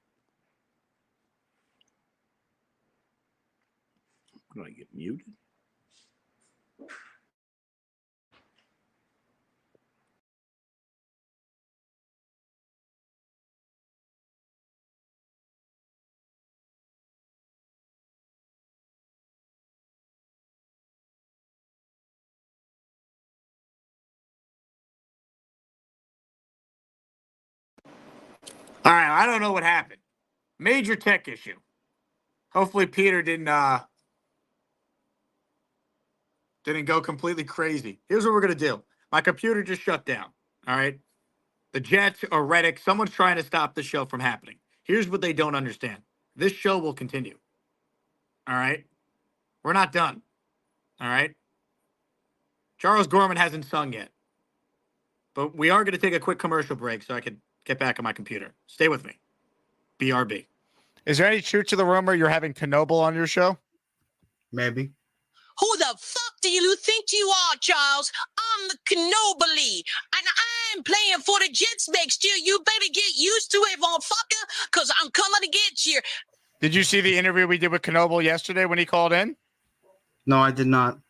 Do I get muted? All right, I don't know what happened. Major tech issue. Hopefully Peter didn't go completely crazy. Here's what we're going to do. My computer just shut down, all right? The Jets or Reddick, someone's trying to stop the show from happening. Here's what they don't understand. This show will continue, all right? We're not done, all right? Charles Gorman hasn't sung yet, but we are going to take a quick commercial break so I can get back on my computer. Stay with me. BRB. Is there any truth to the rumor you're having Knoble on your show? Maybe. Who the fuck do you think you are, Charles? I'm the Canobly, and I'm playing for the Jets next year. You better get used to it, motherfucker, because I'm coming to get you. Did you see the interview we did with Knoble yesterday when he called in? No, I did not.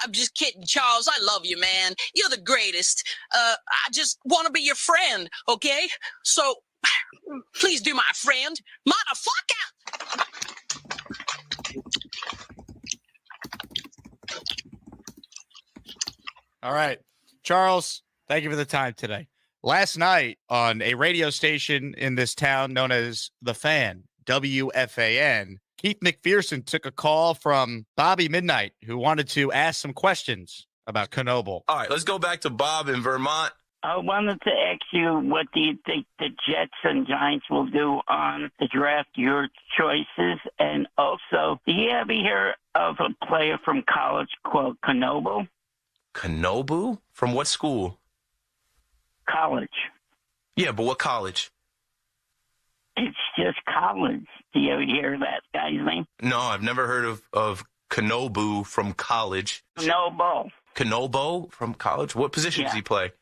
I'm just kidding, Charles. I love you, man. You're the greatest. I just want to be your friend, okay? So, please do my friend. Motherfucker! All right. Charles, thank you for the time today. Last night on a radio station in this town known as The Fan, WFAN, Keith McPherson took a call from Bobby Midnight, who wanted to ask some questions about Knoble. All right, let's go back to Bob in Vermont. I wanted to ask you, what do you think the Jets and Giants will do on the draft, your choices? And also, do you ever hear of a player from college called Kanobu? Kanobu? From what school? College. Yeah, but what college? It's just college. Do you ever hear that guy's name? No, I've never heard of Kanobu from college. Kanobo. Kanobo from college? What position does he play?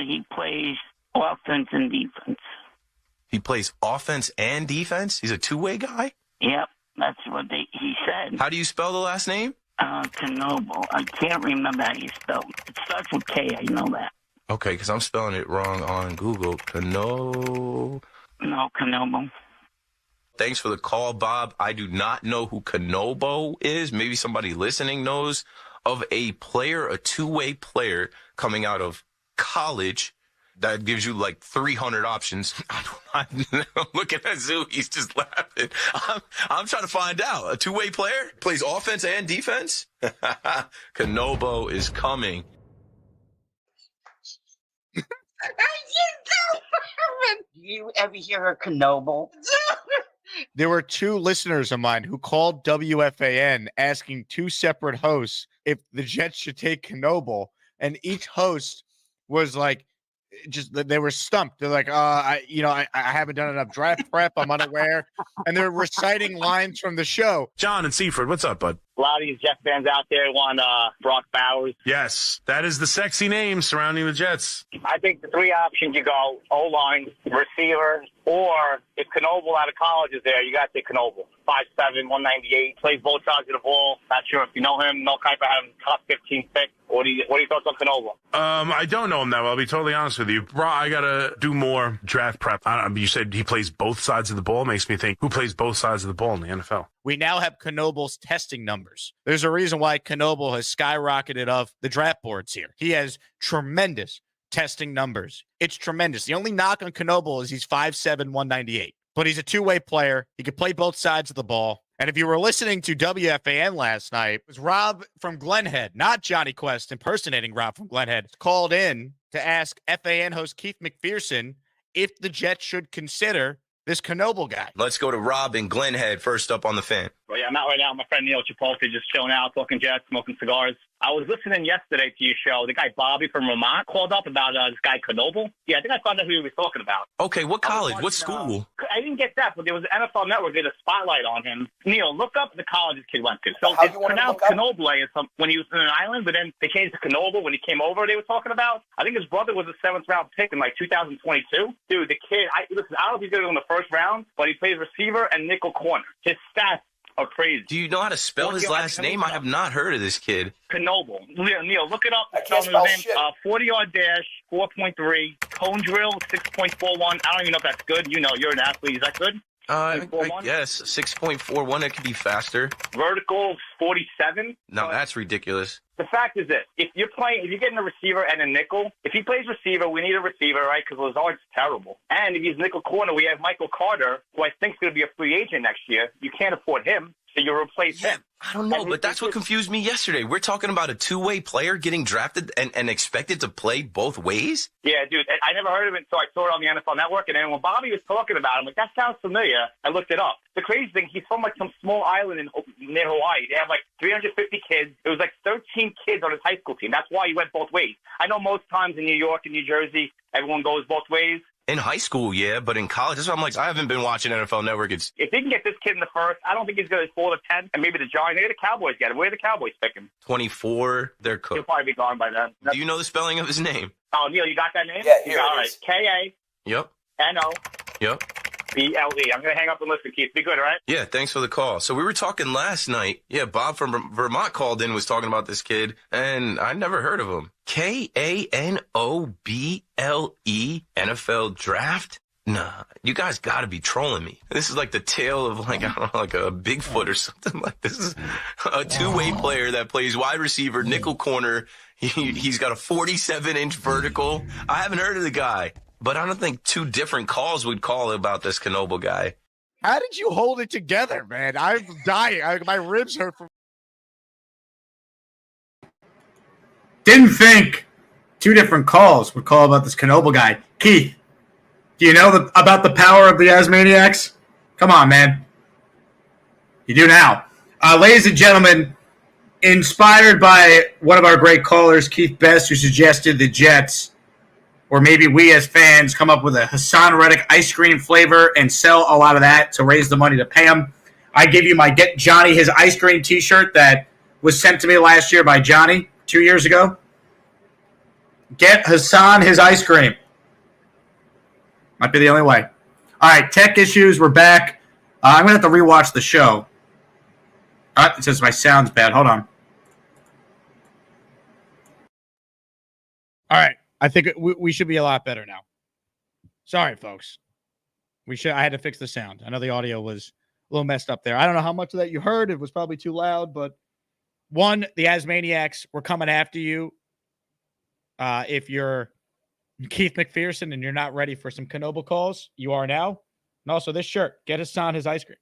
He plays offense and defense. He plays offense and defense? He's a two-way guy? Yep, that's what he said. How do you spell the last name? Kanobo. I can't remember how you spell it. It starts with K, I know that. Okay, because I'm spelling it wrong on Google. No, Kanobo. Thanks for the call, Bob. I do not know who Kanobo is. Maybe somebody listening knows of a player, a two-way player coming out of college that gives you like 300 options. I'm looking at Zoo. He's just laughing. I'm trying to find out. A two-way player plays offense and defense. Kanobo is coming. You ever hear of Kanobo? There were two listeners of mine who called WFAN asking two separate hosts if the Jets should take Kanoble, and each host was like, they were stumped. They're like, I haven't done enough draft prep. I'm unaware. And they're reciting lines from the show. John and Seaford, what's up, bud? A lot of these Jet fans out there want Brock Bowers. Yes, that is the sexy name surrounding the Jets. I think the three options you go, O-line, receiver, or if Knoble out of college is there, you got to take Knoble. 5'7", 198, plays both sides of the ball. Not sure if you know him. Mel Kiper had him top 15 pick. What are your thoughts on Knoble? I don't know him that well. I'll be totally honest with you. Bro, I got to do more draft prep. You said he plays both sides of the ball. Makes me think, who plays both sides of the ball in the NFL? We now have Knoble's testing numbers. There's a reason why Knoble has skyrocketed off the draft boards here. He has tremendous testing numbers. It's tremendous. The only knock on Knoble is he's 5'7", 198. But he's a two-way player. He can play both sides of the ball. And if you were listening to WFAN last night, it was Rob from Glenhead, not Johnny Quest impersonating Rob from Glenhead, called in to ask FAN host Keith McPherson if the Jets should consider this Knoble guy. Let's go to Rob in Glenhead first up on the Fan. Well, yeah, I'm out right now. My friend Neil Chipotle just chilling out, talking Jets, smoking cigars. I was listening yesterday to your show. The guy Bobby from Vermont called up about this guy Knoble. Yeah, I think I found out who he was talking about. Okay, what college? What school? I didn't get that, but there was an NFL Network did a spotlight on him. Neil, look up the college this kid went to. So it's pronounced Knoble when he was in an island, but then they changed to Knoble when he came over. They were talking about. I think his brother was a 7th round pick in like 2022. Dude, the kid. I don't know if he's going to go in the first round, but he plays receiver and nickel corner. His stats are crazy. Do you know how to spell his last name? I have not heard of this kid. Knoble. Neil, look it up. I can't spell his name. 40-yard dash, 4.3. Cone drill, 6.41. I don't even know if that's good. You know, you're an athlete. Is that good? I guess 6.41. That could be faster. Vertical, 47. No, that's ridiculous. The fact is this: if you're getting a receiver and a nickel, if he plays receiver, we need a receiver, right? Because Lazard's terrible. And if he's nickel corner, we have Michael Carter, who I think is going to be a free agent next year. You can't afford him, so you replace him. I don't know, but that's what confused me yesterday. We're talking about a two-way player getting drafted and expected to play both ways? Yeah, dude, I never heard of it, so I saw it on the NFL Network, and then when Bobby was talking about it, I'm like, that sounds familiar. I looked it up. The crazy thing, he's from like some small island near Hawaii. They have like 350 kids. It was like 13 kids on his high school team. That's why he went both ways. I know most times in New York and New Jersey, everyone goes both ways. In high school, yeah, but in college, that's why I'm like, I haven't been watching NFL Network. If they can get this kid in the first, I don't think he's going to fall to 10, and maybe the Giants, maybe the Cowboys get him. Where the Cowboys pick him? 24, they're cooked. He'll probably be gone by then. Do you know the spelling of his name? Oh, Neil, you got that name? Yeah, here all it right. is. K-A-N-O. Yep. B-L-E. I'm going to hang up and listen, Keith. Be good, all right? Yeah, thanks for the call. So we were talking last night. Yeah, Bob from Vermont called in, was talking about this kid, and I never heard of him. K-A-N-O-B-L-E, NFL draft? Nah, you guys got to be trolling me. This is like the tale of like, I don't know, like a Bigfoot or something. Like this is a two-way player that plays wide receiver, nickel corner. He's got a 47-inch vertical. I haven't heard of the guy, but I don't think two different calls would call about this Knoble guy. How did you hold it together, man? I'm dying. My ribs hurt from. Didn't think. two different calls. We call about this Knoble guy. Keith, do you know about the power of the Asmaniacs? Come on, man. You do now. Ladies and gentlemen, inspired by one of our great callers, Keith Best, who suggested the Jets, or maybe we as fans, come up with a Haason Reddick ice cream flavor and sell a lot of that to raise the money to pay him. I give you my Get Johnny His Ice Cream t-shirt that was sent to me last year by Johnny 2 years ago. Get Haason His Ice Cream. Might be the only way. All right, tech issues. We're back. I'm going to have to rewatch the show. It says my sound's bad. Hold on. All right. I think we should be a lot better now. Sorry, folks. I had to fix the sound. I know the audio was a little messed up there. I don't know how much of that you heard. It was probably too loud, but one, the Asmaniacs were coming after you. If you're Keith McPherson and you're not ready for some Knoble calls, you are now. And also this shirt. Get Haason His Ice Cream.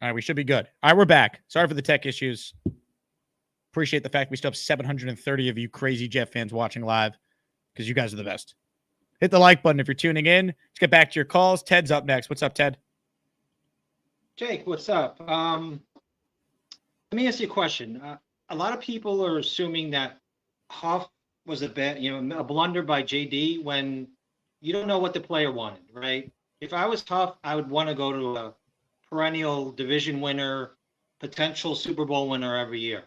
All right, we should be good. All right, we're back. Sorry for the tech issues. Appreciate the fact we still have 730 of you crazy Jet fans watching live because you guys are the best. Hit the like button if you're tuning in. Let's get back to your calls. Ted's up next. What's up, Ted? Jake, what's up? Let me ask you a question. A lot of people are assuming that Huff was a blunder by JD when you don't know what the player wanted, right? If I was Huff, I would want to go to a perennial division winner, potential Super Bowl winner every year.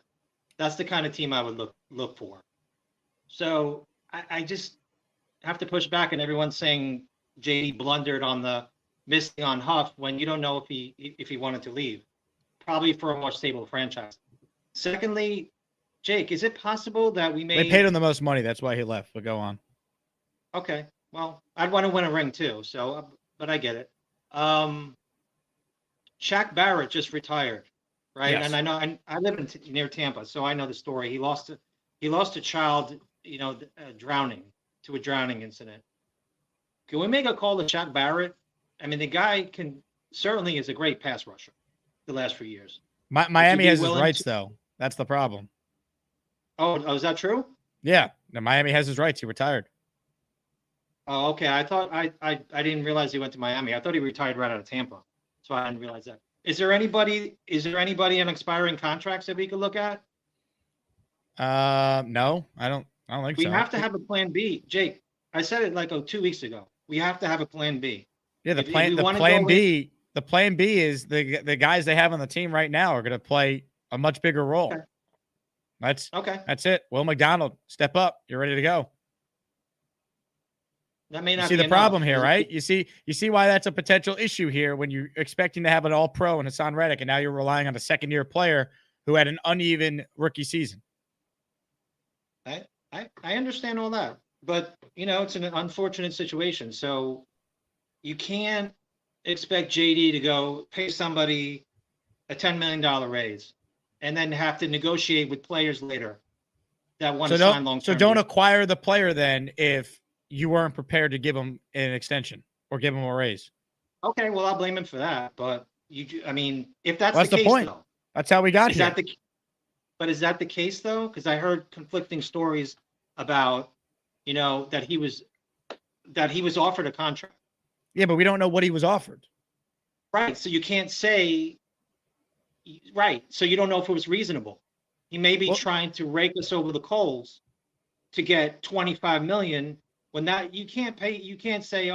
That's the kind of team I would look for. So I just have to push back, and everyone's saying JD blundered on the missing on Huff when you don't know if he wanted to leave, probably for a more stable franchise. Secondly, Jake, is it possible that They paid him the most money. That's why he left. But go on. Okay, well, I'd want to win a ring too. So, but I get it. Shaq Barrett just retired, right? Yes. And I know I live near Tampa, so I know the story. He lost a child, drowning to a drowning incident. Can we make a call to Shaq Barrett? I mean, the guy certainly is a great pass rusher the last few years. Miami has his rights, though. That's the problem. Oh, is that true? Yeah. No, Miami has his rights. He retired. Oh, okay. I thought I didn't realize he went to Miami. I thought he retired right out of Tampa. So I didn't realize that. Is there anybody on expiring contracts that we could look at? No, I don't think so. We have to have a plan B. Jake, I said it like 2 weeks ago. We have to have a plan B. Yeah, the plan B is the guys they have on the team right now are going to play a much bigger role. Okay. That's it. Will McDonald, step up. You're ready to go. That may not you see be the problem here, right? You see why that's a potential issue here when you're expecting to have an all-pro in Haason Reddick, and now you're relying on a second-year player who had an uneven rookie season. I understand all that, but it's an unfortunate situation. So you can't expect JD to go pay somebody a $10 million raise and then have to negotiate with players later that want to sign long-term. So don't acquire the player then if you weren't prepared to give him an extension or give him a raise. Okay, well, I'll blame him for that. But if that's the case, point. Though, that's how we got here. But is that the case though? Because I heard conflicting stories about, that he was offered a contract. Yeah, but we don't know what he was offered. Right. So you can't say. Right. So you don't know if it was reasonable. He may be trying to rake us over the coals to get $25 million. When that you can't say,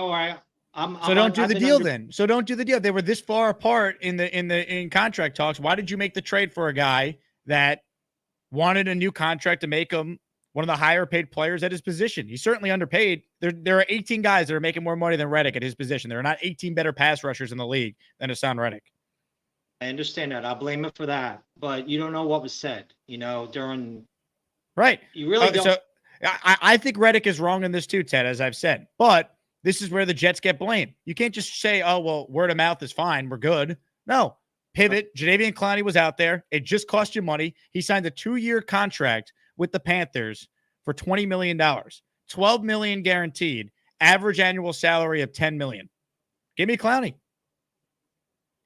I'm. So don't do the deal then. So don't do the deal. They were this far apart in contract talks. Why did you make the trade for a guy that wanted a new contract to make him one of the higher paid players at his position? He's certainly underpaid. There are 18 guys that are making more money than Reddick at his position. There are not 18 better pass rushers in the league than Haason Reddick. I understand that. I'll blame him for that. But you don't know what was said, during. Right. You really don't. So I think Reddick is wrong in this too, Ted, as I've said. But this is where the Jets get blamed. You can't just say, oh, well, word of mouth is fine. We're good. No. Pivot. Jadeveon Clowney was out there. It just cost you money. He signed a 2-year contract with the Panthers for $20 million. $12 million guaranteed. Average annual salary of $10 million. Give me Clowney.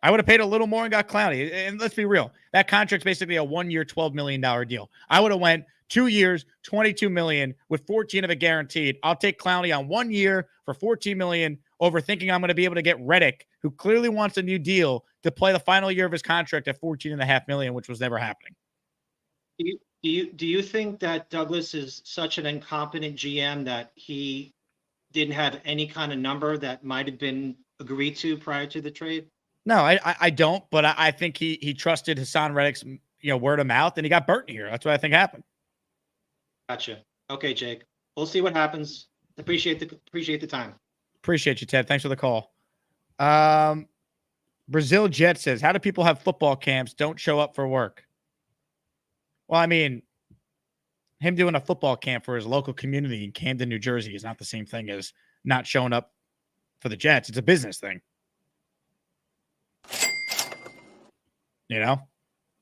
I would have paid a little more and got Clowney. And let's be real. That contract's basically a 1 year, $12 million deal. I would have went 2 years, $22 million with 14 of it guaranteed. I'll take Clowney on 1 year for $14 million over thinking I'm going to be able to get Reddick, who clearly wants a new deal, to play the final year of his contract at $14.5 million, which was never happening. Do you think that Douglas is such an incompetent GM that he didn't have any kind of number that might have been agreed to prior to the trade? No, I don't, but I think he trusted Haason Reddick's word of mouth, and he got burnt here. That's what I think happened. Gotcha. Okay, Jake. We'll see what happens. Appreciate the time. Appreciate you, Ted. Thanks for the call. Brazil Jet says, how do people have football camps, don't show up for work? Well, I mean, him doing a football camp for his local community in Camden, New Jersey is not the same thing as not showing up for the Jets. It's a business thing.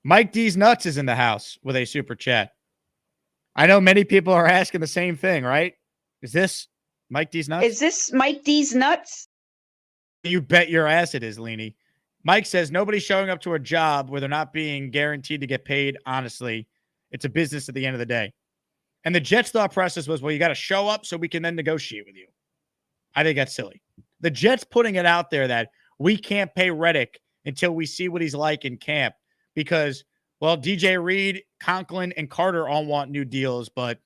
Mike D's Nuts is in the house with a super chat. I know many people are asking the same thing, right? Is this Mike D's Nuts? Is this Mike D's Nuts? You bet your ass it is, Leany. Mike says nobody's showing up to a job where they're not being guaranteed to get paid. Honestly, it's a business at the end of the day. And the Jets' thought process was, well, you got to show up so we can then negotiate with you. I think that's silly. The Jets putting it out there that we can't pay Reddick until we see what he's like in camp because, well, DJ Reed, Conklin, and Carter all want new deals, but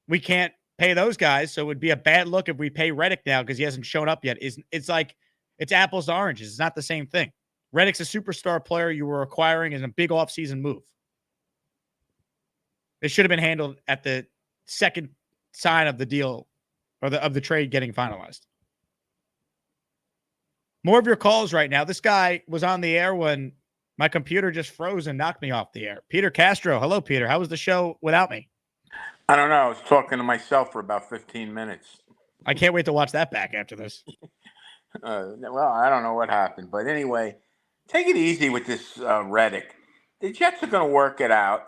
we can't pay those guys, so it would be a bad look if we pay Reddick now because he hasn't shown up yet. It's like it's apples to oranges. It's not the same thing. Reddick's a superstar player you were acquiring as a big offseason move. It should have been handled at the second sign of the deal or of the trade getting finalized. More of your calls right now. This guy was on the air when my computer just froze and knocked me off the air. Peter Castro. Hello, Peter. How was the show without me? I don't know. I was talking to myself for about 15 minutes. I can't wait to watch that back after this. Well, I don't know what happened. But anyway, take it easy with this Reddick. The Jets are going to work it out.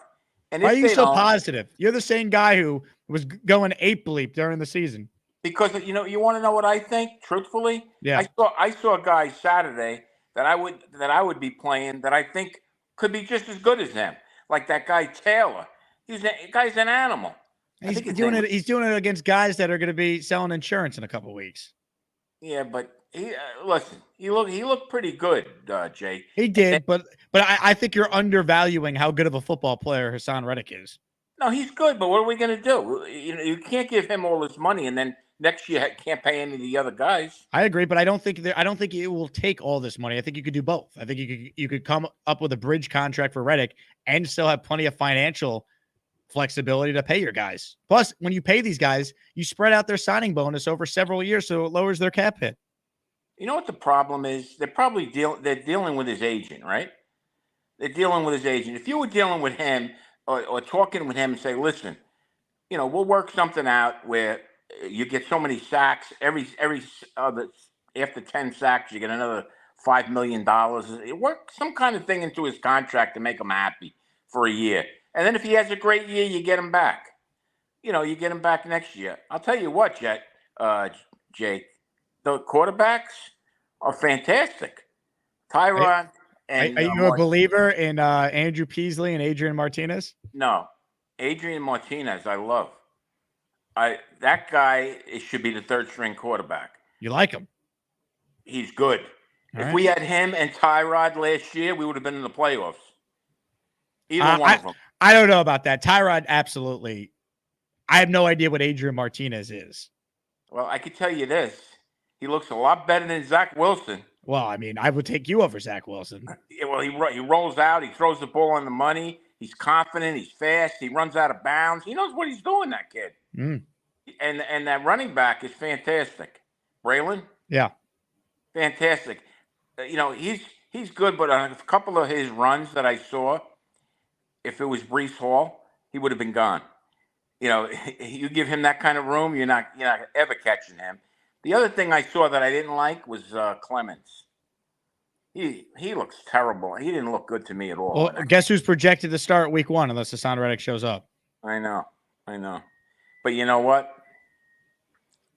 And Why are if you they so don't, positive? You're the same guy who was going ape bleep during the season. because you want to know what I think, truthfully? Yeah. I saw a guy Saturday that I would be playing that I think could be just as good as him. Like that guy Taylor. The guy's an animal. He's doing it against guys that are going to be selling insurance in a couple of weeks. Yeah, but listen, he looked pretty good, Jake. He did, but I think you're undervaluing how good of a football player Haason Reddick is. No, he's good, but what are we going to do? You can't give him all this money and then next year can't pay any of the other guys. I agree, but I don't think it will take all this money. I think you could do both. I think you could come up with a bridge contract for Reddick and still have plenty of financial flexibility to pay your guys. Plus, when you pay these guys, you spread out their signing bonus over several years, so it lowers their cap hit. You know what the problem is? They're dealing with his agent, right? They're dealing with his agent. If you were dealing with him or talking with him and say, listen, we'll work something out where you get so many sacks every after 10 sacks, you get another $5 million. Work some kind of thing into his contract to make him happy for a year. And then if he has a great year, you get him back. You get him back next year. I'll tell you what, Jake, the quarterbacks are fantastic. Tyrod and are you a believer in Andrew Peasley and Adrian Martinez? No, Adrian Martinez, I love. That guy should be the third string quarterback. You like him? He's good. If we had him and Tyrod last year, we would have been in the playoffs. Either one of them. I don't know about that. Tyrod, absolutely. I have no idea what Adrian Martinez is. Well, I could tell you this. He looks a lot better than Zach Wilson. Well, I mean, I would take you over Zach Wilson. Yeah, well, he rolls out. He throws the ball on the money. He's confident. He's fast. He runs out of bounds. He knows what he's doing, that kid. Mm. And that running back is fantastic. Braylon? Yeah. Fantastic. He's good, but on a couple of his runs that I saw, if it was Breece Hall, he would have been gone. You give him that kind of room, you're not ever catching him. The other thing I saw that I didn't like was Clemens. He looks terrible. He didn't look good to me at all. Well, guess who's projected to start week 1 unless Haason Reddick shows up? I know. But you know what?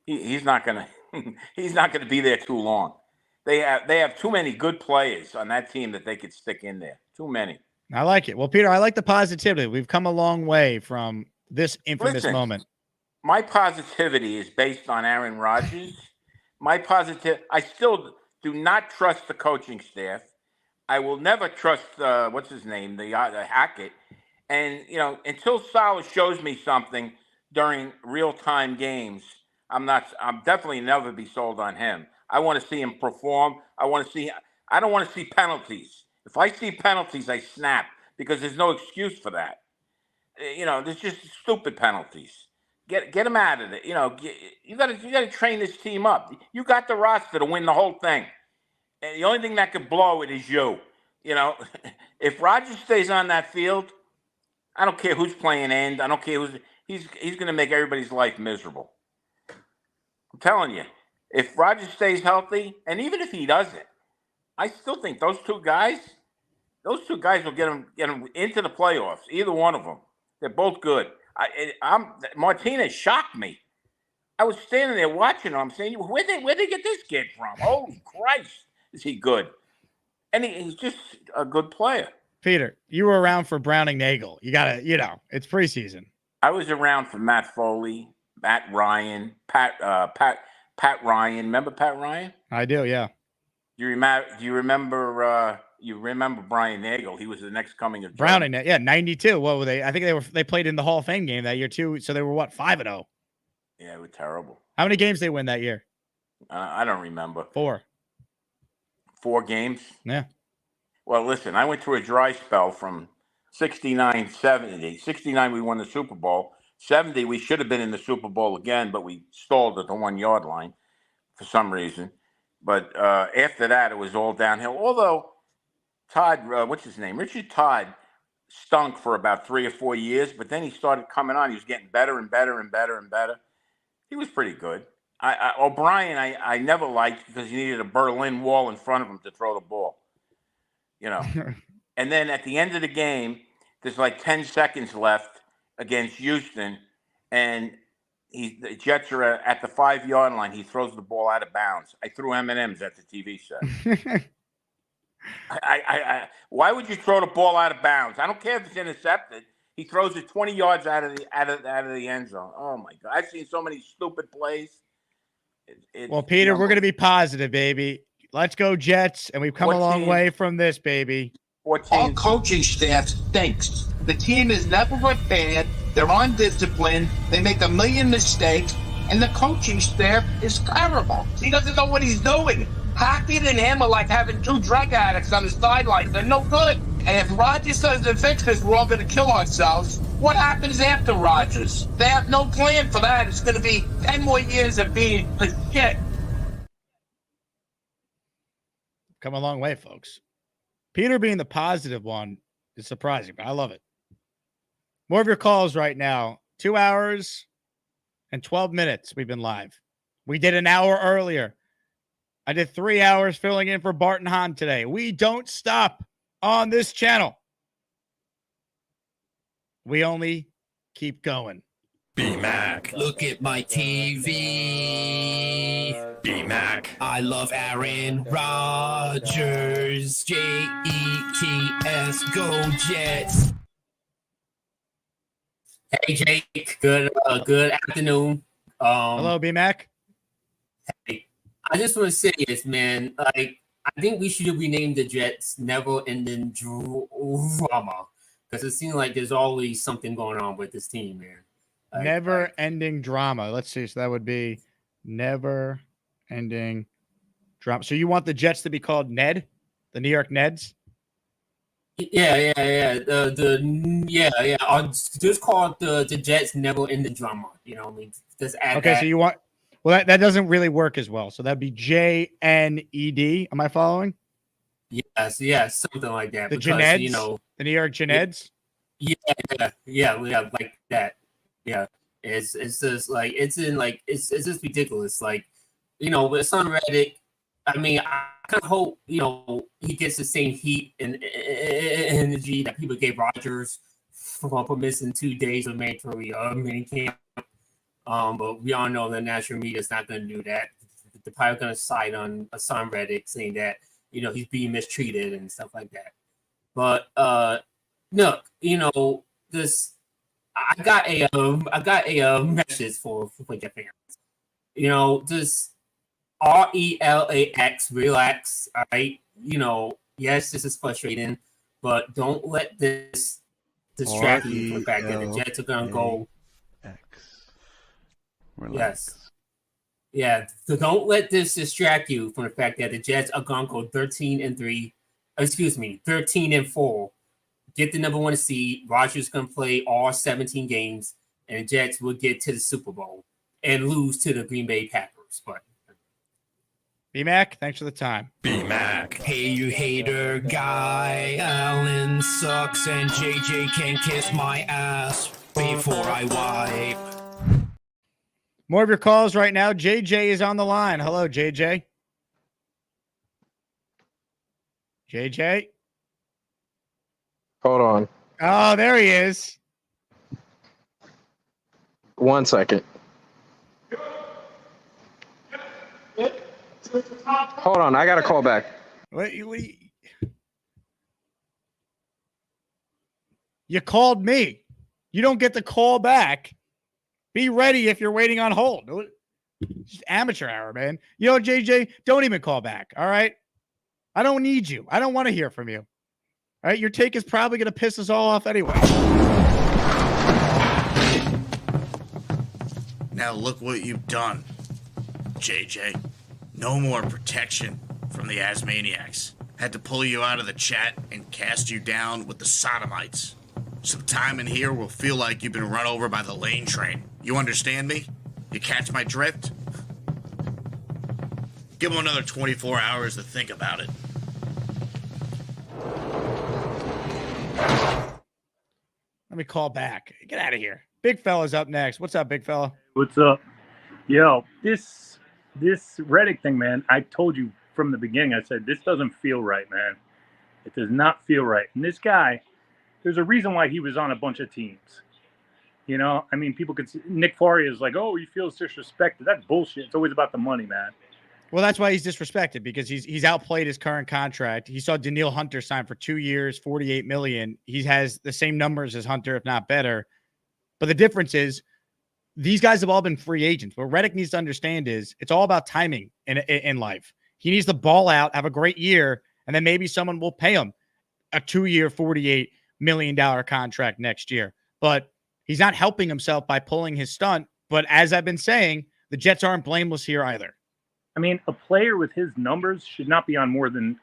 He's not gonna be there too long. They have too many good players on that team that they could stick in there. Too many. I like it. Well, Peter, I like the positivity. We've come a long way from this infamous Listen, moment. My positivity is based on Aaron Rodgers. I still do not trust the coaching staff. I will never trust what's his name, the Hackett. And until Salah shows me something during real-time games, I'm definitely never be sold on him. I want to see him perform. I don't want to see penalties. If I see penalties, I snap because there's no excuse for that. There's just stupid penalties. Get him out of it. You got to train this team up. You got the roster to win the whole thing. And the only thing that could blow it is you. If Rodgers stays on that field, I don't care who's playing end. I don't care he's going to make everybody's life miserable. I'm telling you, if Rodgers stays healthy, and even if he doesn't, I still think those two guys will get him into the playoffs. Either one of them, they're both good. Martinez shocked me. I was standing there watching him. I'm saying, where'd they get this kid from? Holy Christ, is he good? And he's just a good player. Peter, you were around for Browning Nagel. You gotta, it's preseason. I was around for Matt Foley, Matt Ryan, Pat Ryan. Remember Pat Ryan? I do, yeah. Do you remember? You remember Brian Nagel? He was the next coming of Browning. Yeah, 92. What were they? I think they played in the Hall of Fame game that year too. So they were 5-0. Yeah, they were terrible. How many games they win that year? I don't remember. 4. 4 games? Yeah. Well, listen, I went through a dry spell from 69, 70. 69, we won the Super Bowl. 70, we should have been in the Super Bowl again, but we stalled at the 1-yard line for some reason. But after that, it was all downhill. Although Todd, what's his name? Richard Todd stunk for about 3 or 4 years, but then he started coming on. He was getting better and better and better and better. He was pretty good. O'Brien, I never liked because he needed a Berlin Wall in front of him to throw the ball. And then at the end of the game, there's like 10 seconds left against Houston, and the Jets are at the 5-yard line. He throws the ball out of bounds. I threw M&Ms at the TV set. Why would you throw the ball out of bounds? I don't care if it's intercepted. He throws it 20 yards out of the end zone. Oh my God! I've seen so many stupid plays. Well, Peter, we're going to be positive, baby. Let's go Jets, and we've come a long way from this, baby. Our coaching staff stinks. The team is never prepared. They're undisciplined. They make a million mistakes, and the coaching staff is terrible. He doesn't know what he's doing. Hackett and him are like having 2 drug addicts on the sidelines. They're no good. And if Rodgers doesn't fix this, we're all going to kill ourselves. What happens after Rodgers? They have no plan for that. It's going to be 10 more years of being a shit. Come a long way, folks. Peter being the positive one is surprising, but I love it. More of your calls right now. 2 hours and 12 minutes we've been live. We did an hour earlier. I did 3 hours filling in for Barton Hahn today. We don't stop on this channel. We only keep going. B-Mac. Look at my TV. B-Mac. I love Aaron Rodgers. Jets. Go Jets. Hey Jake. Good afternoon. Hello, B-Mac. Hey, I just want to say this, man. I think we should rename the Jets Never Ending Drama, because it seems like there's always something going on with this team, man. Never ending drama. Let's see. So that would be never ending drama. So you want the Jets to be called Ned? The New York Neds? Yeah. I'll just call it the Jets Never Ending Drama. You know what I mean? Just add Okay, that. so you want that doesn't really work as well. So that'd be JNED. Am I following? Yes, something like that. The because, Janeds? The New York Janeds? Yeah, like that. Yeah, it's just like it's just ridiculous. Like, with Haason Reddick, I mean, I kind of hope he gets the same heat and energy that people gave Rodgers for missing 2 days of mandatory mini camp. But we all know the national media is not going to do that. they're probably going to side on Haason Reddick, saying that he's being mistreated and stuff like that. But look, this I got a message for Jet fans. Just RELAX, relax. All right, yes, this is frustrating, but don't let this distract you from the fact that the Jets are going to go. Yes. Yeah. So don't let this distract you from the fact that the Jets are going to go 13-3. Excuse me, 13-4. Get the number 1 seed. Rodgers going to play all 17 games, and the Jets will get to the Super Bowl and lose to the Green Bay Packers. But B-Mac, thanks for the time. B-Mac. Hey, you hater guy. Allen sucks and JJ can kiss my ass before I wipe. More of your calls right now. JJ is on the line. Hello, JJ. JJ. Hold on. Oh, there he is. 1 second. Hold on, I got to call back. What you called me. You don't get the call back. Be ready if you're waiting on hold. Just amateur hour, man. JJ, don't even call back. All right. I don't need you. I don't want to hear from you. All right. Your take is probably going to piss us all off anyway. Now look what you've done, JJ. No more protection from the Asmaniacs. Had to pull you out of the chat and cast you down with the sodomites. Some time in here will feel like you've been run over by the lane train. You understand me? You catch my drift? Give them another 24 hours to think about it. Let me call back. Get out of here. Big fella's up next. What's up, big fella? What's up? Yo, this Reddick thing, man, I told you from the beginning, I said, this doesn't feel right, man. It does not feel right. And this guy, there's a reason why he was on a bunch of teams. People could see Nick Faria is like, oh, he feels disrespected. That's bullshit. It's always about the money, man. Well, that's why he's disrespected, because he's outplayed his current contract. He saw Daniil Hunter sign for 2 years, $48 million. He has the same numbers as Hunter, if not better. But the difference is these guys have all been free agents. What Reddick needs to understand is it's all about timing in life. He needs to ball out, have a great year, and then maybe someone will pay him a 2-year, $48 million contract next year. But he's not helping himself by pulling his stunt. But as I've been saying, the Jets aren't blameless here either. A player with his numbers should not be on more than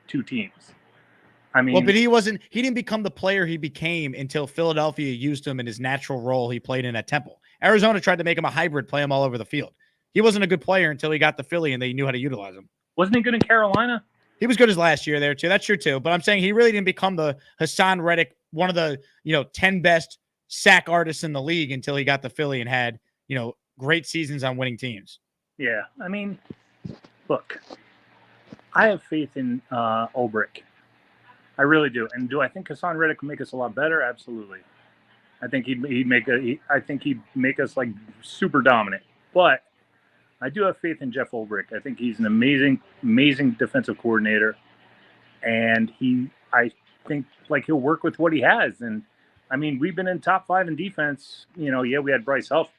2 teams. But he didn't become the player he became until Philadelphia used him in his natural role he played in at Temple. Arizona tried to make him a hybrid, play him all over the field. He wasn't a good player until he got to Philly and they knew how to utilize him. Wasn't he good in Carolina? He was good his last year there too. That's true too. But I'm saying he really didn't become the Haason Reddick, one of the 10 best sack artists in the league until he got to Philly and had great seasons on winning teams. Yeah, look, I have faith in Ulbrich. I really do. And do I think Haason Reddick would make us a lot better? Absolutely. I think he'd make us like super dominant. But I do have faith in Jeff Ulbrich. I think he's an amazing defensive coordinator, and I think he'll work with what he has. And we've been in top 5 in defense. We had Bryce Huff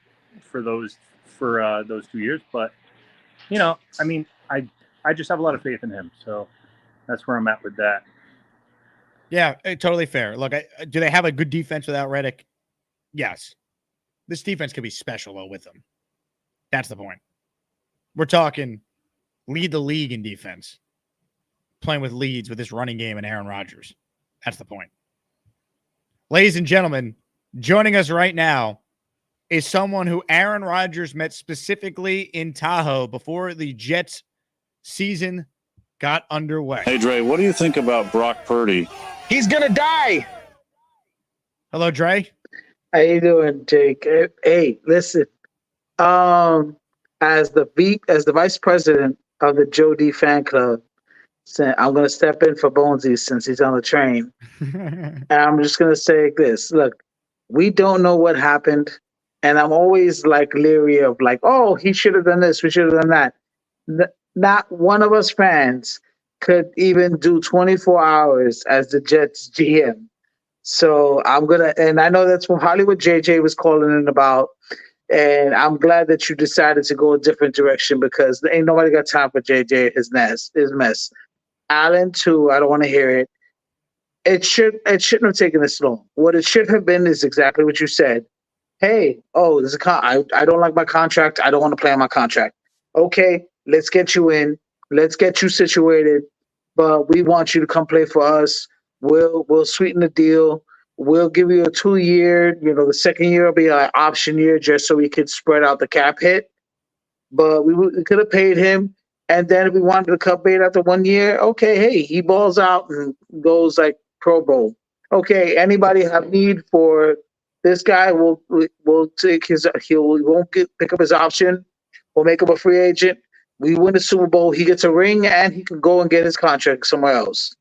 for those 2 years, but I just have a lot of faith in him. So that's where I'm at with that. Yeah, totally fair. Look, do they have a good defense without Reddick? Yes. This defense could be special though with him. That's the point. We're talking lead the league in defense, playing with leads with this running game and Aaron Rodgers. That's the point. Ladies and gentlemen, joining us right now is someone who Aaron Rodgers met specifically in Tahoe before the Jets season got underway. Hey, Dre, what do you think about Brock Purdy? He's gonna die. Hello, Dre. How you doing, Jake? Hey, listen. As the vice president of the Joe D fan club, I'm gonna step in for Bonesy since he's on the train, and I'm just gonna say this: look, we don't know what happened, and I'm always leery of oh, he should have done this, we should have done that. Not one of us fans could even do 24 hours as the Jets GM. So and I know that's what Hollywood JJ was calling in about. And I'm glad that you decided to go a different direction because ain't nobody got time for JJ, his mess. Allen, too, I don't want to hear it. It shouldn't have taken this long. What it should have been is exactly what you said. Hey, there's I don't like my contract. I don't want to play on my contract. Okay, let's get you in. Let's get you situated. But we want you to come play for us. We'll sweeten the deal. We'll give you a 2-year. The second year will be an option year just so we could spread out the cap hit. But we could have paid him. And then if we wanted to cut bait after 1 year, okay, hey, he balls out and goes like Pro Bowl. Okay, anybody have need for this guy? We'll take he won't pick up his option. We'll make him a free agent. We win the Super Bowl. He gets a ring and he can go and get his contract somewhere else.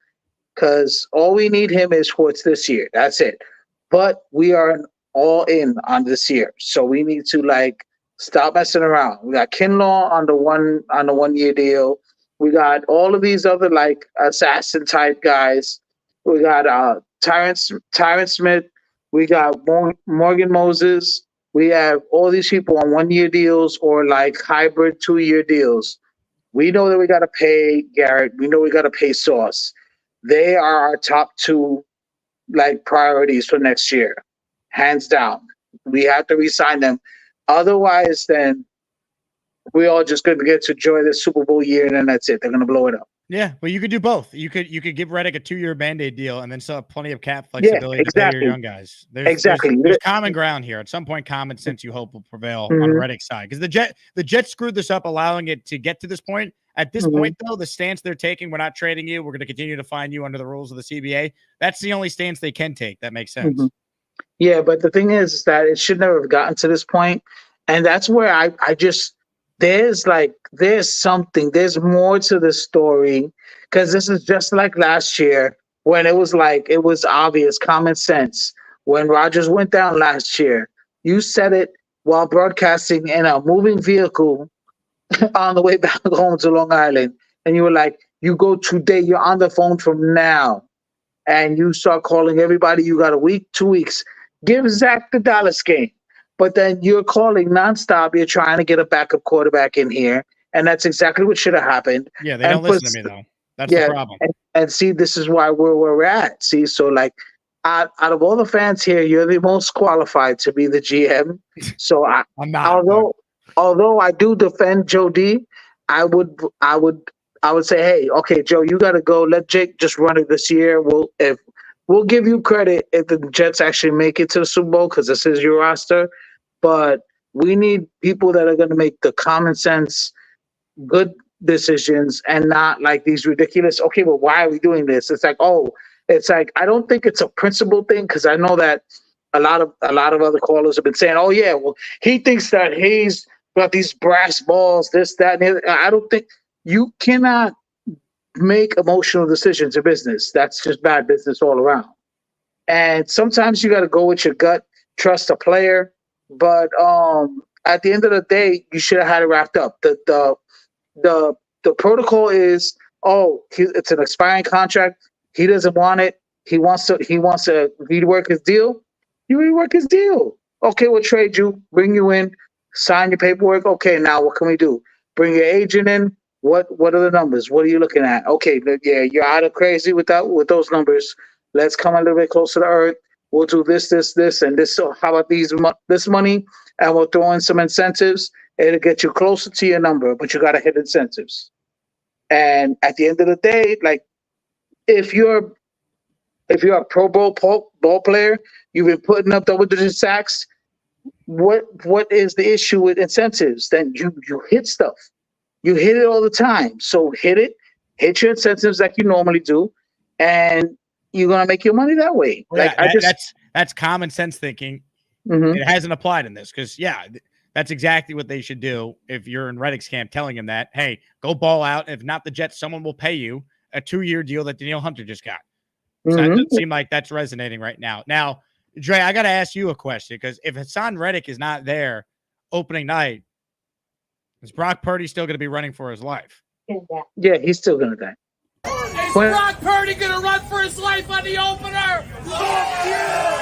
Because all we need him is for this year. That's it. But we are all in on this year, so we need to stop messing around. We got Kinlaw on the 1 year deal. We got all of these other assassin type guys. We got Tyron Smith. We got Morgan Moses. We have all these people on 1 year deals or hybrid 2 year deals. We know that we got to pay Garrett. We know we got to pay Sauce. They are our top two priorities for next year, hands down. We have to re-sign them. Otherwise, then we all just going to get to enjoy this Super Bowl year, and then that's it. They're going to blow it up. Yeah, well, you could do both. You could give Reddick a 2-year Band-Aid deal and then still have plenty of cap flexibility to pay your young guys. There's common ground here. At some point, common sense, you hope, will prevail on Reddick's side. Because the Jets screwed this up, allowing it to get to this point. At this point, though, the stance they're taking, we're not trading you. We're going to continue to find you under the rules of the CBA. That's the only stance they can take. That makes sense. Yeah, but the thing is that it should never have gotten to this point. And that's where I just there's something, there's more to the story, because this is just like last year when it was obvious, common sense. When Rodgers went down last year, you said it while broadcasting in a moving vehicle on the way back home to Long Island. And you were like, you go today, you're on the phone from now. And you start calling everybody, you got a week, 2 weeks. Give Zach the Dallas game. But then you're calling nonstop. You're trying to get a backup quarterback in here. And that's exactly what should have happened. Yeah, they don't listen to me, though. That's the problem. And see, this is why we're where we're at. See, so out of all the fans here, you're the most qualified to be the GM. So I'm not. Although I do defend Joe D, I would say, hey, okay, Joe, you got to go. Let Jake just run it this year. We'll give you credit if the Jets actually make it to the Super Bowl because this is your roster. But we need people that are going to make the common sense, good decisions and not these ridiculous, okay, but why are we doing this? It's I don't think it's a principle thing because I know that a lot of other callers have been saying, oh, yeah, well, he thinks that he's got these brass balls, this, that, and the other. I don't think you cannot make emotional decisions in business. That's just bad business all around. And sometimes you got to go with your gut, trust a player. But at the end of the day, you should have had it wrapped up. The protocol is, it's an expiring contract. He doesn't want it. He wants to rework his deal. You rework his deal. Okay, we'll trade you, bring you in, sign your paperwork. Okay, now what can we do? Bring your agent in. What are the numbers? What are you looking at? Okay, yeah, you're out of crazy with those numbers. Let's come a little bit closer to earth. We'll do this, and this. So how about this money? And we'll throw in some incentives. It'll get you closer to your number, but you got to hit incentives. And at the end of the day, if you're a Pro Bowl ball player, you've been putting up double-digit sacks. What is the issue with incentives? Then you hit stuff. You hit it all the time. So hit your incentives like you normally do, and you're gonna make your money that way. That's common sense thinking. It hasn't applied in this because that's exactly what they should do. If you're in Reddick's camp, telling him that, hey, go ball out. If not the Jets, someone will pay you a 2-year deal that Danielle Hunter just got. So that doesn't seem like that's resonating right now. Now, Dre, I got to ask you a question because if Haason Reddick is not there opening night, Is Brock Purdy still going to be running for his life? Yeah, he's still gonna die. Is Brock Purdy gonna run for his life on the opener? Yeah!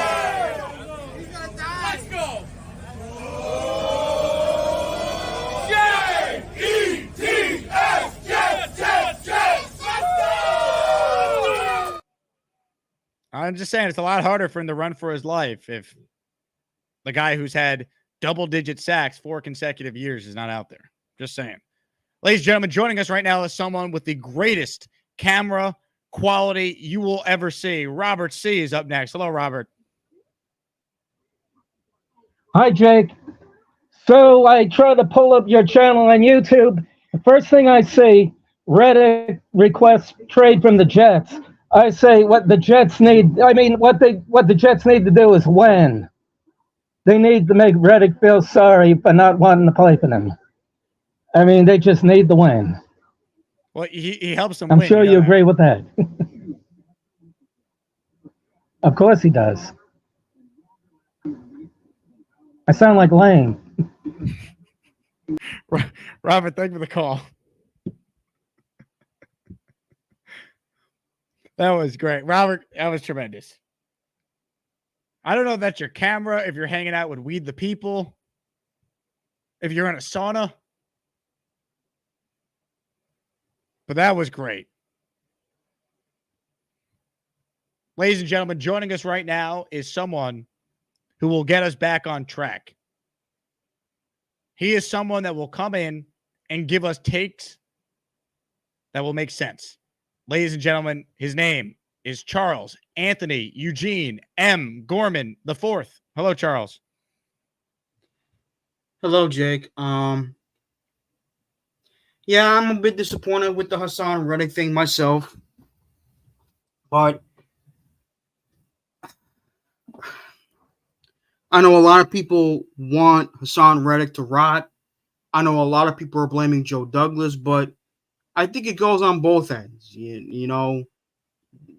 He's gonna die. Let's go. J-E-T-S, Jets, Jets, Jets. Let's go. I'm just saying it's a lot harder for him to run for his life if the guy who's had double-digit sacks 4 consecutive years is not out there. Just saying. Ladies and gentlemen, joining us right now is someone with the greatest camera quality you will ever see. Robert C. is up next. Hello, Robert. Hi, Jake. So I try to pull up your channel on YouTube. The first thing I see, Reddick requests trade from the Jets. I say what the Jets need. I mean, what the Jets need to do is win. They need to make Reddick feel sorry for not wanting to play for them. I mean, they just need the win. Well, he helps them I'm win. sure you agree with that. Of course he does. I sound like Lane. Robert, thank you for the call. That was great. Robert, that was tremendous. I don't know if that's your camera, if you're hanging out with Weed the People, if you're in a sauna. But that was great. Ladies and gentlemen, joining us right now is someone who will get us back on track. He is someone that will come in and give us takes that will make sense. Ladies and gentlemen, his name is Charles Anthony Eugene M. Gorman IV. Hello, Charles. Hello, Jake. Yeah, I'm a bit disappointed with the Haason Reddick thing myself, but I know a lot of people want Haason Reddick to rot. I know a lot of people are blaming Joe Douglas, but I think it goes on both ends. You know,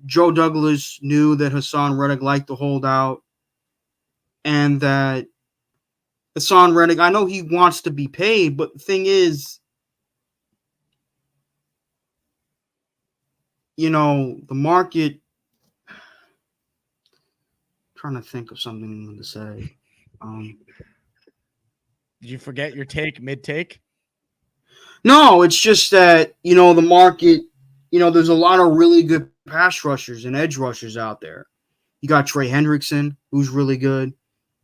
Joe Douglas knew that Haason Reddick liked to hold out, and that Haason Reddick, I know he wants to be paid, but the thing is, you know, the market. I'm trying to think of something to say. Did you forget your take mid-take? No, it's just that, you know, the market, you know, there's a lot of really good pass rushers and edge rushers out there. You got Trey Hendrickson, who's really good.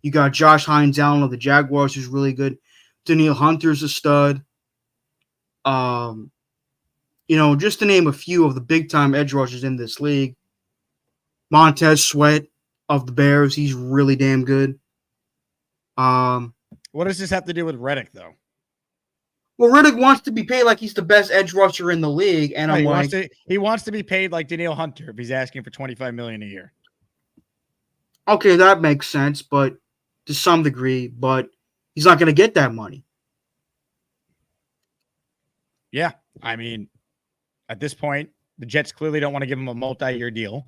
You got Josh Hines Allen of the Jaguars, who's really good. Danielle Hunter's a stud. You know, just to name a few of the big-time edge rushers in this league. Montez Sweat of the Bears, he's really damn good. What does this have to do with Reddick, though? Well, Reddick wants to be paid like he's the best edge rusher in the league, and I'm like, he wants to be paid like Danielle Hunter if he's asking for $25 million a year. okay, that makes sense, but to some degree, but he's not going to get that money. Yeah, I mean, at this point, the Jets clearly don't want to give him a multi-year deal.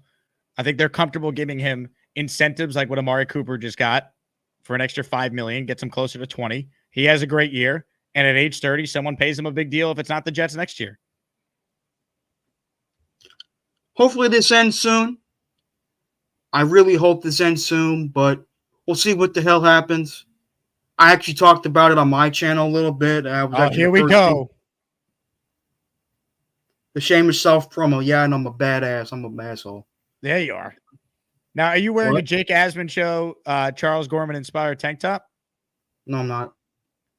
I think they're comfortable giving him incentives like what Amari Cooper just got for an extra $5 million, gets him closer to 20. He has a great year, and at age 30, someone pays him a big deal if it's not the Jets next year. Hopefully this ends soon. I really hope this ends soon, but we'll see what the hell happens. I actually talked about it on my channel a little bit. Here we go. The shameless self-promo. Yeah, and I'm a badass. I'm an asshole. There you are. Now, are you wearing What? a Jake Asman show, Charles Gorman inspired tank top? No, I'm not.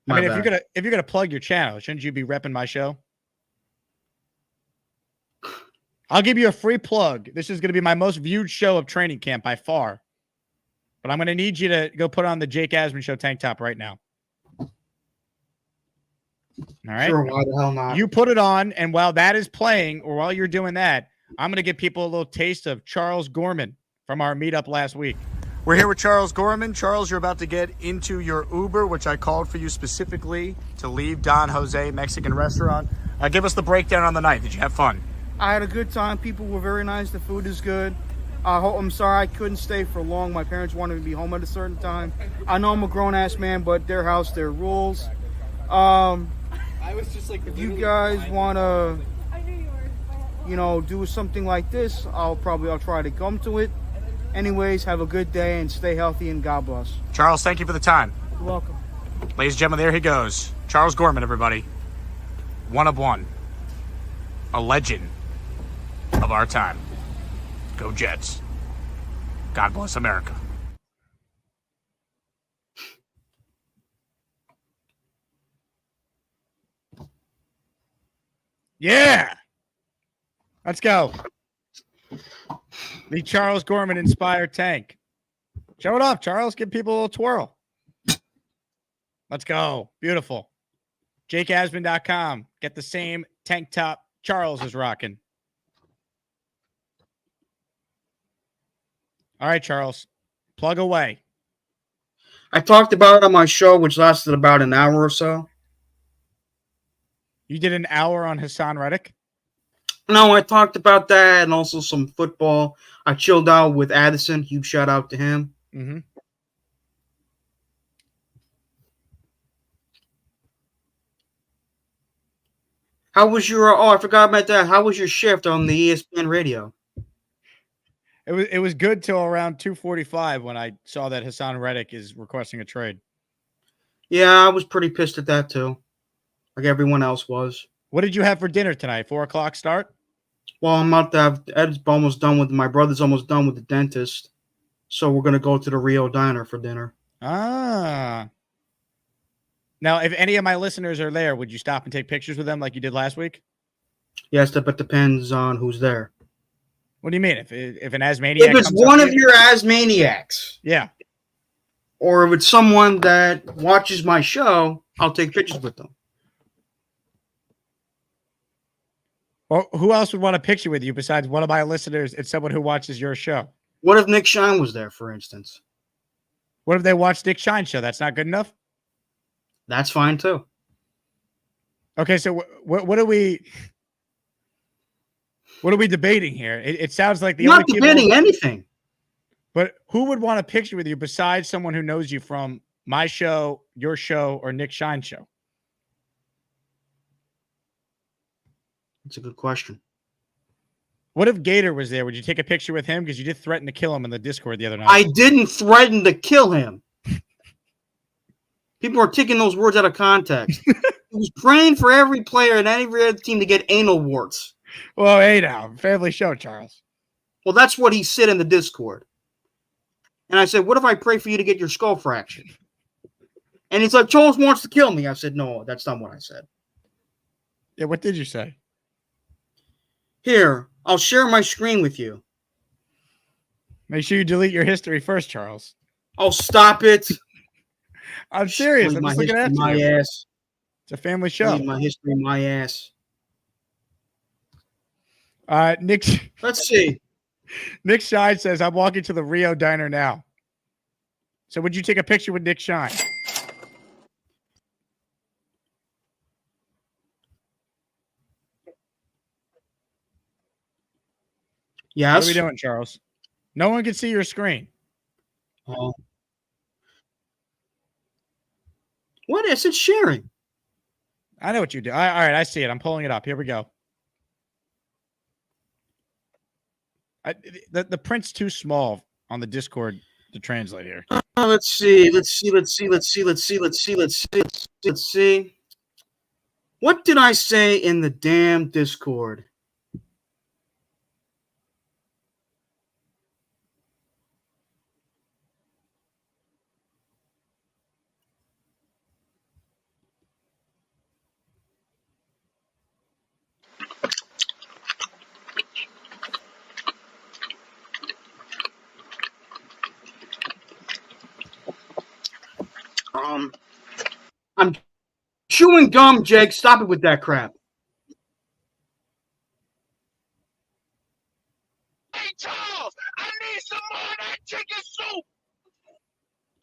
I mean, My if you're gonna plug your channel, shouldn't you be repping my show? I'll give you a free plug. This is gonna be my most viewed show of training camp by far. But I'm gonna need you to go put on the Jake Asman show tank top right now. All right. Sure, why the hell not? You put it on, and while that is playing, or while you're doing that, I'm going to give people a little taste of Charles Gorman from our meetup last week. We're here with Charles Gorman. Charles, you're about to get into your Uber, which I called for you specifically to leave Don Jose Mexican restaurant. Give us the breakdown on the night. Did you have fun? I had a good time. People were very nice. The food is good. I'm sorry I couldn't stay for long. My parents wanted me to be home at a certain time. I know I'm a grown-ass man, but their house, their rules. I was just like, if you guys want to, do something like this, I'll try to come to it. Anyways, have a good day and stay healthy and God bless. Charles, thank you for the time. You're welcome. Ladies and gentlemen, there he goes. Charles Gorman, everybody. One of one. A legend of our time. Go Jets. God bless America. Yeah. Let's go. The Charles Gorman inspired tank. Show it off, Charles. Give people a little twirl. Let's go. Beautiful. JakeAsman.com. Get the same tank top Charles is rocking. All right, Charles. Plug away. I talked about it on my show, which lasted about an hour or so. You did an hour on Haason Reddick? No, I talked about that and also some football. I chilled out with Addison. Huge shout out to him. Mm-hmm. How was your? Oh, I forgot about that. How was your shift on the ESPN radio? It was good till around 2:45 when I saw that Haason Reddick is requesting a trade. Yeah, I was pretty pissed at that too, like everyone else was. What did you have for dinner tonight? 4 o'clock start? Well, I'm about to have Ed's almost done with my brother's almost done with the dentist, so we're gonna go to the Rio Diner for dinner. Ah. Now, if any of my listeners are there, would you stop and take pictures with them like you did last week? Yes, but depends on who's there. What do you mean? If an Asmaniac If it's comes one up of to you? your Asmaniacs, Yeah. or if it's someone that watches my show, I'll take pictures with them. Well, who else would want a picture with you besides one of my listeners and someone who watches your show? What if Nick Shine was there, for instance? What if they watched Nick Shine's show? That's not good enough? That's fine too. Okay, so what are we debating here? It sounds like the I'm only not debating people, anything. But who would want a picture with you besides someone who knows you from my show, your show, or Nick Shine's show? That's a good question. What if Gator was there? Would you take a picture with him? Because you did threaten to kill him in the Discord the other night. I didn't threaten to kill him. People are taking those words out of context. He was praying for every player and every other team to get anal warts. Well, hey now, family show, Charles. Well, that's what he said in the Discord. And I said, what if I pray for you to get your skull fractured? And he's like, Charles wants to kill me. I said, no, that's not what I said. Yeah, what did you say? Here, I'll share my screen with you. Make sure you delete your history first, Charles. Oh, stop it. I'm serious. Leave I'm my just looking at history, my you. ass. It's a family show. Leave my history, my ass. Nick. Let's see. Nick Shine says, I'm walking to the Rio Diner now. So would you take a picture with Nick Shine? Yes. What are we doing, Charles? No one can see your screen. Oh. What is it sharing? I know what you do. All right, I see it. I'm pulling it up. Here we go. The print's too small on the Discord to translate here. Let's see. What did I say in the damn Discord? I'm chewing gum, Jake. Stop it with that crap. Hey, Charles, I need some more of that chicken soup.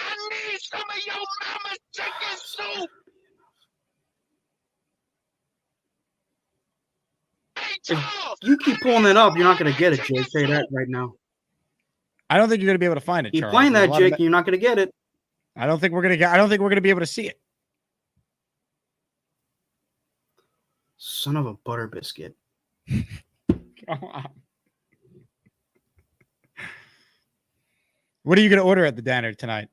I need some of your mama's chicken soup. Hey, Charles. If you keep pulling it up, you're not going to get it, Jake. Say that right now. I don't think you're going to be able to find it, Keep Charles. playing There's a that, lot of Jake, and you're not going to get it. I don't think we're going to be able to see it. Son of a butter biscuit. Come on. What are you going to order at the diner tonight?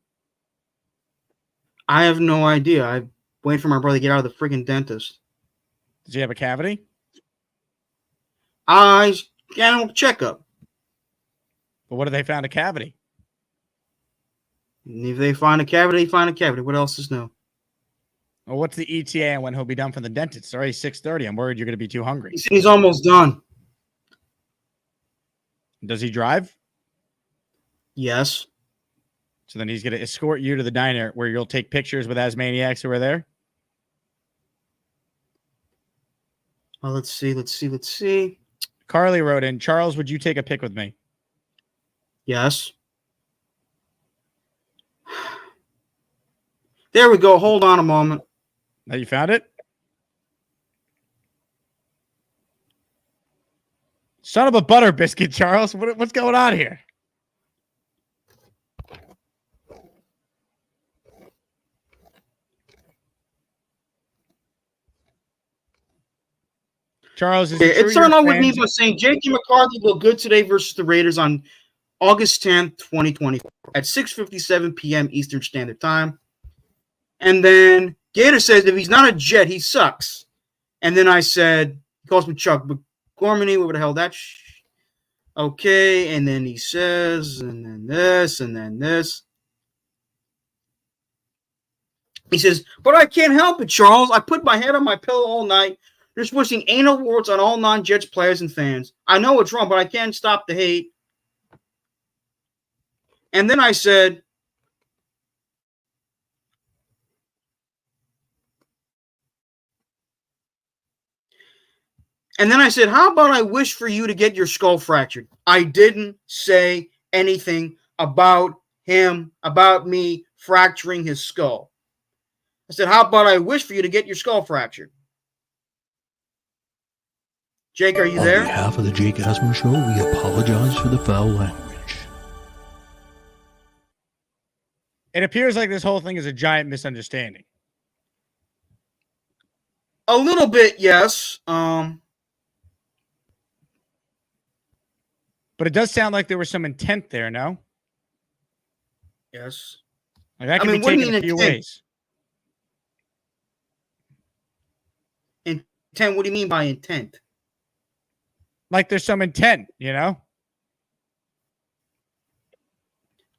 I have no idea. I wait for my brother to get out of the freaking dentist. Does he have a cavity? Animal checkup. But what if they found a cavity? And if they find a cavity, they find a cavity. What else is new? Well, what's the ETA and when he'll be done from the dentist? It's already 6:30. I'm worried you're going to be too hungry. He said he's almost done. Does he drive? Yes. So then he's going to escort you to the diner where you'll take pictures with Asmaniacs who are there? Well, let's see. Carly wrote in, Charles, would you take a pic with me? Yes. There we go. Hold on a moment. Now you found it? Son of a butter biscuit, Charles. What's going on here? Charles, is it started off with me by saying J.J. McCarthy looked good today versus the Raiders on August 10th, 2024 at 6:57 p.m. Eastern Standard Time. And then Gator says if he's not a Jet, he sucks. And then I said, he calls me Chuck, but Gormany, what the hell that okay, and then he says, and then this, and then this. He says, but I can't help it, Charles. I put my head on my pillow all night, just wishing anal warts on all non-Jets players and fans. I know it's wrong, but I can't stop the hate. And then I said, how about I wish for you to get your skull fractured? I didn't say anything about me fracturing his skull. I said, how about I wish for you to get your skull fractured? Jake, are you there? On behalf of the Jake Asman Show, we apologize for the foul language. It appears like this whole thing is a giant misunderstanding. A little bit, yes. But it does sound like there was some intent there, no? Yes. Like that can be taken a few ways. Intent? What do you mean by intent? Like there's some intent, you know?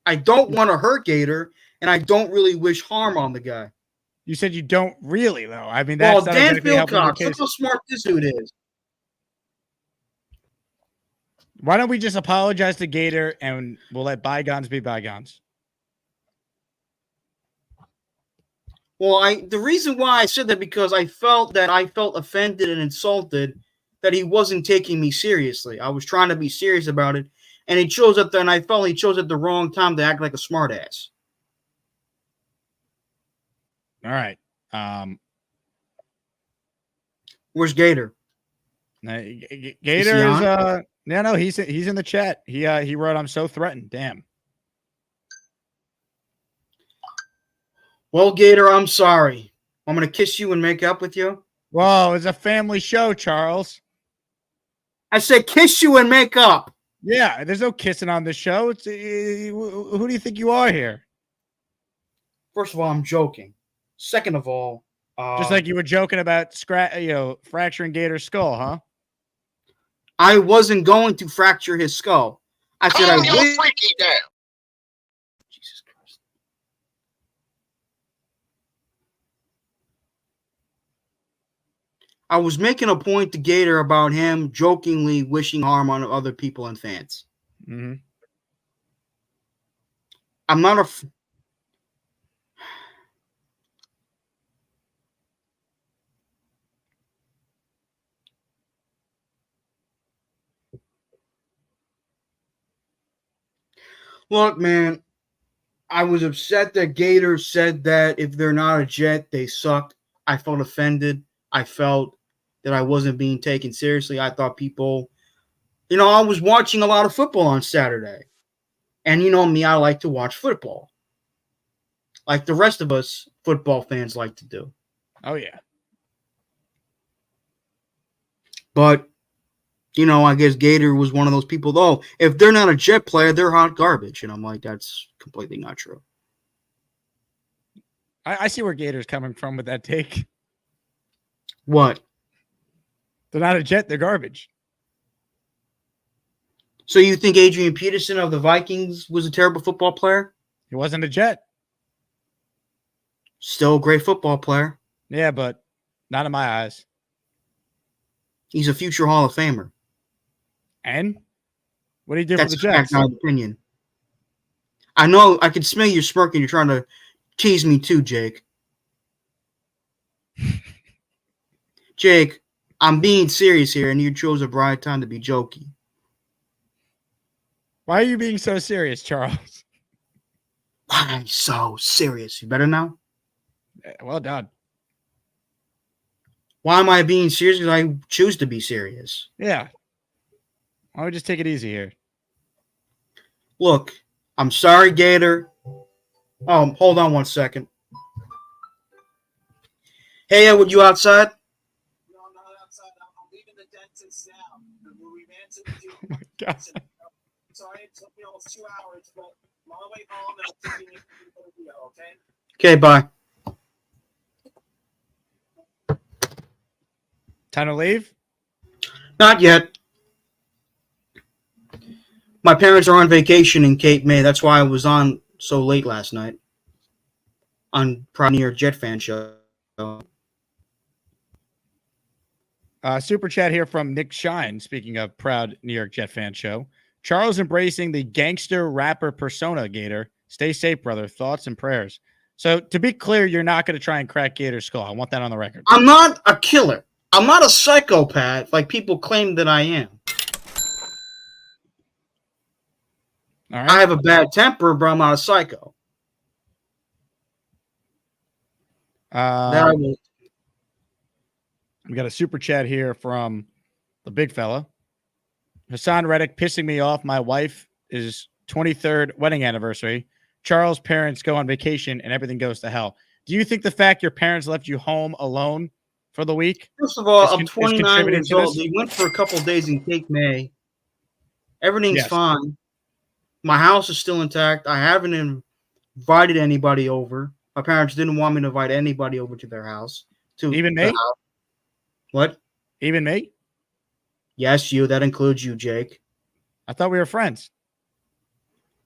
I don't want to hurt Gator, and I don't really wish harm on the guy. You said you don't really, though. I mean, that's well, not Dan exactly helping your Philcox, look case. how smart this dude is. Why don't we just apologize to Gator and we'll let bygones be bygones? Well, the reason why I said that because I felt offended and insulted that he wasn't taking me seriously. I was trying to be serious about it, and he chose at and I felt he chose at the wrong time to act like a smartass. All right. Where's Gator? Gator's no, he's in the chat. He wrote, "I'm so threatened." Damn. Well, Gator, I'm sorry. I'm gonna kiss you and make up with you. Whoa, it's a family show, Charles. I said kiss you and make up. Yeah, there's no kissing on this show. It's who do you think you are here? First of all, I'm joking. Second of all, just like you were joking about fracturing Gator's skull, huh? I wasn't going to fracture his skull. I said I wish. Freaky down. Jesus Christ. I was making a point to Gator about him jokingly wishing harm on other people and fans. Mm-hmm. I'm not a. Look, man, I was upset that Gator said that if they're not a Jet, they suck. I felt offended. I felt that I wasn't being taken seriously. I thought people, I was watching a lot of football on Saturday. And you know me, I like to watch football. Like the rest of us football fans like to do. Oh, yeah. But, I guess Gator was one of those people, though. If they're not a Jet player, they're hot garbage. And I'm like, that's completely not true. I see where Gator's coming from with that take. What? They're not a Jet, they're garbage. So you think Adrian Peterson of the Vikings was a terrible football player? He wasn't a Jet. Still a great football player. Yeah, but not in my eyes. He's a future Hall of Famer. And what do you do That's for the Jets? That's my opinion. I know I can smell you smirking. You're trying to tease me too, Jake. Jake, I'm being serious here, and you chose a bright time to be jokey. Why are you being so serious, Charles? Why am I so serious? You better know. Well done. Why am I being serious? Because I choose to be serious. Yeah. Why don't we just take it easy here? Look, I'm sorry, Gator. Oh, hold on 1 second. Hey, Edward, you outside? No, I'm not outside. I'm leaving the dentist now. We ran to the Oh my God. Sorry, it took me almost 2 hours, but I'm on the way home and I'm taking you to the video, okay? Okay, bye. Time to leave? Not yet. My parents are on vacation in Cape May. That's why I was on so late last night. On Proud New York Jet Fan Show. Super chat here from Nick Shine. Speaking of Proud New York Jet Fan Show. Charles embracing the gangster rapper persona, Gator. Stay safe, brother. Thoughts and prayers. So to be clear, you're not going to try and crack Gator's skull. I want that on the record. I'm not a killer. I'm not a psychopath like people claim that I am. All right. I have a bad temper, but I'm not a psycho. We got a super chat here from the big fella. Haason Reddick pissing me off. My wife is 23rd wedding anniversary. Charles' parents go on vacation and everything goes to hell. Do you think the fact your parents left you home alone for the week? First of all, is I'm 29 contributing years to old. this? We went for a couple days in Cape May. Everything's Yes. fine. My house is still intact. I haven't invited anybody over. My parents didn't want me to invite anybody over to their house. Even the me? house. What? Even me? Yes, you. That includes you, Jake. I thought we were friends.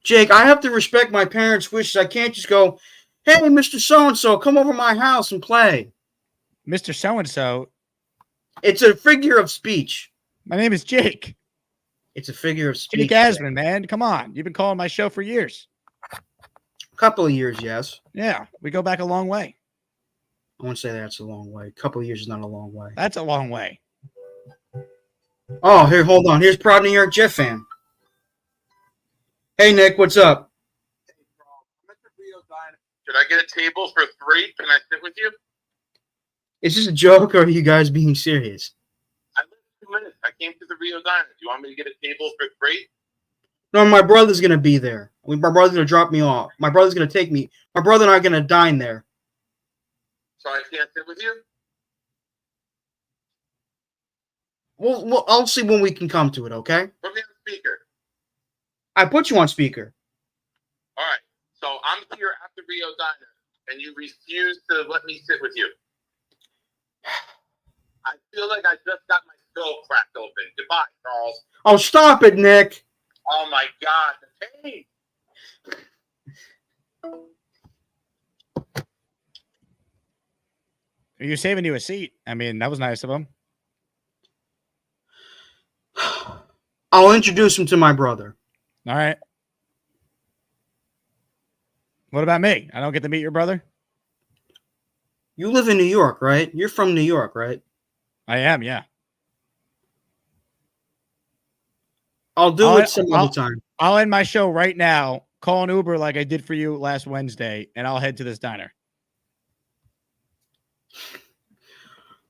Jake, I have to respect my parents' wishes. I can't just go, hey, Mr. So-and-so, come over my house and play. Mr. So-and-so. It's a figure of speech. My name is Jake. It's a figure of speech. Jake Asman, man. Come on. You've been calling my show for years. A couple of years, yes. Yeah. We go back a long way. I wouldn't say that's a long way. A couple of years is not a long way. That's a long way. Oh, here, hold on. Here's Proud New York Jet fan. Hey, Nick, what's up? Should I get a table for 3? Can I sit with you? Is this a joke or are you guys being serious? I live 2 minutes. I came to the Rio Diner. Do you want me to get a table for 3? No, my brother's going to be there. My brother's going to drop me off. My brother's going to take me. My brother and I are going to dine there. So I can't sit with you? Well, I'll see when we can come to it, okay? Put me on speaker. I put you on speaker. All right. So I'm here at the Rio Diner, and you refuse to let me sit with you. I feel like I just got my skull cracked open. Goodbye, Charles. Oh, stop it, Nick. Oh, my God. The pain. Are you saving you a seat? I mean, that was nice of him. I'll introduce him to my brother. All right. What about me? I don't get to meet your brother? You live in New York, right? You're from New York, right? I am, yeah. I'll do it some other time. I'll end my show right now, call an Uber like I did for you last Wednesday, and I'll head to this diner.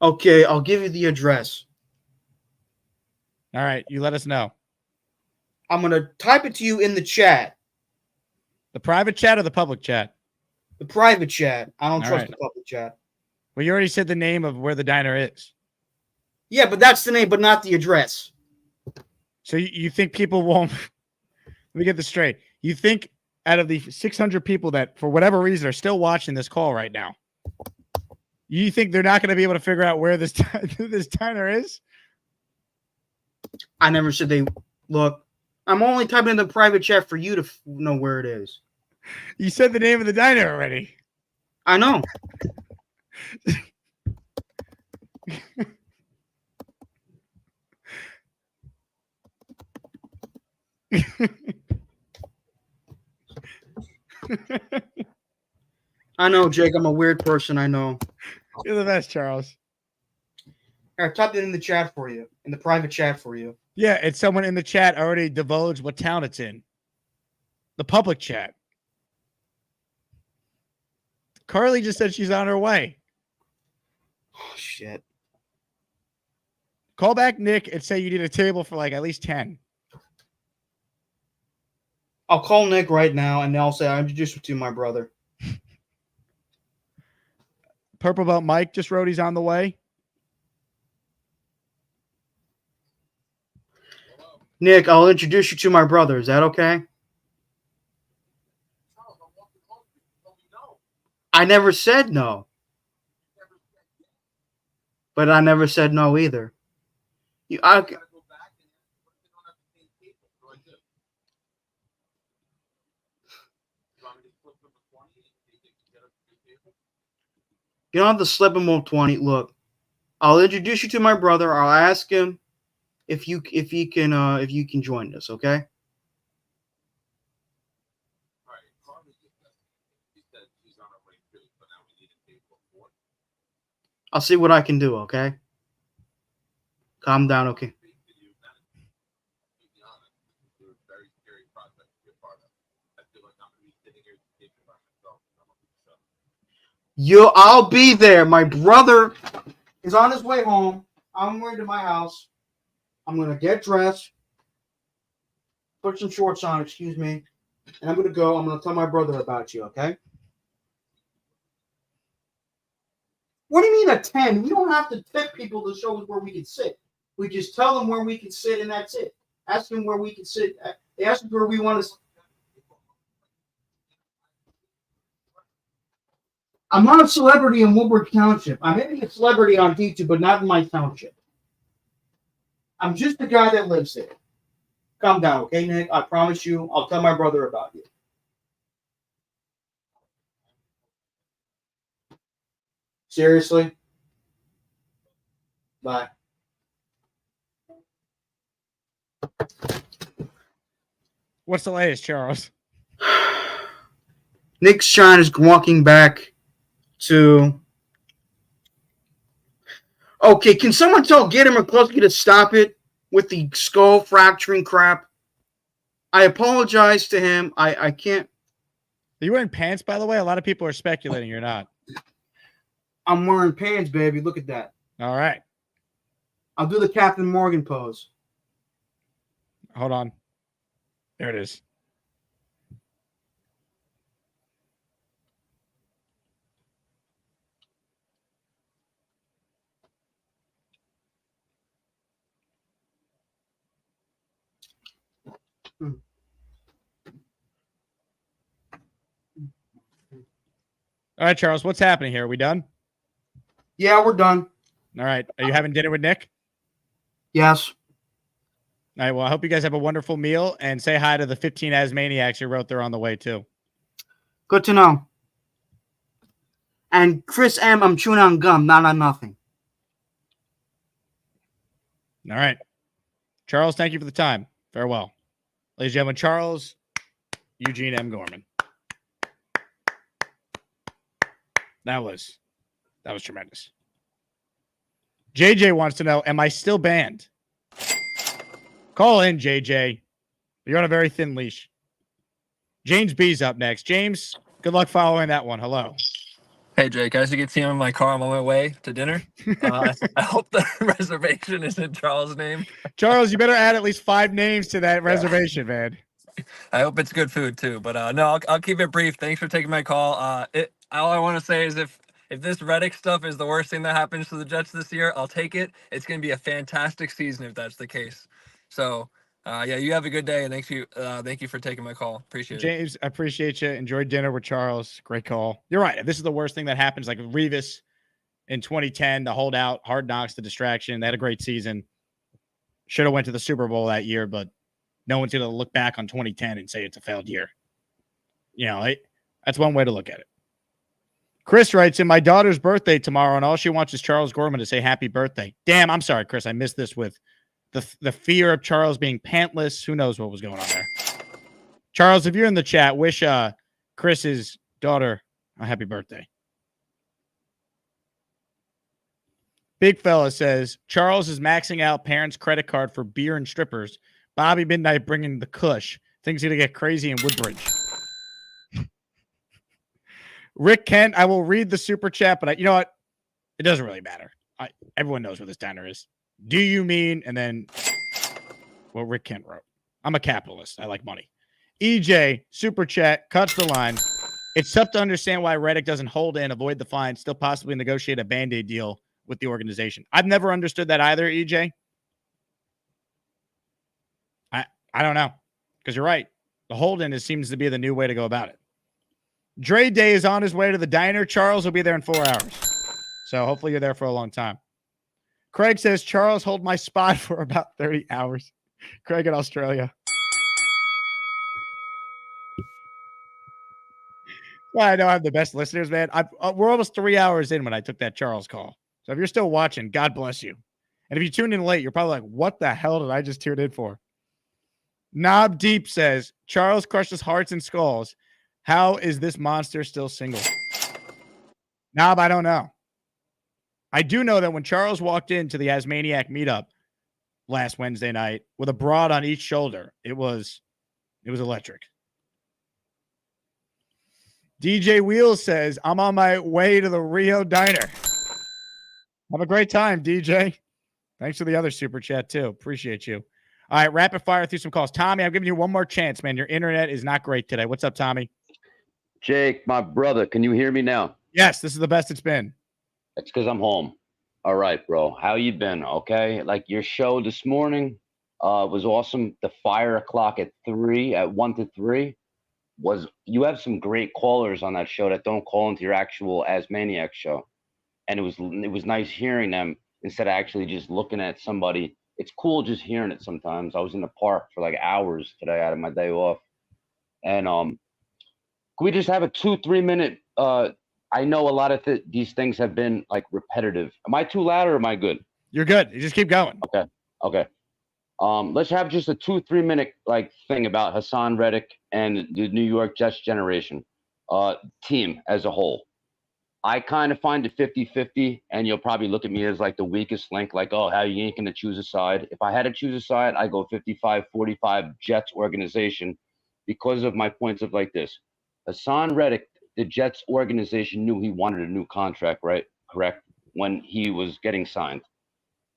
Okay, I'll give you the address. All right, you let us know. I'm going to type it to you in the chat. The private chat or the public chat? The private chat. I don't All trust right. the public chat. Well, you already said the name of where the diner is. Yeah, but that's the name, but not the address. So you think people won't? Let me get this straight. You think out of the 600 people that, for whatever reason, are still watching this call right now, you think they're not going to be able to figure out where this this diner is? I never said they look. I'm only typing in the private chat for you to know where it is. You said the name of the diner already. I know. I know, Jake. I'm a weird person. I know. You're the best, Charles. I typed it in the chat for you, in the private chat for you. Yeah, it's someone in the chat already divulged what town it's in. The public chat. Carly just said she's on her way. Oh, shit. Call back Nick and say you need a table for like at least 10. I'll call Nick right now, and I'll say I introduced you to my brother. Purple Belt Mike just wrote he's on the way. Nick, I'll introduce you to my brother. Is that okay? I never said no. But I never said no either. You don't have to slip him on 20. Look, I'll introduce you to my brother. I'll ask him if you can join us, okay? I'll see what I can do, okay? Calm down, okay? I'll be there. My brother is on his way home. I'm going to my house. I'm going to get dressed, put some shorts on, excuse me, and I'm going to go. I'm going to tell my brother about you, okay? What do you mean a 10? We don't have to tip people to show us where we can sit. We just tell them where we can sit, and that's it. Ask them where we can sit. They ask us where we want to. I'm not a celebrity in Woodward Township. I may be a celebrity on YouTube, but not in my township. I'm just the guy that lives there. Calm down, okay, Nick? I promise you, I'll tell my brother about you. Seriously? Bye. What's the latest, Charles? Nick Shine is walking back to. Okay, can someone tell Gator McCluskey to stop it with the skull fracturing crap? I apologize to him. I can't. Are you wearing pants, by the way? A lot of people are speculating you're not. I'm wearing pants, baby. Look at that. All right. I'll do the Captain Morgan pose. Hold on. There it is. All right, Charles, what's happening here? Are we done? Yeah, we're done. All right. Are you having dinner with Nick? Yes. All right. Well, I hope you guys have a wonderful meal and say hi to the 15 Asmaniacs you wrote there on the way, too. Good to know. And Chris M., I'm chewing on gum, not on nothing. All right. Charles, thank you for the time. Farewell. Ladies and gentlemen, Charles Eugene M. Gorman. That was tremendous. JJ wants to know, am I still banned? Call in, JJ. You're on a very thin leash. James B's up next. James, good luck following that one. Hello. Hey, Jake. As you can see, I'm in my car on my way to dinner. I hope the reservation is in Charles' name. Charles, you better add at least 5 names to that reservation, man. I hope it's good food, too. But no, I'll keep it brief. Thanks for taking my call. All I want to say is if if this Reddick stuff is the worst thing that happens to the Jets this year, I'll take it. It's going to be a fantastic season if that's the case. So, yeah, you have a good day, and thank you for taking my call. Appreciate it. James, I appreciate you. Enjoy dinner with Charles. Great call. You're right. If this is the worst thing that happens, like Revis in 2010, the holdout, Hard Knocks, the distraction, they had a great season. Should have went to the Super Bowl that year, but no one's going to look back on 2010 and say it's a failed year. You know, that's one way to look at it. Chris writes in, my daughter's birthday tomorrow, and all she wants is Charles Gorman to say happy birthday. Damn, I'm sorry, Chris. I missed this with the fear of Charles being pantless. Who knows what was going on there? Charles, if you're in the chat, wish Chris's daughter a happy birthday. Big fella says, Charles is maxing out parents' credit card for beer and strippers. Bobby Midnight bringing the kush. Things going to get crazy in Woodbridge. Rick Kent, I will read the super chat, but you know what? It doesn't really matter. Everyone knows what this downer is. Do you mean? And then what Rick Kent wrote. I'm a capitalist. I like money. EJ, super chat, cuts the line. It's tough to understand why Reddick doesn't hold in, avoid the fine, still possibly negotiate a Band-Aid deal with the organization. I've never understood that either, EJ. I don't know. Because you're right. The hold-in seems to be the new way to go about it. Dre Day is on his way to the diner. Charles will be there in 4 hours. So hopefully you're there for a long time. Craig says, Charles, hold my spot for about 30 hours. Craig in Australia. Well, I know I have the best listeners, man. We're almost 3 hours in when I took that Charles call. So if you're still watching, God bless you. And if you tuned in late, you're probably like, what the hell did I just tune in for? Knob Deep says, Charles crushes hearts and skulls. How is this monster still single? Knob, I don't know. I do know that when Charles walked into the Asmaniac meetup last Wednesday night with a broad on each shoulder, it was electric. DJ Wheels says, I'm on my way to the Rio Diner. Have a great time, DJ. Thanks for the other super chat, too. Appreciate you. All right, rapid fire through some calls. Tommy, I'm giving you one more chance, man. Your internet is not great today. What's up, Tommy? Jake, my brother, can you hear me now? Yes, this is the best it's been. It's because I'm home. All right, bro. How you been? Okay. Like your show this morning was awesome. The fire o'clock at 1 to 3 was, you have some great callers on that show that don't call into your actual Asmaniac show. And it was nice hearing them instead of actually just looking at somebody. It's cool just hearing it sometimes. I was in the park for like hours today out of my day off. And can we just have a 2-3 minute I know a lot of these things have been like repetitive. Am I too loud or am I good? You're good. You just keep going. Okay. Let's have just a 2-3 minute like thing about Haason Reddick and the New York Jets generation team as a whole. I kind of find it 50-50, and you'll probably look at me as like the weakest link, like, oh, how you ain't going to choose a side. If I had to choose a side, I go 55-45 Jets organization because of my points of like this. Haason Reddick, the Jets organization knew he wanted a new contract, right? Correct? When he was getting signed.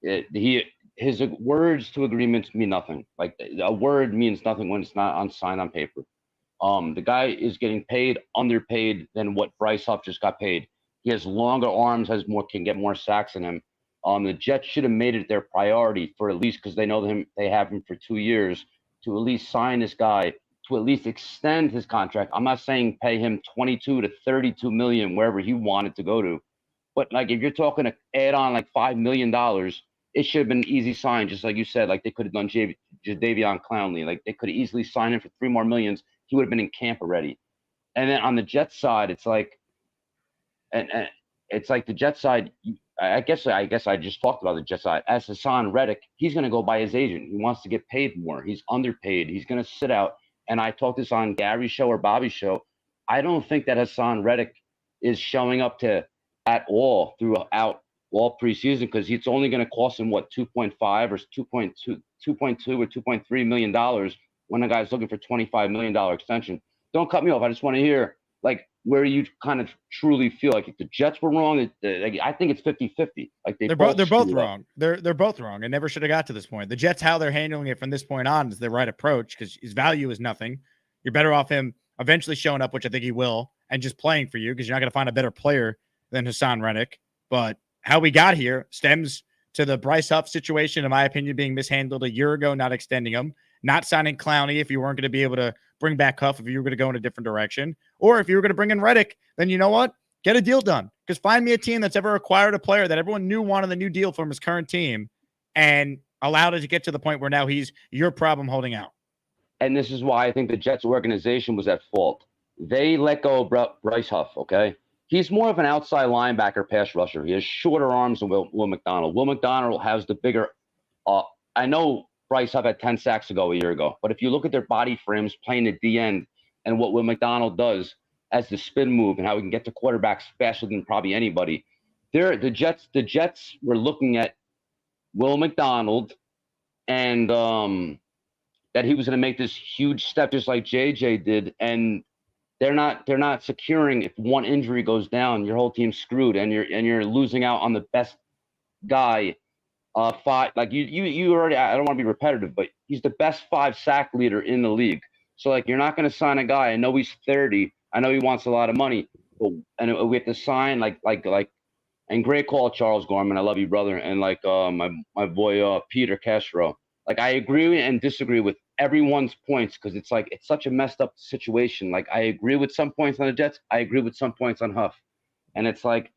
His words to agreements mean nothing. Like a word means nothing when it's not signed on paper. The guy is getting paid underpaid than what Bryce Huff just got paid. He has longer arms, can get more sacks than him. The Jets should have made it their priority for at least, because they know they have him for 2 years, to at least sign this guy, to at least extend his contract. I'm not saying pay him 22 to 32 million wherever he wanted to go to, but like if you're talking to add on like $5 million, it should have been an easy sign, just like you said. Like they could have done Jadeveon Clowney. Like they could have easily signed him for $3 more million. He would have been in camp already. And then on the Jets side, it's like, and it's like the Jets side. I guess I just talked about the Jets side. As Haason Reddick, he's going to go by his agent. He wants to get paid more. He's underpaid. He's going to sit out. And I talked this on Gary's show or Bobby's show. I don't think that Haason Reddick is showing up to at all throughout all preseason, because it's only going to cost him what 2.5 or 2.2 or 2.3 million dollars when the guy's looking for $25 million extension. Don't cut me off. I just want to hear like where you kind of truly feel like if the Jets were wrong. I think it's 50-50. Like they're both wrong. They're both wrong. It never should have got to this point. The Jets, how they're handling it from this point on, is the right approach because his value is nothing. You're better off him eventually showing up, which I think he will, and just playing for you because you're not going to find a better player than Haason Reddick. But how we got here stems to the Bryce Huff situation, in my opinion, being mishandled a year ago, not extending him, not signing Clowney if you weren't going to be able to bring back Huff if you were going to go in a different direction. Or if you were going to bring in Reddick, then you know what? Get a deal done. Because find me a team that's ever acquired a player that everyone knew wanted the new deal from his current team and allowed it to get to the point where now he's your problem holding out. And this is why I think the Jets organization was at fault. They let go of Bryce Huff, okay? He's more of an outside linebacker pass rusher. He has shorter arms than Will McDonald. Will McDonald has the bigger I know Bryce Huff had 10 sacks a year ago, but if you look at their body frames playing at the end and what Will McDonald does as the spin move and how he can get to quarterbacks faster than probably anybody, the Jets were looking at Will McDonald and that he was going to make this huge step just like JJ did, and they're not securing. If one injury goes down, your whole team's screwed, and you're losing out on the best guy. Like you already. I don't want to be repetitive, but he's the best 5 sack leader in the league. So like you're not going to sign a guy. I know he's 30. I know he wants a lot of money, and we have to sign like. And great call, Charles Gorman. I love you, brother. And like my boy Peter Castro. Like I agree and disagree with everyone's points because it's such a messed up situation. Like I agree with some points on the Jets. I agree with some points on Huff. And it's like,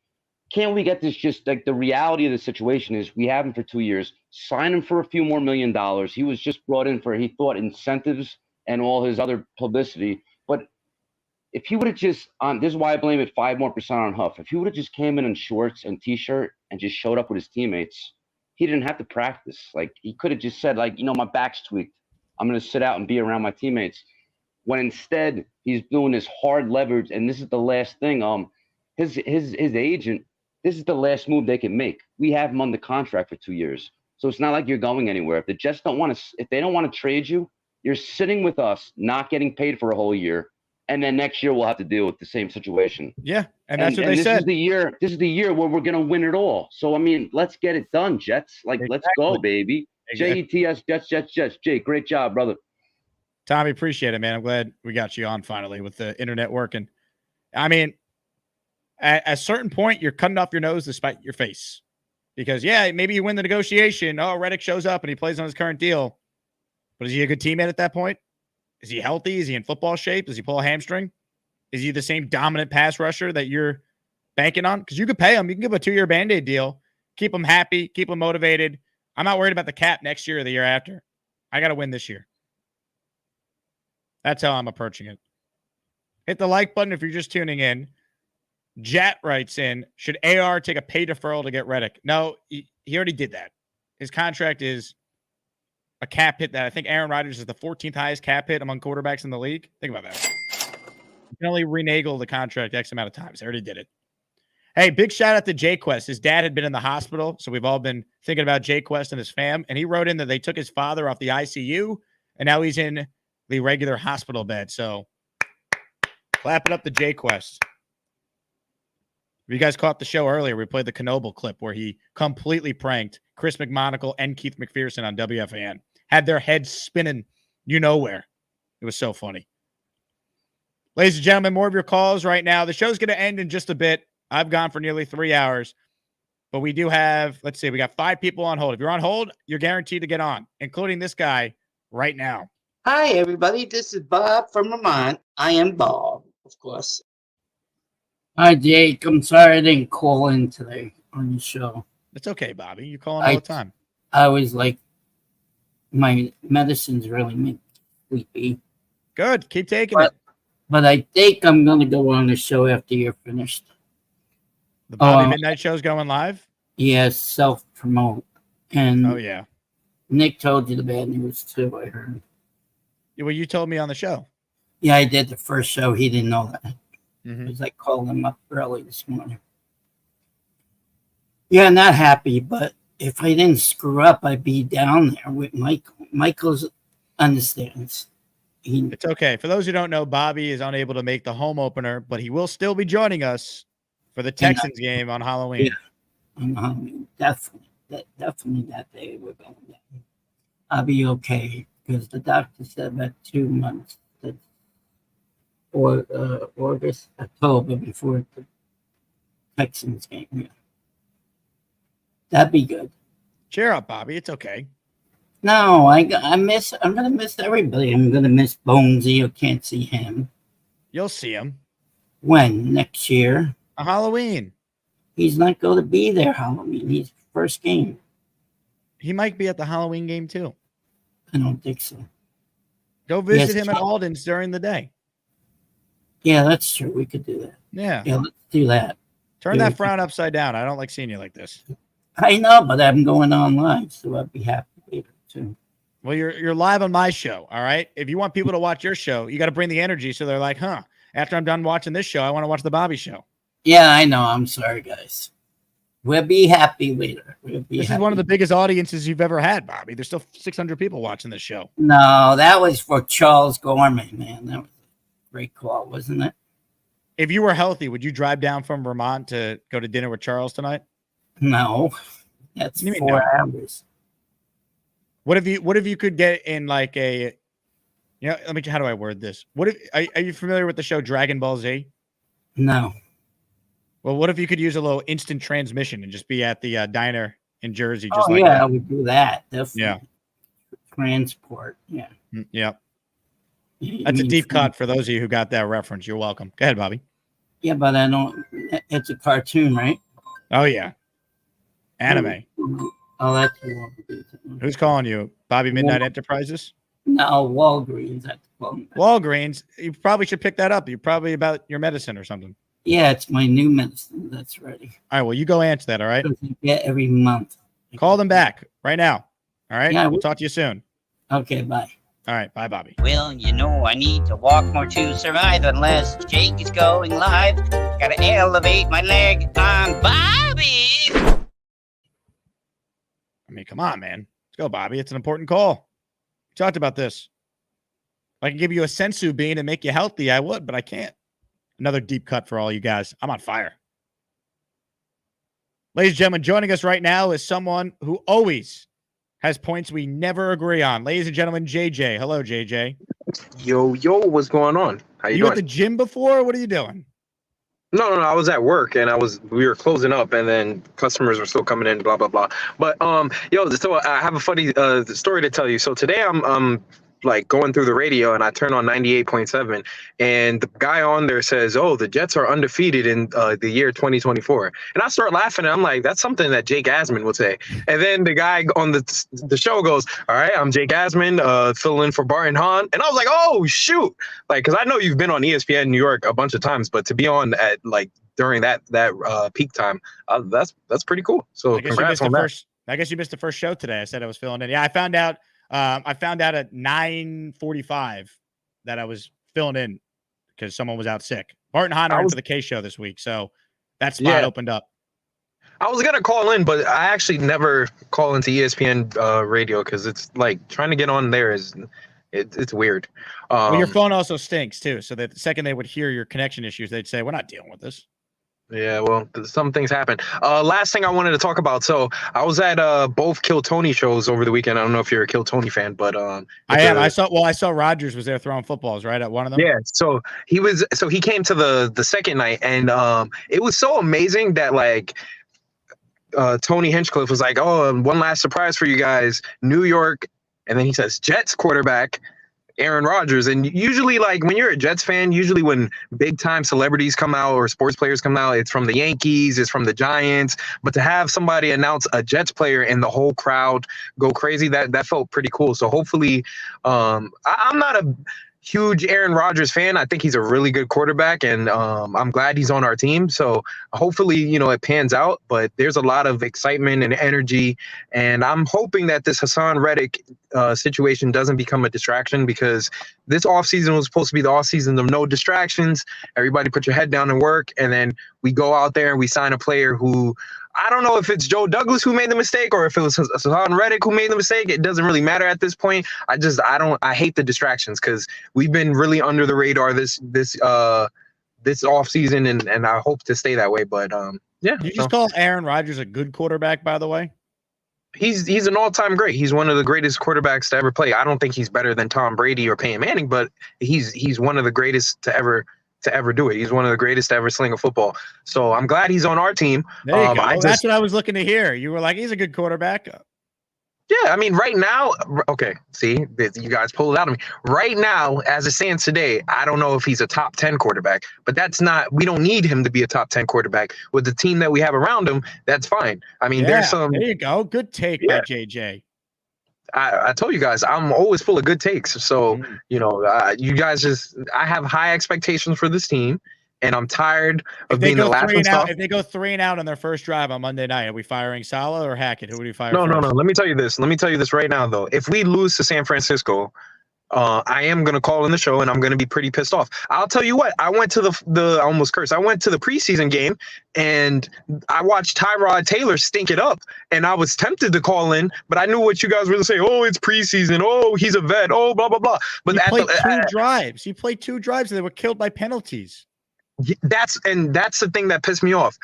can't we get this? Just like the reality of the situation is we have him for 2 years, sign him for a few more $1 million. He was just brought in for, he thought, incentives and all his other publicity. But if he would have just this is why I blame it 5% more on Huff. If he would have just came in shorts and t-shirt and just showed up with his teammates, he didn't have to practice. Like he could have just said, like, my back's tweaked. I'm going to sit out and be around my teammates. When instead he's doing this hard leverage, and this is the last thing. His agent, this is the last move they can make. We have him under contract for 2 years, so it's not like you're going anywhere. If the Jets if they don't want to trade you, you're sitting with us, not getting paid for a whole year, and then next year we'll have to deal with the same situation. Yeah, and that's what they said. This is the year where we're going to win it all. So I mean, let's get it done, Jets. Like, Let's go, baby. Exactly. Jets, Jets. Jake, great job, brother. Tommy, appreciate it, man. I'm glad we got you on finally with the internet working. I mean, at a certain point, you're cutting off your nose to spite your face. Because, yeah, maybe you win the negotiation. Oh, Reddick shows up and he plays on his current deal. But is he a good teammate at that point? Is he healthy? Is he in football shape? Does he pull a hamstring? Is he the same dominant pass rusher that you're banking on? Because you could pay him. You can give him a 2-year Band-Aid deal. Keep him happy. Keep him motivated. I'm not worried about the cap next year or the year after. I got to win this year. That's how I'm approaching it. Hit the like button if you're just tuning in. Jet writes in, should AR take a pay deferral to get Reddick? No, he already did that. His contract is a cap hit that I think Aaron Rodgers is the 14th highest cap hit among quarterbacks in the league. Think about that. You can only renege the contract X amount of times. They already did it. Hey, big shout out to Jay-Quest. His dad had been in the hospital, so we've all been thinking about Jay-Quest and his fam. And he wrote in that they took his father off the ICU, and now he's in the regular hospital bed. So clap it up to Jay-Quest. If you guys caught the show earlier, we played the Knoble clip where he completely pranked Chris McMonagle and Keith McPherson on WFAN. Had their heads spinning where. It was so funny. Ladies and gentlemen, more of your calls right now. The show's going to end in just a bit. I've gone for nearly 3 hours. But we do have, let's see, we got 5 people on hold. If you're on hold, you're guaranteed to get on, including this guy right now. Hi, everybody. This is Bob from Vermont. I am Bob, of course. Hi, Jake. I'm sorry I didn't call in today on the show. It's okay, Bobby. You call in all the time. I was like, my medicines really make me sleepy. Good. Keep taking it. But I think I'm going to go on the show after you're finished. The Bobby Midnight Show's going live? Yes, self-promote. And oh, yeah. Nick told you the bad news, too, I heard. Well, you told me on the show. Yeah, I did the first show. He didn't know that. Mm-hmm. Because I called him up early this morning. Yeah, not happy, but if I didn't screw up, I'd be down there with Michael. Michael's understands. It's okay. For those who don't know, Bobby is unable to make the home opener, but he will still be joining us for the Texans game on Halloween. Yeah, on Halloween. Definitely that day we're going down. I'll be okay because the doctor said about 2 months. Or August, October before it could Texans game. Yeah. That'd be good. Cheer up, Bobby. It's okay. No, I'm gonna miss everybody. I'm gonna miss Bonesy. I can't see him. You'll see him. When? Next year? On Halloween. He's not going to be there Halloween. He's first game. He might be at the Halloween game too. I don't think so. Go visit him at Alden's during the day. Yeah, that's true. We could do that. Yeah. Yeah, let's do that. Turn that frown upside down. I don't like seeing you like this. I know, but I'm going online, so I'll be happy later too. Well, you're live on my show, all right? If you want people to watch your show, you got to bring the energy so they're like, huh, after I'm done watching this show, I want to watch the Bobby show. Yeah, I know. I'm sorry, guys. We'll be happy later. This is one of the biggest audiences you've ever had, Bobby. There's still 600 people watching this show. No, that was for Charles Gorman, man. That was a great call, wasn't it? If you were healthy, would you drive down from Vermont to go to dinner with Charles tonight? No, that's 4 hours. What if you could get in like a, how do I word this? What if are you familiar with the show Dragon Ball Z? No. Well, what if you could use a little instant transmission and just be at the diner in Jersey? Just I would do that. Definitely. Yeah. Transport. Yeah. Yeah. That's a deep cut for those of you who got that reference. You're welcome. Go ahead, Bobby. Yeah, but I don't. It's a cartoon, right? Oh yeah. Anime. Oh, that's Walgreens. Who's calling you? Bobby Midnight Enterprises? No, Walgreens. Walgreens. You probably should pick that up. You're probably about your medicine or something. Yeah, it's my new medicine that's ready. All right, well, you go answer that, all right? You get every month. Call them back right now. All right? Yeah, we'll talk to you soon. Okay, bye. All right, bye, Bobby. Well, I need to walk more to survive unless Jake is going live. Gotta elevate my leg on Bobby. I mean, come on, man. Let's go, Bobby. It's an important call. We talked about this. If I can give you a sensu bean and make you healthy, I would, but I can't. Another deep cut for all you guys. I'm on fire. Ladies and gentlemen, joining us right now is someone who always has points we never agree on. Ladies and gentlemen, JJ. Hello, JJ. Yo, what's going on? How you You doing? at the gym before? What are you doing? No, I was at work and we were closing up and then customers were still coming in, blah, blah, blah. But, so I have a funny story to tell you. So today I'm like going through the radio and I turn on 98.7 and the guy on there says, oh, the Jets are undefeated in the year 2024. And I start laughing and I'm like, that's something that Jake Asman would say. And then the guy on the show goes, all right, I'm Jake Asman, filling in for Barton Hahn. And I was like, oh, shoot. Like, because I know you've been on ESPN New York a bunch of times, but to be on at like during that peak time, that's pretty cool. So congrats on that. I guess you missed the first show today. I said I was filling in. Yeah, I found out at 9:45 that I was filling in because someone was out sick. Barton Hahn for the K show this week, so that spot opened up. I was gonna call in, but I actually never call into ESPN radio because it's like trying to get on there it's weird. Well, your phone also stinks too, so that the second they would hear your connection issues, they'd say, "We're not dealing with this." Yeah, well, some things happen. Last thing I wanted to talk about. So I was at both Kill Tony shows over the weekend. I don't know if you're a Kill Tony fan, but I am. I saw Rogers was there throwing footballs right at one of them. Yeah, so he came to the second night, and it was so amazing that like Tony Hinchcliffe was like, "Oh, one last surprise for you guys, New York," and then he says Jets quarterback Aaron Rodgers. And usually, like, when you're a Jets fan, usually when big time celebrities come out or sports players come out, it's from the Yankees, it's from the Giants. But to have somebody announce a Jets player and the whole crowd go crazy, that felt pretty cool. So hopefully, I'm not a huge Aaron Rodgers fan. I think he's a really good quarterback, and I'm glad he's on our team. So hopefully, it pans out. But there's a lot of excitement and energy, and I'm hoping that this Haason Reddick situation doesn't become a distraction, because this offseason was supposed to be the offseason of no distractions. Everybody put your head down and work, and then we go out there and we sign a player who, I don't know if it's Joe Douglas who made the mistake or if it was Haason Reddick who made the mistake. It doesn't really matter at this point. I hate the distractions, because we've been really under the radar this off season, and I hope to stay that way. But yeah. You just call Aaron Rodgers a good quarterback, by the way? He's an all-time great. He's one of the greatest quarterbacks to ever play. I don't think he's better than Tom Brady or Peyton Manning, but he's one of the greatest to ever to ever do it. He's one of the greatest to ever sling a football. So I'm glad he's on our team. There you go. That's what I was looking to hear. You were like, he's a good quarterback. Yeah, I mean, right now, okay, see, you guys pulled it out of me. Right now, as it stands today, I don't know if he's a top 10 quarterback, but we don't need him to be a top 10 quarterback. With the team that we have around him, that's fine. I mean, there's some. There you go. Good take by JJ. I told you guys, I'm always full of good takes. So, you guys I have high expectations for this team. And I'm tired of being the last one. If they go 3-and-out on their first drive on Monday night, are we firing Saleh or Hackett? Who would we fire? No. first? Let me tell you this right now, though. If we lose to San Francisco, I am going to call in the show and I'm going to be pretty pissed off. I'll tell you what, I went to I almost cursed. I went to the preseason game and I watched Tyrod Taylor stink it up. And I was tempted to call in, but I knew what you guys were going to say. Oh, it's preseason. Oh, he's a vet. Oh, blah, blah, blah. But he played two drives. He played 2 drives and they were killed by penalties. That's the thing that pissed me off.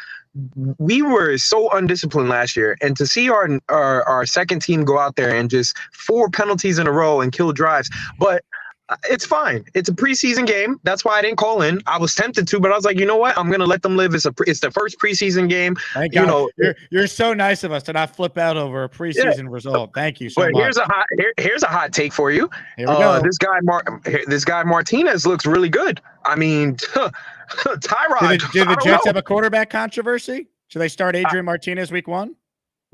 We were so undisciplined last year, and to see our second team go out there and just 4 penalties in a row and kill drives, but it's fine. It's a preseason game. That's why I didn't call in. I was tempted to, but I was like, you know what? I'm gonna let them live. It's the first preseason game. Thank you. You're so nice of us to not flip out over a preseason result. Thank you so much. Here's a hot take for you. Here we go. This guy Martinez looks really good. I mean, Tyrod. Did the Jets have a quarterback controversy? Should they start Adrian Martinez week 1?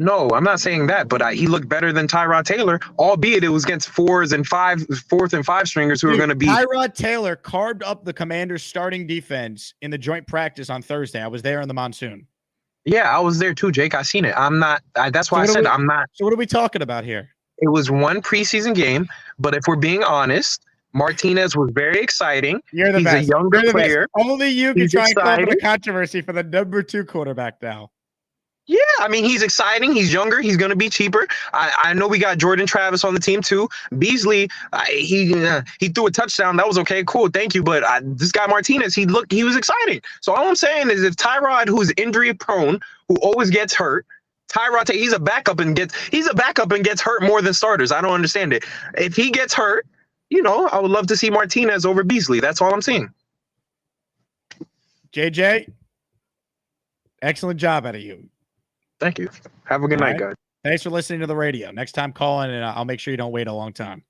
No, I'm not saying that, but he looked better than Tyrod Taylor, albeit it was against 4th and 5 stringers who are going to be. Tyrod Taylor carved up the Commanders' starting defense in the joint practice on Thursday. I was there in the monsoon. Yeah, I was there too, Jake. I seen it. I'm not. That's why I said I'm not. So what are we talking about here? It was one preseason game, but if we're being honest, Martinez was very exciting. You're the He's best. a younger player. Only you can He's try and call exciting. for the controversy for the number 2 quarterback now. Yeah, I mean, he's exciting. He's younger. He's going to be cheaper. I know we got Jordan Travis on the team too. Beasley, he threw a touchdown. That was okay. Cool. Thank you. But this guy Martinez, he was exciting. So all I'm saying is if Tyrod, who's injury prone, who always gets hurt, he's a backup and gets hurt more than starters. I don't understand it. If he gets hurt, I would love to see Martinez over Beasley. That's all I'm saying. JJ, excellent job out of you. Thank you. Have a good night, guys. Thanks for listening to the radio. Next time, call in, and I'll make sure you don't wait a long time.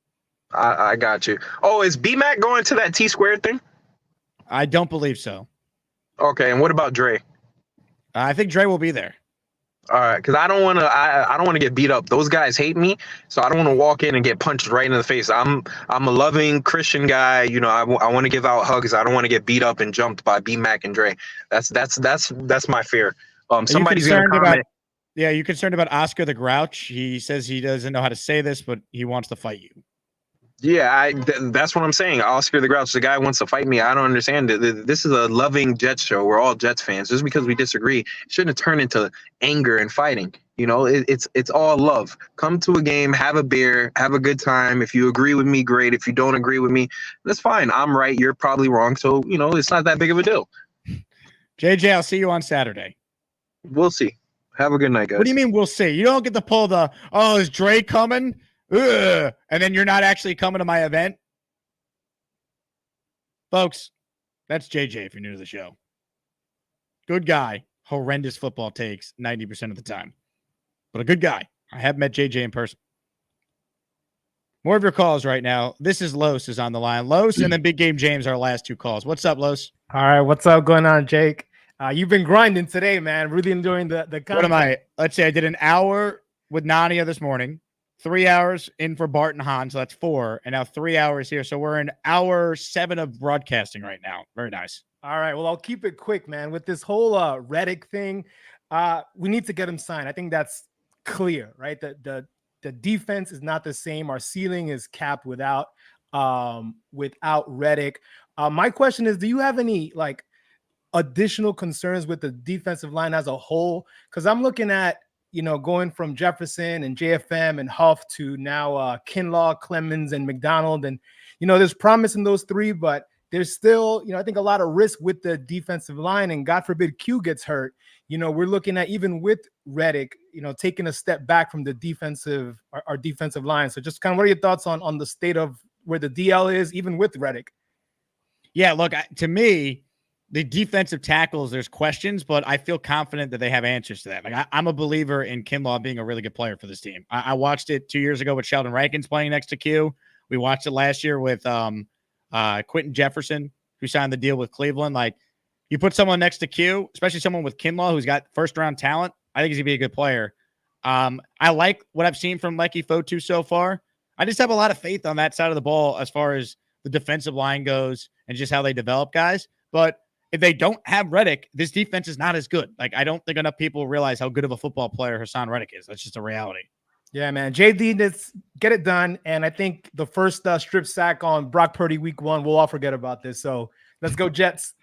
I got you. Oh, is B-Mac going to that T-squared thing? I don't believe so. Okay, and what about Dre? I think Dre will be there. All right, because I don't want to get beat up. Those guys hate me, so I don't want to walk in and get punched right in the face. I'm a loving Christian guy. I want to give out hugs. I don't want to get beat up and jumped by B-Mac and Dre. That's my fear. Somebody's going to comment. Yeah, you concerned about Oscar the Grouch? He says he doesn't know how to say this, but he wants to fight you. Yeah, that's what I'm saying. Oscar the Grouch, the guy wants to fight me. I don't understand it. This is a loving Jets show. We're all Jets fans. Just because we disagree, it shouldn't turn into anger and fighting. It's all love. Come to a game, have a beer, have a good time. If you agree with me, great. If you don't agree with me, that's fine. I'm right. You're probably wrong. So, it's not that big of a deal. JJ, I'll see you on Saturday. We'll see. Have a good night, guys. What do you mean we'll see? You don't get to pull is Dre coming? Ugh. And then you're not actually coming to my event? Folks, that's JJ if you're new to the show. Good guy. Horrendous football takes 90% of the time. But a good guy. I have met JJ in person. More of your calls right now. This is Los is on the line. Los and then Big Game James, our last 2 calls. What's up, Los? All right, what's up going on, Jake? You've been grinding today, man. Really enjoying the content. What am I? Let's say I did an hour with Nania this morning, 3 hours in for Bart and Han, so that's 4, and now 3 hours here. So we're in hour 7 of broadcasting right now. Very nice. All right, well, I'll keep it quick, man. With this whole Reddick thing, we need to get him signed. I think that's clear, right? The defense is not the same. Our ceiling is capped without Reddick. My question is, do you have any additional concerns with the defensive line as a whole? Because I'm looking at, going from Jefferson and JFM and Huff to now Kinlaw, Clemens, and McDonald. And, there's promise in those 3, but there's still, I think a lot of risk with the defensive line. And God forbid Q gets hurt. We're looking at, even with Reddick, taking a step back from the our defensive line. So just kind of what are your thoughts on the state of where the DL is, even with Reddick? Yeah, look, to me, the defensive tackles, there's questions, but I feel confident that they have answers to that. Like I'm a believer in Kinlaw being a really good player for this team. I watched it 2 years ago with Sheldon Rankins playing next to Q. We watched it last year with Quentin Jefferson, who signed the deal with Cleveland. Like, you put someone next to Q, especially someone with Kinlaw who's got first-round talent, I think he's going to be a good player. I like what I've seen from Leki Fotu so far. I just have a lot of faith on that side of the ball as far as the defensive line goes and just how they develop guys. But if they don't have Reddick, this defense is not as good. Like, I don't think enough people realize how good of a football player Haason Reddick is. That's just a reality. Yeah, man. JD, let's get it done. And I think the first strip sack on Brock Purdy week 1, we'll all forget about this. So let's go Jets.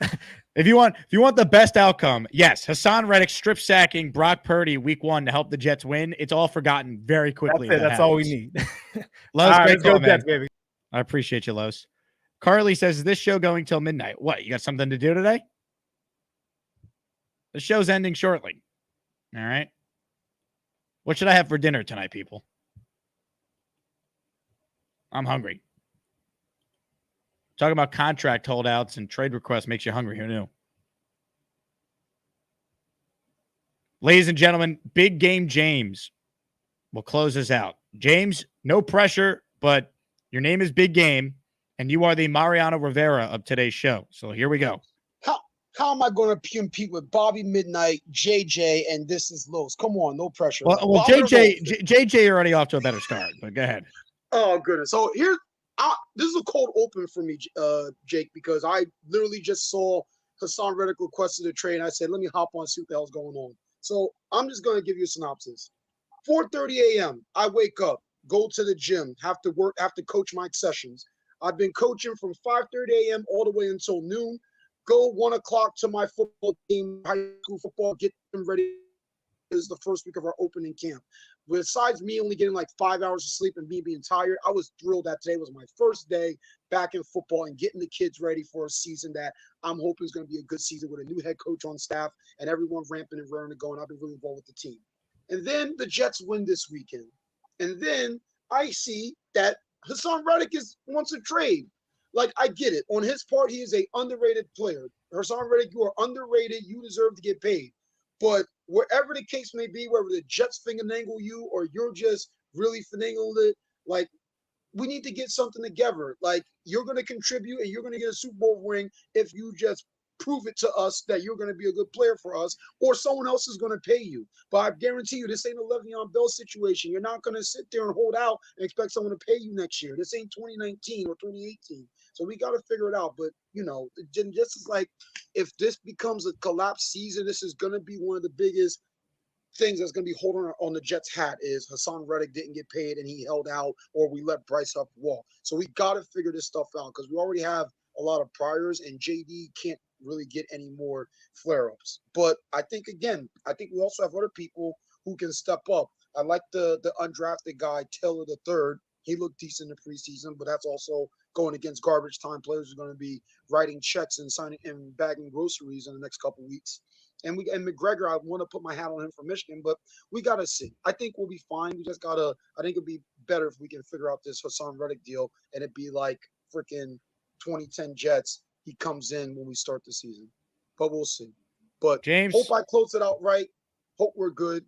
If you want the best outcome, yes, Haason Reddick strip sacking Brock Purdy week 1 to help the Jets win. It's all forgotten very quickly. That's all we need. Los, all right, let's go Jets, baby. I appreciate you, Los. Carly says, is this show going till midnight? What, you got something to do today? The show's ending shortly. All right. What should I have for dinner tonight, people? I'm hungry. Talking about contract holdouts and trade requests makes you hungry. Who knew? Ladies and gentlemen, Big Game James will close this out. James, no pressure, but your name is Big Game, and you are the Mariano Rivera of today's show. So here we go. How am I going to compete with Bobby Midnight, JJ, and This Is Los? Come on, no pressure. Well, JJ already off to a better start, but go ahead. Oh, goodness. So this is a cold open for me, Jake, because I literally just saw Haason Reddick requested a trade. And I said, let me hop on and see what the hell's going on. So I'm just going to give you a synopsis. 4:30 a.m., I wake up, go to the gym, have to work, have to coach Mike Sessions. I've been coaching from 5:30 a.m. all the way until noon. Go 1 o'clock to my football team, high school football, get them ready. This is the first week of our opening camp. Besides me only getting like 5 hours of sleep and me being tired, I was thrilled that today was my first day back in football and getting the kids ready for a season that I'm hoping is going to be a good season with a new head coach on staff and everyone ramping and raring to go. And I've been really involved with the team. And then the Jets win this weekend. And then I see that Haason Reddick wants a trade. Like, I get it. On his part, he is a underrated player. Haason Reddick, you are underrated. You deserve to get paid. But wherever the case may be, whether the Jets finagle you or you're just really finagling it, like, we need to get something together. Like, you're going to contribute and you're going to get a Super Bowl ring if you just prove it to us that you're going to be a good player for us, or someone else is going to pay you. But I guarantee you, this ain't a Le'Veon Bell situation. You're not going to sit there and hold out and expect someone to pay you next year. This ain't 2019 or 2018. So we got to figure it out. But, this is like, if this becomes a collapse season, this is going to be one of the biggest things that's going to be holding on the Jets' hat is Haason Reddick didn't get paid and he held out, or we let Bryce Huff walk. So we got to figure this stuff out because we already have a lot of priors and JD can't really get any more flare-ups. But I think we also have other people who can step up. I like the undrafted guy, Taylor III. He looked decent in the preseason, but that's also going against garbage time players who are going to be writing checks and signing and bagging groceries in the next couple weeks. And McGregor, I want to put my hat on him for Michigan, but we got to see. I think we'll be fine. We just got to – I think it'd be better if we can figure out this Haason Reddick deal and it'd be like freaking 2010 Jets. He comes in when we start the season. But we'll see. But James, hope I close it out right. Hope we're good.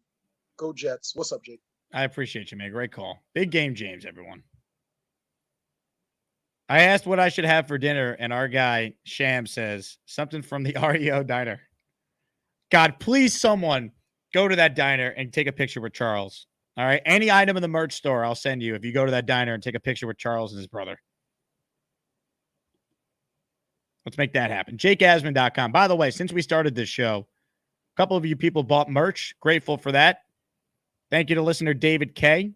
Go Jets. What's up, Jake? I appreciate you, man. Great call. Big Game James, everyone. I asked what I should have for dinner, and our guy, Sham, says something from the REO diner. God, please someone go to that diner and take a picture with Charles. All right? Any item in the merch store, I'll send you if you go to that diner and take a picture with Charles and his brother. Let's make that happen. JakeAsman.com. By the way, since we started this show, a couple of you people bought merch. Grateful for that. Thank you to listener David K,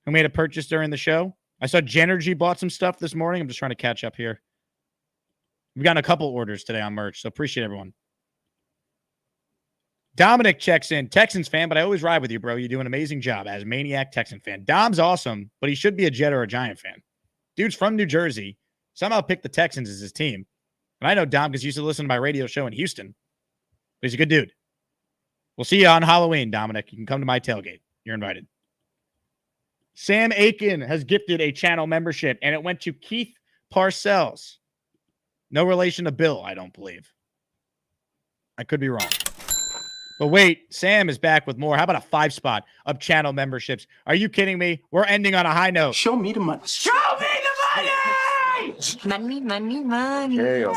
who made a purchase during the show. I saw Genergy bought some stuff this morning. I'm just trying to catch up here. We've gotten a couple orders today on merch, so appreciate everyone. Dominic checks in. Texans fan, but I always ride with you, bro. You do an amazing job as Maniac Texan fan. Dom's awesome, but he should be a Jet or a Giant fan. Dude's from New Jersey. Somehow picked the Texans as his team. And I know Dom because he used to listen to my radio show in Houston. But he's a good dude. We'll see you on Halloween, Dominic. You can come to my tailgate. You're invited. Sam Aiken has gifted a channel membership, and it went to Keith Parcells. No relation to Bill, I don't believe. I could be wrong. But wait, Sam is back with more. How about a 5-spot of channel memberships? Are you kidding me? We're ending on a high note. Show me the money. Show me the money! Money. All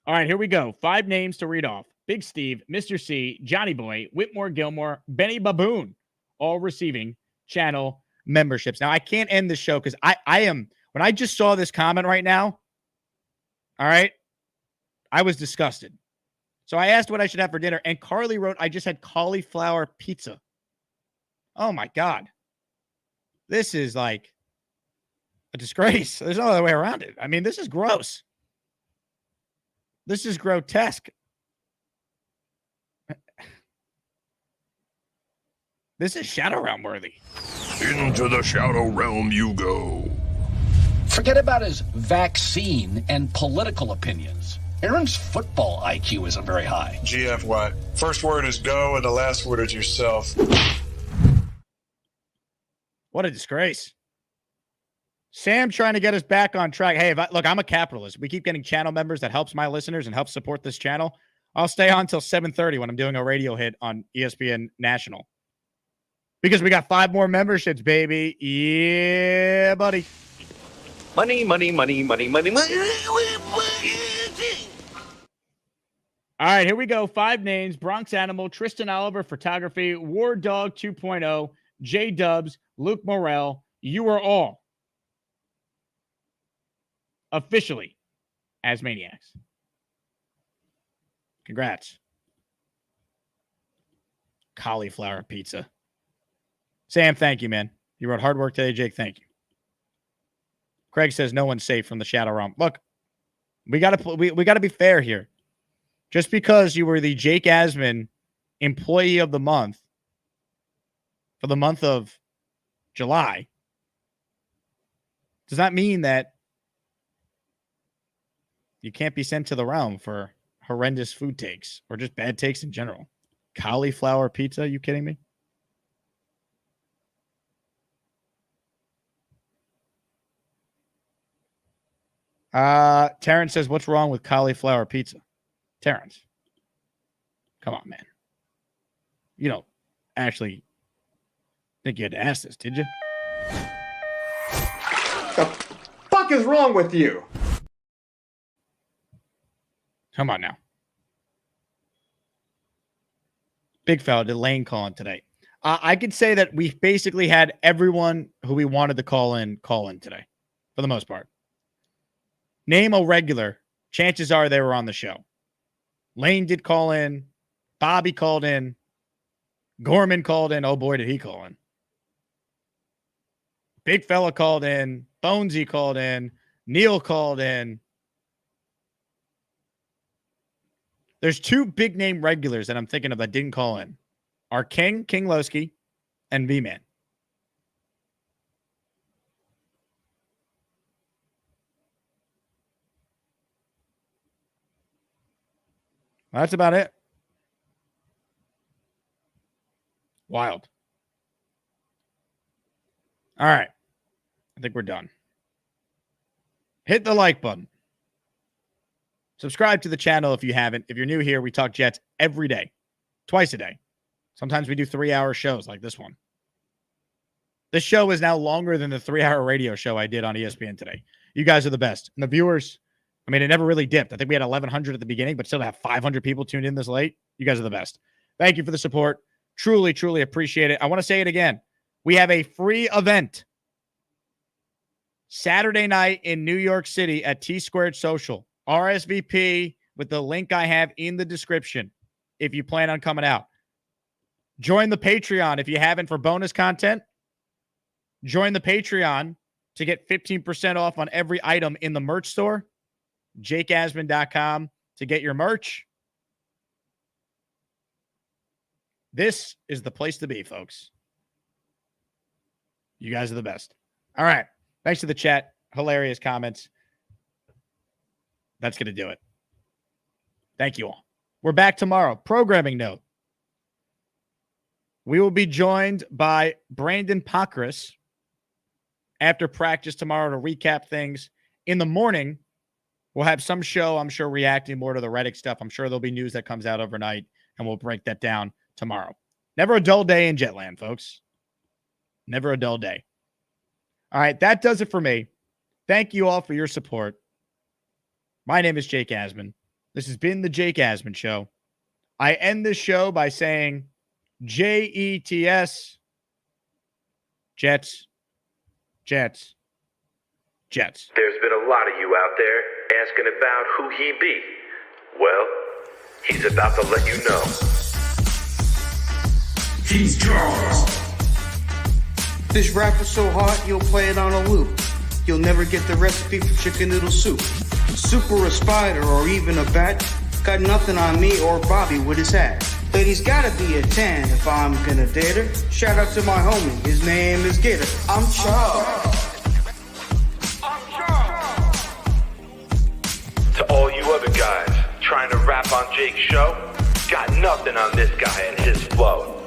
right, here we go. 5 names to read off. Big Steve, Mr. C, Johnny Boy, Whitmore Gilmore, Benny Baboon, all receiving channel memberships. Now, I can't end the show because I am, when I just saw this comment right now, all right, I was disgusted. So I asked what I should have for dinner, and Carly wrote, I just had cauliflower pizza. Oh, my God. This is like a disgrace. There's no other way around it. I mean, this is gross. This is grotesque. This is Shadow Realm worthy. Into the Shadow Realm you go. Forget about his vaccine and political opinions. Aaron's football IQ isn't very high. GFY. First word is go, and the last word is yourself. What a disgrace. Sam trying to get us back on track. Hey, look, I'm a capitalist. We keep getting channel members. That helps my listeners and helps support this channel. I'll stay on until 7:30 when I'm doing a radio hit on ESPN National. Because we got 5 more memberships, baby. Yeah, buddy. Money. All right, here we go. 5 names. Bronx Animal, Tristan Oliver, Photography, War Dog 2.0, J Dubs, Luke Morrell. You are all officially Asmaniacs. Congrats. Cauliflower pizza. Sam, thank you, man. You wrote hard work today, Jake. Thank you. Craig says no one's safe from the Shadow Realm. Look, we gotta be fair here. Just because you were the Jake Asman Employee of the Month for the month of July does not mean that you can't be sent to the realm for horrendous food takes or just bad takes in general. Cauliflower pizza? Are you kidding me? Terrence says, what's wrong with cauliflower pizza? Terrence, come on, man. You don't actually think you had to ask this, did you? The fuck is wrong with you? Come on now. Big fella, did Lane call in today? I could say that we basically had everyone who we wanted to call in today, for the most part. Name a regular. Chances are they were on the show. Lane did call in. Bobby called in. Gorman called in. Oh, boy, did he call in. Big fella called in. Bonesy called in. Neil called in. There's 2 big name regulars that I'm thinking of that didn't call in. Our King Lowski, and V-Man. That's about it. Wild. All right. I think we're done. Hit the like button. Subscribe to the channel if you haven't. If you're new here, we talk Jets every day, twice a day. Sometimes we do 3-hour shows like this one. This show is now longer than the 3-hour radio show I did on ESPN today. You guys are the best. And the viewers, I mean, it never really dipped. I think we had 1,100 at the beginning, but still to have 500 people tuned in this late. You guys are the best. Thank you for the support. Truly, truly appreciate it. I want to say it again. We have a free event Saturday night in New York City at T-Squared Social. RSVP with the link I have in the description if you plan on coming out. Join the Patreon if you haven't for bonus content. Join the Patreon to get 15% off on every item in the merch store. JakeAsman.com to get your merch. This is the place to be, folks. You guys are the best. All right. Thanks to the chat. Hilarious comments. That's going to do it. Thank you all. We're back tomorrow. Programming note. We will be joined by Brandon Pockris after practice tomorrow to recap things In the morning, we'll have some show, I'm sure, reacting more to the Reddick stuff. I'm sure there'll be news that comes out overnight, and we'll break that down tomorrow. Never a dull day in Jetland, folks. Never a dull day. All right, that does it for me. Thank you all for your support. My name is Jake Asman. This has been the Jake Asman Show. I end this show by saying Jets, Jets, Jets, Jets. There's been a lot of you out there asking about who he be. Well, he's about to let you know. He's Charles. This rap is so hot, you'll play it on a loop. You'll never get the recipe for chicken noodle soup. Super a spider or even a bat. Got nothing on me or Bobby with his hat. Lady's gotta be a 10 if I'm gonna date her. Shout out to my homie, his name is Gator. I'm Charles. To all you other guys trying to rap on Jake's show, got nothing on this guy and his flow.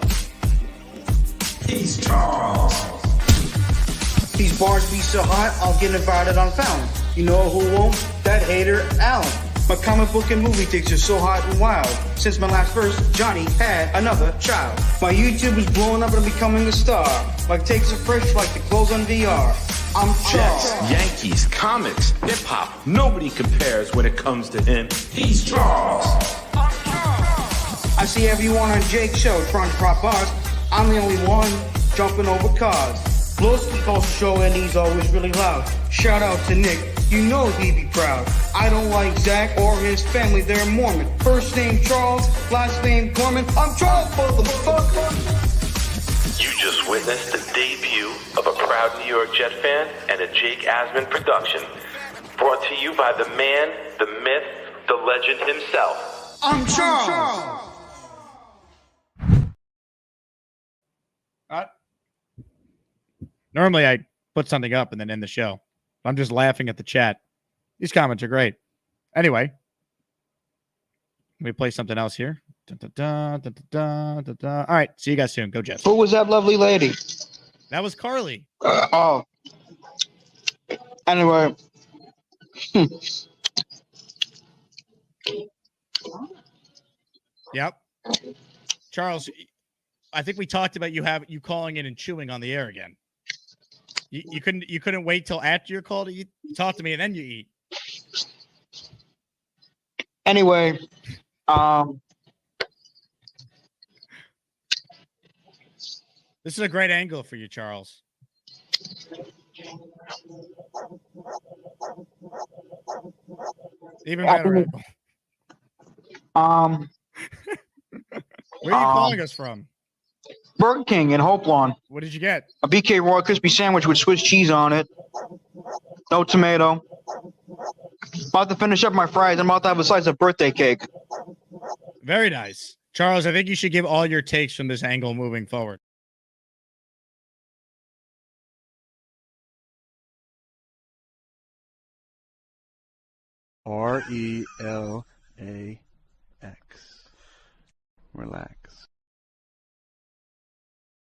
He's Charles. These bars be so hot, I'll get invited on Fountain. You know who won't? That hater, Alan. My comic book and movie takes are so hot and wild. Since my last verse, Johnny had another child. My YouTube is blowing up and becoming a star. Like takes are fresh like the clothes on VR. I'm Charles. Jets, Yankees, comics, hip-hop, nobody compares when it comes to him. He's Charles. I see everyone on Jake's show trying to prop bars. I'm the only one jumping over cars. Lowski calls the show and he's always really loud. Shout out to Nick, you know he'd be proud. I don't like Zach or his family, they're Mormon. First name Charles, last name Gorman. I'm Charles, motherfucker. You just witnessed the debut of a proud New York Jet fan and a Jake Asman production. Brought to you by the man, the myth, the legend himself. I'm Charles. Normally, I put something up and then end the show. I'm just laughing at the chat. These comments are great. Anyway, let me play something else here. All right, see you guys soon. Go Jets. Who was that lovely lady? That was Carly. Oh. Anyway. Yep. Charles, I think we talked about you calling in and chewing on the air again. You couldn't wait till after your call to eat. You talk to me and then you eat. Anyway, this is a great angle for you, Charles. Even better angle. Where are you calling us from? Burger King in Hope Lawn. What did you get? A BK Royal Crispy Sandwich with Swiss cheese on it. No tomato. About to finish up my fries. I'm about to have a slice of birthday cake. Very nice. Charles, I think you should give all your takes from this angle moving forward. RELAX. Relax.